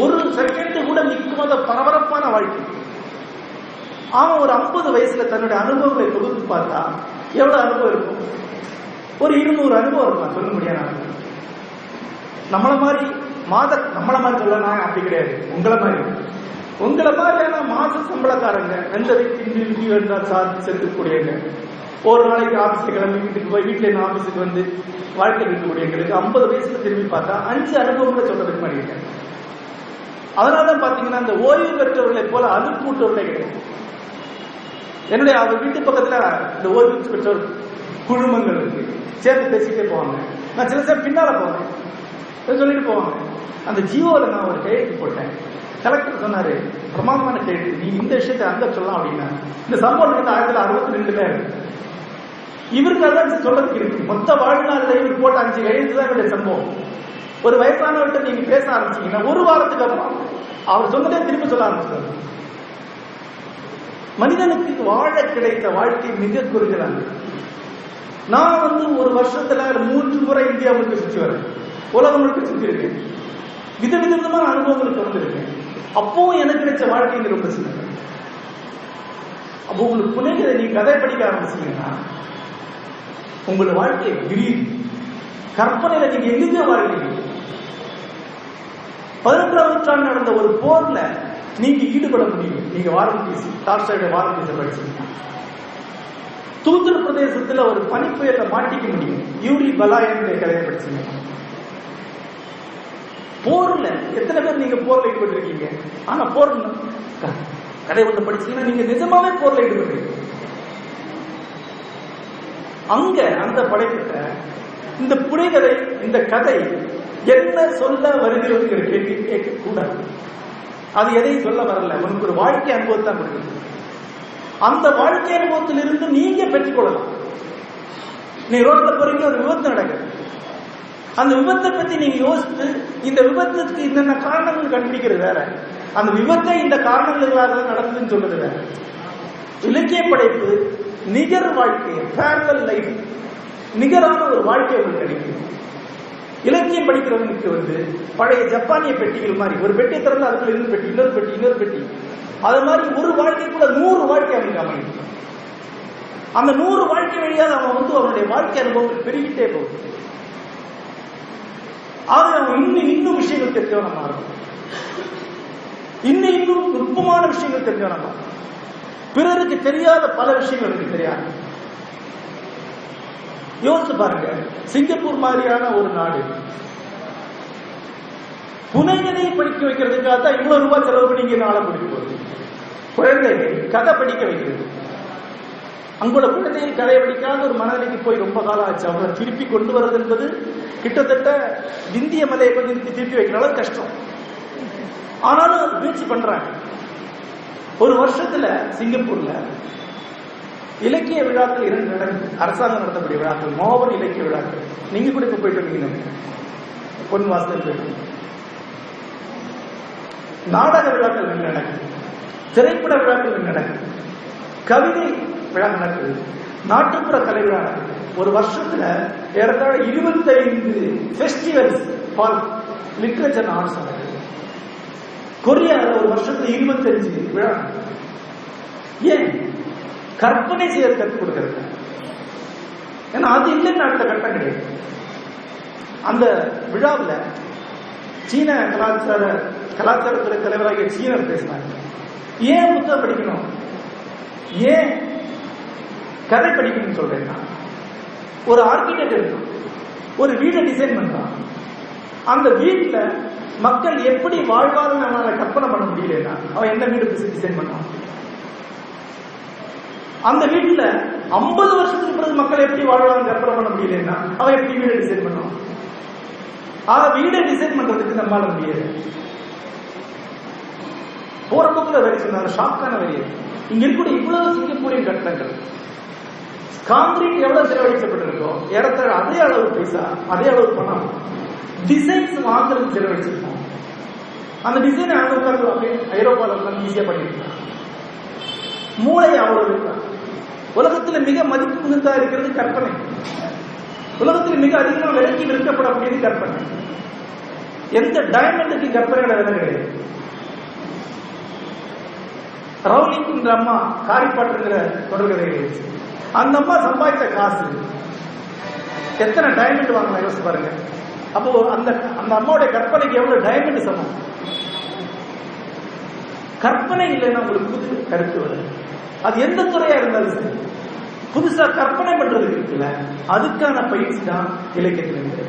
ஒரு செகண்ட் கூட நிற்காத பரபரப்பான வாழ்க்கை. அவன் ஒரு 50 வயசுல தன்னுடைய அனுபவங்களை தொகுத்து பார்த்தா எவ்வளவு அனுபவம் இருக்கும்? ஒரு 200 அனுபவம் இருக்கும். சொல்ல முடியாது. நம்மள மாதிரி நம்மள மாதிரி சொல்ல அப்படி கிடையாது. உங்களை மாதிரியான மாச சம்பளக்காரங்க, வெந்ததை திண்டி வேண்டாம் சார்ஜ் செலுத்தக்கூடியவங்க, ஒரு நாளைக்கு ஆபீஸுக்கு கிளம்பி வீட்டுக்கு போய் வீட்டுல இருந்து ஆபீஸுக்கு வந்து வாழ்க்கை இருக்கக்கூடியவங்களுக்கு 50 வயசுல திரும்பி பார்த்தா 5 அனுபவங்களை சொல்றதுக்கு பண்ணிருக்காங்க. அதனாலதான் பாத்தீங்கன்னா இந்த ஓய்வு பெற்றவர்களை போல அனுப்பூட்டவர்களே கிடையாது. என்னுடைய அவர் வீட்டு பக்கத்துல இந்த ஓய்வு பெற்றோர் குழுமங்கள் இருக்கு, சேர்ந்து பேசிட்டே போவாங்க. நான் சில சார் பின்னால போவேன், சொல்லிட்டு போவாங்க. அந்த ஜியோவில் நான் ஒரு கையெழுத்து போட்டேன். கலெக்டர் சொன்னாரு, பிரமாதமான கையெழுத்து, நீ இந்த விஷயத்தை அங்க சொல்லலாம் அப்படின்னா. இந்த சம்பவம் 1962 இருக்கு. இவருக்கு அதான் சொல்றதுக்கு இருக்கு. மொத்த வாழ்நாள்ல இவர் போட்ட 5 கையெழுத்து தான் இவருடைய சம்பவம். ஒரு வயசானவர்கிட்ட நீங்க பேச ஆரம்பிச்சீங்கன்னா ஒரு வாரத்துக்கு அப்புறம் அவர் சொன்னதே திரும்ப சொல்ல ஆரம்பிச்சாரு. மனிதனுக்கு வாழ கிடைத்த வாழ்க்கை மிக குறுகிறாங்க. நான் ஒரு வருஷத்துல 3 முறை இந்தியா முழுக்க சுற்றி வரேன், உலகம் முழுக்க சுற்றி இருக்கேன், விதவிதமான அனுபவங்களுக்கு வந்திருக்கேன். அப்பவும் எனக்கு கிடைச்ச வாழ்க்கை ரொம்ப சின்ன. அப்போ உங்களுக்கு புனைகிறத நீங்க கதை படிக்க ஆரம்பிச்சீங்கன்னா உங்களோட வாழ்க்கை விரியுது. கற்பனையில நீங்க எங்கேயோ வாழ்க்கை. 11ஆம் நூற்றாண்டு நடந்த ஒரு போர்ல நீங்க ஈடுபட முடியும். நீங்க வாரம்பீஸ் டால்ஸ்டாயோட வாரம்பீஸை படிச்சீங்கன்னா தூத்துர் பிரதேசத்துல ஒரு பனிப்புயல மாட்டிக்க முடியும். யூரி பலாயனுடைய கதையை படிச்சீங்க. போர்ல எத்தனை பேர் நீங்க போர்ல ஈடுபட்டிருக்கீங்க? ஆனா போர் கதை ஒன்று படிச்சீங்கன்னா நீங்க நிஜமாவே போர்ல ஈடுபட்டிருக்கீங்க. அங்க அந்த படைப்பிட்ட இந்த புனைகதை, இந்த கதை என்ன சொல்ல வருகிறதுங்கிற கேள்வி கேட்க கூடாது. அது எதையும் சொல்ல வரல, உனக்கு ஒரு வாழ்க்கை அனுபவத்தை தான் கொடுக்குது. அந்த வாழ்க்கை அனுபவத்திலிருந்து நீங்க பெற்றுக்கொள்ளலாம். நீ ரோட்ல போறீங்க, ஒரு விபத்து நடக்குது. அந்த விபத்தை பத்தி நீங்க யோசித்து இந்த விபத்துக்கு என்னென்ன காரணங்கள் கண்டுபிடிக்கிறது வேற, அந்த விபத்தை இந்த காரணங்களாக நடந்ததுன்னு சொல்றது வேற. இலக்கிய படைப்பு நிகர் வாழ்க்கை, பேரலல் லைஃப், நிகரான ஒரு வாழ்க்கை உங்களுக்கு கிடைக்கும். இலக்கியம் படிக்கிறவனுக்கு பழைய ஜப்பானிய பெட்டிகள் மாதிரி ஒரு பெட்டியை திறந்து அதுக்குள்ள இன்னொரு பெட்டி, இன்னொரு பெட்டி, இன்னொரு பெட்டி, அது மாதிரி ஒரு வாழ்க்கைக்குள்ள 100 வாழ்க்கை அவனுக்கு அமையும். அந்த 100 வாழ்க்கை வழியாக அவன் அவனுடைய வாழ்க்கை அனுபவங்கள் பெருகிட்டே போகும். ஆக அவன் இன்னும் விஷயங்கள் தெரிஞ்சவன மாறும், இன்னும் நுட்பமான விஷயங்கள் தெரிஞ்சவன மாறும். பிறருக்கு தெரியாத பல விஷயங்கள் எனக்கு தெரியாது. யோசிச்சு பாருங்க, சிங்கப்பூர் மாதிரியான ஒரு நாடு புனைகதை படிக்க வைக்கிறதுக்காக தான் இவ்வளவு ரூபாய் செலவு பண்ணி இங்க நாளை படிக்க போகுது. குழந்தைகள் கதை படிக்க வைக்கிறது. அங்குள்ள குழந்தைகள் கதை படிக்காத ஒரு மனநிலைக்கு போய் ரொம்ப காலம் ஆச்சு. அவங்களை திருப்பி கொண்டு வர்றது என்பது கிட்டத்தட்ட இந்திய மலையை கொஞ்சம் திருப்பி வைக்கிற அளவு கஷ்டம். ஆனாலும் முயற்சி பண்றாங்க. ஒரு வருஷத்துல சிங்கப்பூர்ல இலக்கிய விழாக்கள் 2 நடக்குது. அரசாங்கம் நடத்தக்கூடிய விழாக்கள், மாபெரும் இலக்கிய விழாக்கள். நீங்க கூட இப்ப போயிட்டு வந்தீங்க, பொன் வாசல் போயிட்டு. நாடக விழாக்கள் நடக்குது, திரைப்பட விழாக்கள் நடக்குது, கவிதை விழா நடக்குது, நாட்டுப்புற கலை விழா நடக்குது. ஒரு வருஷத்துல ஏறத்தாழ 25 festivals for literature and arts நடக்குது. கொரியாவில் ஒரு வருஷத்துல 25 விழா. ஏன்? கற்பனை செய்ய கற்றுக் கொடுக்கிறது. ஏன்னா அது இல்லைன்னு அடுத்த கட்டம் கிடையாது. அந்த விழாவில் சீன கலாச்சாரத்துறை தலைவராகிய சீனர் பேசினாங்க. ஏன் புத்தகம் படிக்கணும், ஏன் கதை படிக்கணும்னு சொல்றேன்னா, ஒரு ஆர்கிடெக்ட் இருக்கும், ஒரு வீடை டிசைன் பண்றான். அந்த வீட்டுல மக்கள் எப்படி வாழ்வார்கள் நம்மளால கற்பனை பண்ண முடியலன்னா அவன் என்ன வீடு டிசைன் பண்ணான். அந்த வீட்டுல 50 வருஷத்துக்கு பிறகு மக்கள் எப்படி வாழ்வாங்க கற்பனை பண்ண முடியலன்னா அவன் எப்படி வீடை டிசைன் பண்ணுவான். ஆக வீடை டிசைன் பண்றதுக்கு நம்மளால முடியாது. போற பக்கத்துல வரி சொன்னாரு, ஷாக்கான வரி. இங்க இருக்கக்கூடிய இவ்வளவு சிங்கப்பூரின் கட்டணங்கள், கான்கிரீட் எவ்வளவு செலவழிக்கப்பட்டிருக்கோம், ஏறத்தாழ அதே அளவு பைசா, அதே அளவு பணம் டிசைன்ஸ் வாங்குறது செலவழிச்சிருக்கோம். அந்த டிசைன் அங்க உட்கார்ந்து ஐரோப்பாவில் உட்கார்ந்து ஈஸியா பண்ணிருக்காங்க. மூளை அவ்வளவு இருக்கான். உலகத்துல மிக மதிப்பு மிகுந்தா இருக்கிறது கற்பனை. உலகத்தில் மிக அதிகமாக விலைக்கு விற்கப்படக்கூடியது கற்பனை. எந்த டைமண்டுக்கு கற்பனையோட விலை கிடையாது. ரவுலிங் அம்மா காரிப்பாட்டுங்கிற தொடர்கதை, அந்த அம்மா சம்பாதித்த காசு எத்தனை டைமண்ட் வாங்கலாம் யோசிச்சு பாருங்க. அப்போ அந்த அம்மாவுடைய கற்பனைக்கு எவ்வளவு டைமண்ட் சமம். கற்பனை இல்லைன்னா உங்களுக்கு புது கருத்து வரும். அது எந்த துறையா இருந்தாலும் சரி, புதுசா கற்பனை பண்றது இருக்குல்ல, அதுக்கான பயிற்சி தான் இலக்கியத்தில் இருக்கு.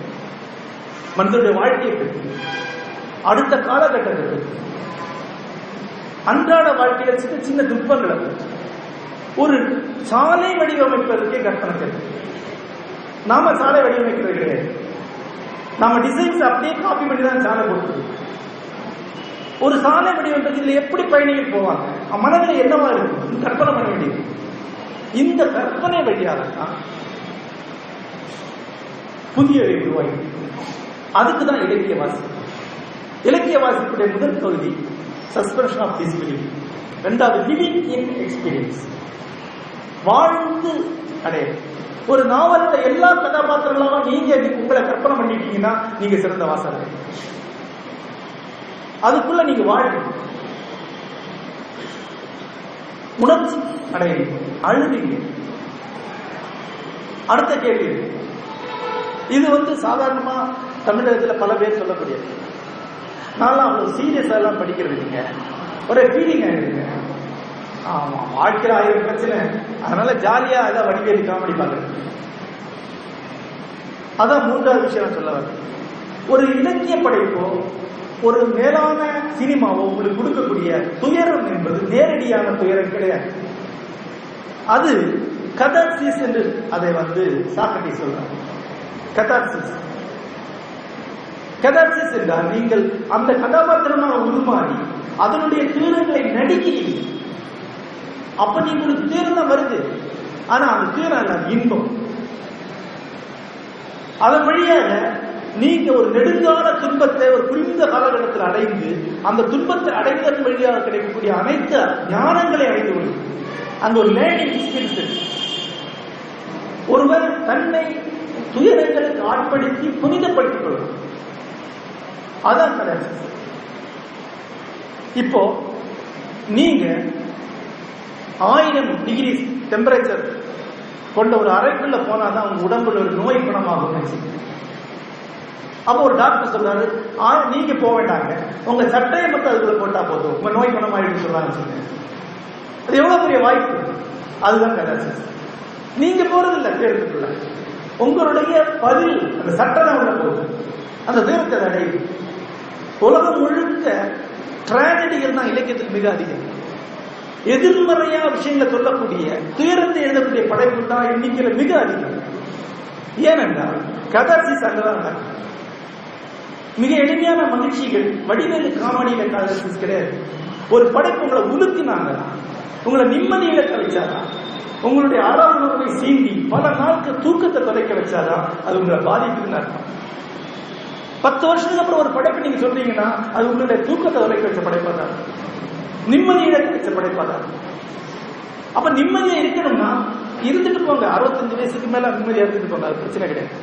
மனிதனுடைய வாழ்க்கையை பற்றி, அடுத்த காலகட்டத்தை பற்றி, அன்றாட வாழ்க்கையில சின்ன சின்ன துன்பங்களை பற்றி, ஒரு சாலை வடிவமைப்பதற்கே கற்பனை தேவை. நாம சாலை வடிவமைக்கிறது கிடையாது. நாம டிசைன்ஸ் அப்படியே காப்பி பண்ணி தான் சாலை போட்டு. ஒரு சாலை வடிவமைப்பதில் எப்படி பயணிகள் போவாங்க, மனதில் என்னவா இருக்கும் கற்பனை பண்ண வேண்டியது. இந்த கற்பனை வழியாக தான் புதிய உருவாகி. அதுக்குதான் இலக்கிய வாசிப்பு. இலக்கிய வாசிப்புடைய முதல் பகுதி சஸ்பென்ஷன் ஆஃப் டிஸ்பிலீஃப், இரண்டாவது லிவிங் இன் எக்ஸ்பீரியன்ஸ், வாழ்ந்து அடைய. ஒரு நாவலோட எல்லா கதாபாத்திரங்களும் நீங்க உங்களை கற்பனை பண்ணிட்டீங்கன்னா நீங்க சிறந்த வாசகர். அதுக்குள்ள நீங்க வாழணும், உணர்ச்சி அடையீங்க, அழுவீங்க. அடுத்த கேள்வி, இது சாதாரணமா தமிழகத்தில் பல பேர் சொல்லக்கூடியது. நான்லாம் அவ்வளவு சீரியஸா எல்லாம் படிக்கிறது இல்லைங்க, ஒரே ஃபீலிங் ஆயிடுங்க. ஆமா, வாழ்க்கையில் 1000 பிரச்சனை, அதனால ஜாலியா ஏதாவது வடிவேலு காமெடி பார்க்கறது. அதான் மூன்றாவது விஷயம் சொல்ல வர. ஒரு இலக்கிய படைப்போ ஒரு மேலான சினிமாவோ உங்களுக்கு கொடுக்கக்கூடிய துயரம் என்பது நேரடியான துயரம் கிடையாது. அது கதார்சிஸ் என்று அதை சாக்ரட்டிஸ் சொல்றாங்க. கதார்சிஸ் கதார்சிஸ் என்றால் நீங்கள் அந்த கதாபாத்திரமாக உருமாறி அதனுடைய துயரங்களை நடிக்கிறீங்க. அப்ப உங்களுக்கு துயரம் தான் வருது, ஆனா அந்த துயரம் அல்ல, இன்பம். அதன் வழியாக நீங்க ஒரு நெடுங்கால துன்பத்தை ஒரு குறிப்பிட்ட காலகட்டத்தில் அடைந்து அந்த துன்பத்தை அடைவதன் வழியாக கிடைக்கக்கூடிய அனைத்து ஞானங்களை அடைந்து கொள்ளும். அந்த ஒரு லேர்னிங் எக்ஸ்பீரியன்ஸ். ஒருவர் தன்னை துயரங்களுக்கு ஆட்படுத்தி புனிதப்படுத்திக் கொள்ளும். அதான் கதார்சிஸ். இப்போ நீங்க 1000 டிகிரி டெம்பரேச்சர் கொண்ட ஒரு அறைக்குள்ள போனாதான் உங்க உடம்புல ஒரு நோய் குணமாகும். அப்போ ஒரு டாக்டர் சொல்றாரு, நீங்க போக வேண்டாங்க, உங்க சட்டையை மட்டும் அதுக்குள்ள போட்டா போதும், உங்க நோய் குணமாயிடுன்னு சொல்றாங்க. அது எவ்வளவு பெரிய வாய்ப்பு. அதுதான் கதார்சிஸ். நீங்க போறது இல்லை தேர்தலுக்குள்ள, உங்களுடைய பதில் அந்த சட்டை தான் உள்ள போகுது, அந்த தீரத்தை அடையுது. உலகம் முழுக்க டிராஜடிகள் தான் இலக்கியத்துக்கு மிக அதிகம். எதிர்மறையா விஷயங்களை சொல்லக்கூடிய துயரத்தை எழுதக்கூடிய படைப்புகள் தான் எண்ணிக்கையில மிக அதிகம். ஏனென்றால் கதார்சிஸ் அங்கதான் நடக்கும். மிக எளிமையான மகிழ்ச்சிகள் வடிவேலு காமெடியில கதார்சிஸ் கிடையாது. ஒரு படைப்பு உங்களை உலுக்குனாங்க, உங்களை நிம்மதியில கழிச்சாதான், உங்களுடைய ஆறாவது சீண்டி பல நாட்கள் தூக்கத்தை தொலைக்க வச்சாதான் அது உங்களை பாதிக்குதுன்னு அர்த்தம். 10 வருஷத்துக்கு அப்புறம் ஒரு படைப்பு நீங்க சொல்றீங்கன்னா அது உங்களுடைய தூக்கத்தை தொலைக்க வச்ச படைப்பா தான், நிம்மதியில கிடைச்ச படைப்பா தான். அப்ப நிம்மதியா இருக்கணும்னா இருந்துட்டு போங்க, 65 வயசுக்கு மேல நிம்மதியா இருந்துட்டு போங்க, அது பிரச்சனை கிடையாது.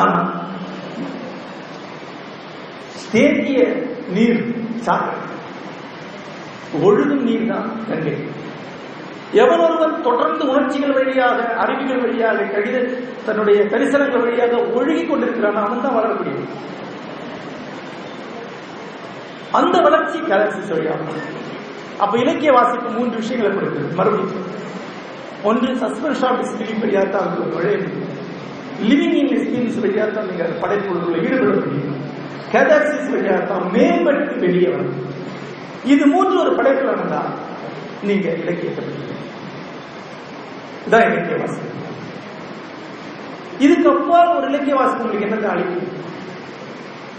ஆனா தேங்கிய நீர் சாக்கடை, ஒழுகும் நீர் தான் கங்கை. எவன் ஒருவன் தொடர்ந்து உணர்ச்சிகள் வழியாக, அறிவுகள் வழியாக, கடித தன்னுடைய தரிசனங்கள் வழியாக ஒழுகி கொண்டிருக்கிறான், அவன் தான் வளரக்கூடியது. அந்த வளர்ச்சி கதார்சிஸ் வழியாக. அப்ப இலக்கிய வாசிப்பு 3 விஷயங்களை கொடுக்குது. மறுபடியும் ஒன்று சஸ்பென்ஷன் ஆஃப் டிஸ்பிலீஃப் வழியாக தான் நுழைய முடியும். லிவிங் இன் எக்ஸ்பீரியன்ஸ் வழியாக தான் நீங்க படைப்புகளுக்குள்ள ஈடுபட முடியும். கதார்சிஸ் வழியாக தான் மேம்பட்டு வெளியே வரும். இது 3 ஒரு படைப்புல இருந்தா நீங்க இலக்கியத்தை படிக்க இதான் இலக்கிய வாசிப்பு. இதுக்கு அப்பால் ஒரு இலக்கிய வாசிப்பு உங்களுக்கு என்னத்தை அளிக்கும்?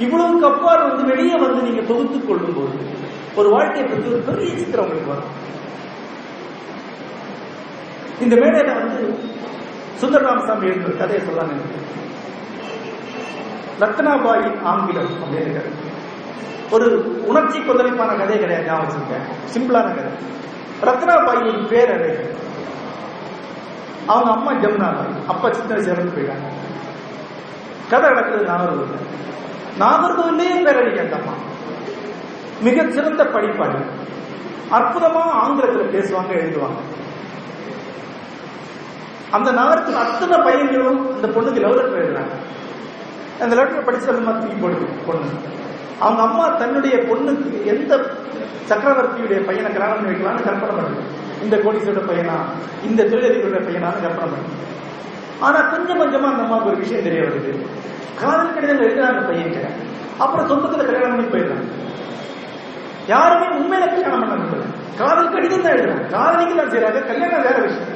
இவ்வளவுக்கு அப்பால் வெளியே நீங்க தொகுத்துக் கொள்ளும் போது ஒரு வாழ்க்கையை பற்றி ஒரு பெரிய சித்திரம் உங்களுக்கு வரும். இந்த மேடையில சுந்தர ராமசாமி எழுதின கதையை சொல்லாங்க. ரத்னாபாய் ஆங்கிலம் அப்படின்னு ஒரு உணர்ச்சி கொந்தளிப்பான கதை கிடையாது, ஞாபகம் வச்சிருக்கேன். சிம்பிளான கதை. ரத்னாபாய் ஒரு பேரழகி, அவங்க அம்மா ஜமுனா பாய், அப்பா சின்ன வயசு இறந்து போயிட்டாங்க. கதை நடக்குது நாகர்கோவில். நாகர்கோவிலே பேரழகி அந்த அம்மா மிக சிறந்த படிப்பாளி, அற்புதமா ஆங்கிலத்தில் பேசுவாங்க, எழுதுவாங்க. அந்த நகரத்தில் அத்தனை பையன்களும் அந்த பொண்ணுக்கு லவ் லெட்டர் எழுதுறாங்க. அந்த லெட்டரை படிச்சு தூக்கி போடுது பொண்ணு. அவங்க அம்மா தன்னுடைய பொண்ணுக்கு எந்த சக்கரவர்த்தியுடைய பையனை கல்யாணம் வைக்கலாம்னு கற்பனை பண்ணுது. இந்த கோடீஸ்வரோட பையனா, இந்த தொழிலதிபருடைய பையனான்னு கற்பனை பண்ணுது. ஆனா கொஞ்சம் கொஞ்சமா அந்த அம்மாவுக்கு ஒரு விஷயம் தெரிய வருது. காதல் கடிதங்கள் எழுதுறாங்க பையன், அப்புறம் சொந்தத்துல கல்யாணம் பண்ணி போயிடுறாங்க. யாருமே உண்மையில கல்யாணம் பண்ண முடியல. காதல் கடிதம் தான் எழுதுறாங்க, காதலிக்கு தான் செய்யறாங்க, கல்யாணம் வேற விஷயம்.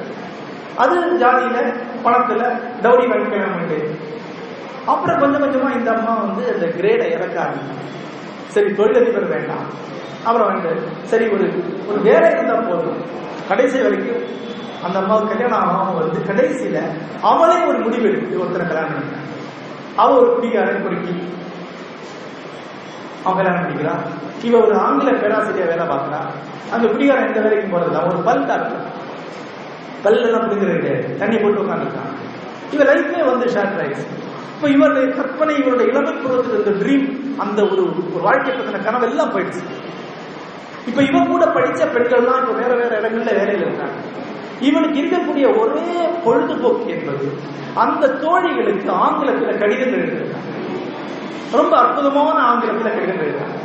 அது ஜாதியில பணத்துல டவுரி வாங்கி கல்யாணம் பண்ணிட்டு அப்புறம் கொஞ்சம் கொஞ்சமா இந்த அம்மா வந்து அந்த கிரேடை இறக்க ஆரம்பிச்சாங்க. சரி தொழிலதிபர் வேண்டாம், அப்புறம் வந்து சரி ஒரு வேலை இருந்தா போதும். கடைசி வரைக்கும் அந்த அம்மாவுக்கு கல்யாணம் ஆகாம வந்து கடைசியில அவளே ஒரு முடிவு எடுத்து ஒருத்தரை கல்யாணம் பண்ணிக்கிறான். அவ ஒரு குடிகாரன் பொறுக்கி அவன் கல்யாணம் பண்ணிக்கிறான். இவ ஒரு ஆங்கில பேராசிரியர் வேலை பார்க்கிறான். அந்த குடிகாரன் எந்த வேலைக்கும் போறது, அவன் ஒரு பல் டாக்டர், பல்லெல்லாம் பிடிக்கிறது தண்ணி போட்டு உட்காந்துருக்கான். இவ லைஃபே வந்து ஷார்ட் ஆயிடுச்சு. இப்ப இவருடைய கற்பனை, இவருடைய இளமை பருவத்தில் இந்த ட்ரீம், அந்த ஒரு வாழ்க்கை பத்தின கனவு எல்லாம் போயிடுச்சு. இப்ப இவன் கூட படிச்ச பெண்கள்லாம் இப்ப வேற வேற இடங்கள்ல வேலையில் இருக்காங்க. இவனுக்கு இருக்கக்கூடிய ஒரே பொழுதுபோக்கு என்பது அந்த தோழிகளுக்கு ஆங்கிலத்தில் கடிதங்கள் எழுதியிருக்காங்க. ரொம்ப அற்புதமான ஆங்கிலத்தில் கடிதங்கள் எழுதுறாங்க,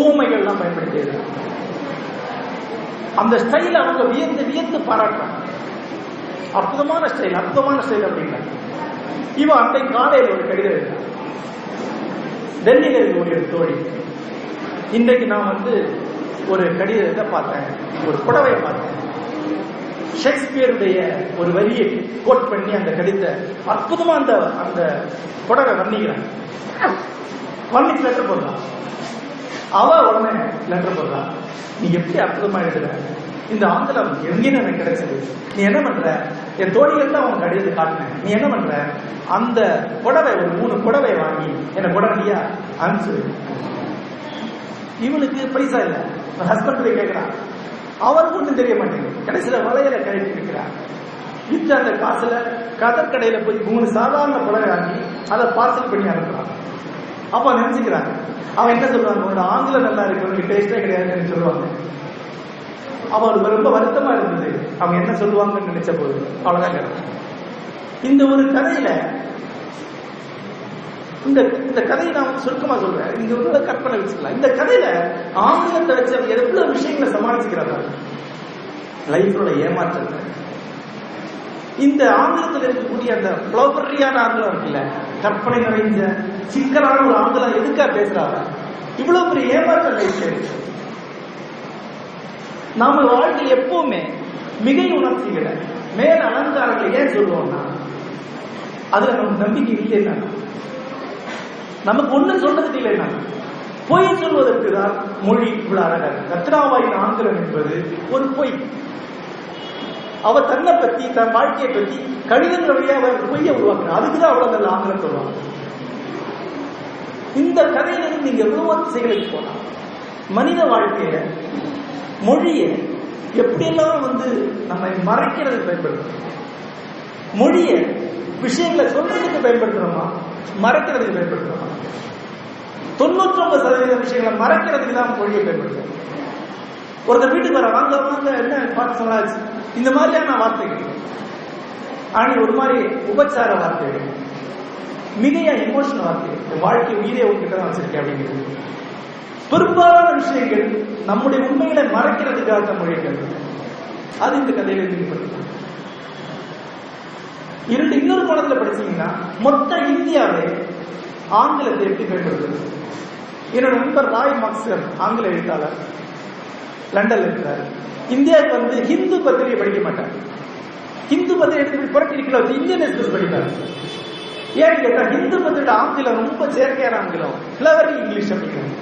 ஊமைகள் எல்லாம் பயன்படுத்தி எழுதுறாங்க. அந்த ஸ்டைல் அவங்க வியந்து வியந்து பாராட்டுறாங்க. அற்புதமான ஸ்டைல், அற்புதமான ஸ்டைல் அப்படின்னாங்க. இவன் அன்றை காலையில் ஒரு கடிதம் எழுதினான். டெல்லியில் இருக்கக்கூடிய ஒரு தோழி, இன்றைக்கு நான் வந்து ஒரு கடிதத்தை பார்த்தேன், ஒரு புடவையை பார்த்தேன், ஷேக்ஸ்பியருடைய ஒரு வரியை கோட் பண்ணி அந்த கடிதத்தை அற்புதமா அந்த புடவை வர்ணிக்கிறான். வர்ணிச்சு லெட்டர் போடுறான். அவ உடனே லெட்டர் போடுறான், நீ எப்படி அற்புதமா எழுதுற, இந்த ஆங்கிலம் எங்கேயும் எனக்கு கிடைச்சது, நீ என்ன பண்ற, என் தோழிகள் தான் உனக்கு கடிதத்தை காட்டினேன், நீ என்ன பண்ற, அந்த புடவை ஒரு 3 புடவை வாங்கி எனக்கு உடனடியா அனுப்பிச்சு. இவனுக்கு பைசா இல்லை, ஹஸ்பண்ட் போய் கேட்கிறான், அவருக்கு ஒன்றும் தெரிய மாட்டேங்குது. கடைசியில வளையல கழித்து இருக்கிறார். வித்து அந்த காசுல கதற்கடையில போய் 3 சாதாரண புடவை வாங்கி அதை பார்சல் பண்ணி அனுப்புறான். அப்ப நினைச்சுக்கிறாங்க, அவன் என்ன சொல்றாங்க, உன்னோட ஆங்கிலம் நல்லா இருக்கு, உனக்கு டேஸ்டே கிடையாதுன்னு சொல்லுவாங்க. அவளுக்கு ரொம்ப வருத்தமா இருந்தது, அவங்க என்ன சொல்லுவாங்கன்னு நினைச்ச போது. அவ்வளவுதான். இந்த ஒரு கதையில இந்த கதையை நான் சுருக்கமா சொல்றேன், இங்க ஒரு கற்பனை வச்சுக்கலாம். இந்த கதையில ஆங்கிலத்தை வச்சு அவங்க எவ்வளவு விஷயங்களை சமாளிச்சுக்கிறாங்க. லைஃபோட ஏமாற்றத்தை, இந்த ஆங்கிலத்தில் இருக்கக்கூடிய அந்த புலவரியான ஆங்கிலம் இருக்குல்ல, கற்பனை நிறைஞ்ச சிக்கலான ஒரு ஆங்கிலம் எதுக்கா பேசுறாங்க, இவ்வளவு பெரிய ஏமாற்றம் லைஃப்ல இருக்கு. நாம வாழ்க்கையில் எப்பவுமே மிகை உணர்ச்சிகளை, மேல அலங்காரங்களை ஏன் சொல்லுவோம்னா, அதுல நமக்கு நம்பிக்கை இல்லைன்னா, நமக்கு ஒண்ணு சொல்றதுக்கு இல்லைன்னா, பொய் சொல்வதற்கு தான் மொழி இவ்வளவு அழகா இருக்கு. ரத்னாபாயின் ஆங்கிலம் என்பது ஒரு பொய். அவ தன்னை பத்தி, தன் வாழ்க்கையை பத்தி கடிதங்கள் வழியா அவர் பொய்யை உருவாக்குறார். அதுக்குதான் அவ்வளவு நல்ல ஆங்கிலம் சொல்லுவாங்க. இந்த கதையிலிருந்து நீங்க எவ்வளவு திசைகளுக்கு போலாம். மனித வாழ்க்கையில மொழியை எப்படியெல்லாம் வந்து நம்ம மறைக்கிறதுக்கு பயன்படுத்துறோம், மொழியை விஷயங்களை சொல்றதுக்கு பயன்படுத்துறோமா, மறைக்கிறதுக்கு பயன்படுத்துறோமா? 99% விஷயங்களை மறைக்கிறதுக்கு தான் மொழியை பயன்படுத்துறோம். ஒருத்தர் வீட்டுக்கு வர, வாங்க வாங்க, என்ன பார்த்து சொல்லாச்சு, இந்த மாதிரியான வார்த்தைகள், ஆனா ஒரு மாதிரி உபச்சார வார்த்தைகள், மிகையா எமோஷனல் வார்த்தைகள், வாழ்க்கை உயிரை உங்ககிட்ட தான் வச்சிருக்கேன் அப்படிங்கிறது. பெரும்பாலான விஷயங்கள் நம்முடைய உண்மைகளை மறைக்கிறதுக்காக மொழிகள். அது இந்த கதையில இருந்து இன்னொரு கோணத்துல படிச்சீங்கன்னா, மொத்த இந்தியாவே ஆங்கிலத்தை எப்படி பயன்படுத்துது. என்னோட நண்பர் ராய் மார்க்ஸ்வெல், ஆங்கில எழுத்தாளர், லண்டன்ல இருக்கிறார். இந்தியாவுக்கு வந்து ஹிந்து பத்திரிகை படிக்க மாட்டார். ஹிந்து பத்திரிகை எடுத்து புரட்டி இருக்கிற இந்தியன் எக்ஸ்பிரஸ் படிப்பார். ஏன்னு கேட்டா, ஹிந்து பத்திரிகை ஆங்கிலம் ரொம்ப செயற்கையான ஆங்கிலம், பிளவரி இங்கிலீஷ் அப்படிங்கிறது.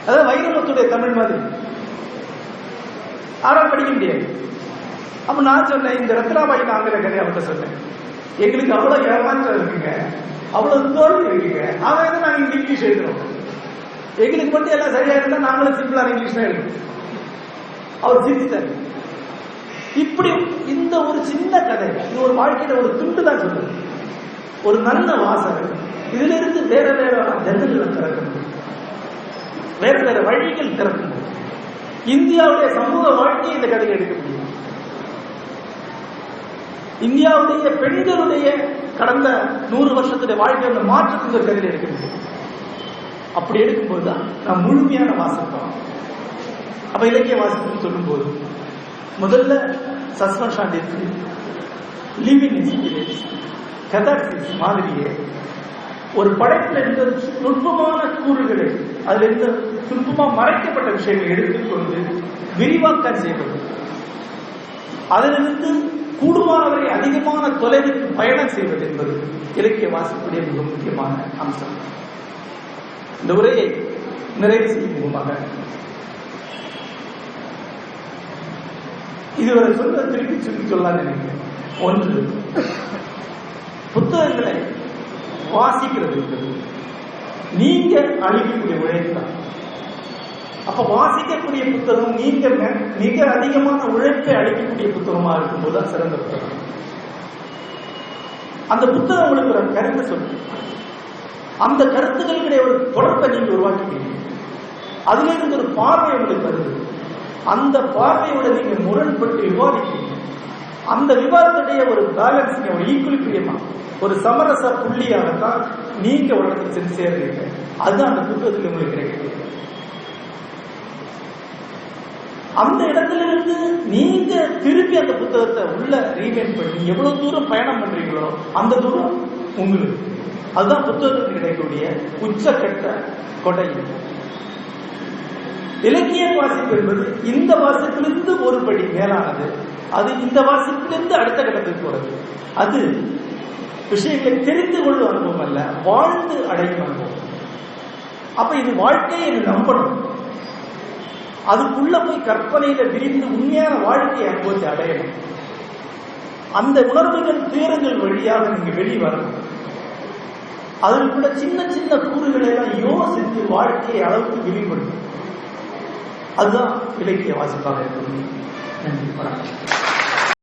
அதாவது வைரமுத்துடைய தமிழ் மாதிரி யாரும் படிக்க முடியாது. அப்ப நான் சொன்னேன், இந்த ரத்னாபாயின் ஆங்கில கதையை அவர்கிட்ட சொன்னேன், எங்களுக்கு அவ்வளவு ஏமாற்றம் இருக்குங்க, அவ்வளவு தோல்வி இருக்குங்க, அதான் நாங்க இங்கிலீஷ் எழுதுறோம், எங்களுக்கு மட்டும் எல்லாம் சரியா இருந்தா நாங்களும் சிம்பிளான இங்கிலீஷ் தான் எழுதுறோம். அவர் சிரிச்சிட்டாரு. இப்படி இந்த ஒரு சின்ன கதை, இது ஒரு வாழ்க்கையில ஒரு துண்டு தான் சொல்லுது. ஒரு நல்ல வாசகம் இதுல இருந்து வேற வேற ஜன்னல்கள் திறக்க முடியும், வேற வேற வழிகள் திறக்க முடியும். இந்தியாவுடைய சமூக வாழ்க்கையை இந்த கதையை எடுக்க முடியும். இந்தியாவுடைய பெண்களுடைய கடந்த 100 வருஷத்துடைய வாழ்க்கையோட மாற்றத்துக்கு ஒரு கதையை எடுக்க முடியும். அப்படி எடுக்கும்போதுதான் நாம் முழுமையான வாசிப்போம். அப்ப இலக்கிய வாசிப்பு சொல்லும் போது முதல்ல சஸ்பென்ஷன் இருக்கு, லிவிங் எக்ஸ்பீரியன்ஸ், கதார்சிஸ் மாதிரியே ஒரு படைப்புல இருந்த நுட்பமான கூறுகளை, அதுல இருந்த சுருக்கமா மறைக்கப்பட்ட விஷயங்களை எடுத்துக்கொண்டு விரிவாக்கம் செய்வது, அதிலிருந்து கூடுமானவரை அதிகமான தொலைவுக்கு பயணம் செய்வது என்பது இலக்கிய வாசிப்புடைய மிக முக்கியமான அம்சம். இந்த உரையை நிறைவு செய்யும் முகமாக இதுவரை சொல்ல திருப்பி சொல்லலாம் நினைக்கிறேன். ஒன்று, புத்தகங்களை வாசிக்கிறது என்பது நீங்க அழிக்கக்கூடிய உழைப்பு. அப்ப வாசிக்கக்கூடிய புத்தகம் நீங்க மிக அதிகமான உழைப்பை அளிக்கக்கூடிய புத்தகமா இருக்கும்போது தான் சிறந்த புத்தகம். அந்த புத்தகம் உங்களுக்கு ஒரு கருத்தை சொல்லு, அந்த கருத்துக்களுடைய ஒரு தொடர்பை நீங்க உருவாக்கிட்டீங்க, அதுல இருந்து ஒரு பார்வை உங்களுக்கு வருது, அந்த பார்வையோட நீங்க முரண்பட்டு விவாதிக்கிறீங்க, அந்த விவாதத்துடைய ஒரு பேலன்ஸ், ஒரு ஈக்குலிபிரியமா, ஒரு சமரச புள்ளியாகத்தான் நீங்க ஒரு இடத்துக்கு சென்று சேர்றீங்க. அதுதான் அந்த புத்தகத்துக்கு உங்களுக்கு கிடைக்கிறது. அந்த இடத்துல இருந்து நீங்க திருப்பி அந்த புத்தகத்தை உள்ள ரீவைண்ட் பண்ணி எவ்வளவு தூரம் பயணம் பண்றீங்களோ அந்த தூரம் உங்களுக்கு. அதுதான் புத்தகத்துக்கு கிடைக்கக்கூடிய உச்சக்கட்ட கொடை. இலக்கிய வாசிப்பு என்பது இந்த வாசிப்பிலிருந்து ஒரு படி மேலானது. அது இந்த வாசிப்பிலிருந்து அடுத்த கட்டத்துக்கு போறது. அது விஷயங்களை தெரிந்து கொள்ளும் அனுபவம் அல்ல, வாழ்ந்து அடையும் அனுபவம். அப்ப இது வாழ்க்கையை நம்பணும், அதுக்குள்ள போய் கற்பனையில விரிந்து உண்மையான வாழ்க்கையை அனுபவத்தை அடையணும். அந்த உணர்வுகள் துயரங்கள் வழியாக நீங்க வெளியே வரணும். அதில் கூட சின்ன சின்ன கூறுகளை எல்லாம் யோசித்து வாழ்க்கையை அளவுக்கு விரிவுபடுத்தும். அதுதான் இலக்கிய வாசிப்பாக இருக்கும். நன்றி, வணக்கம்.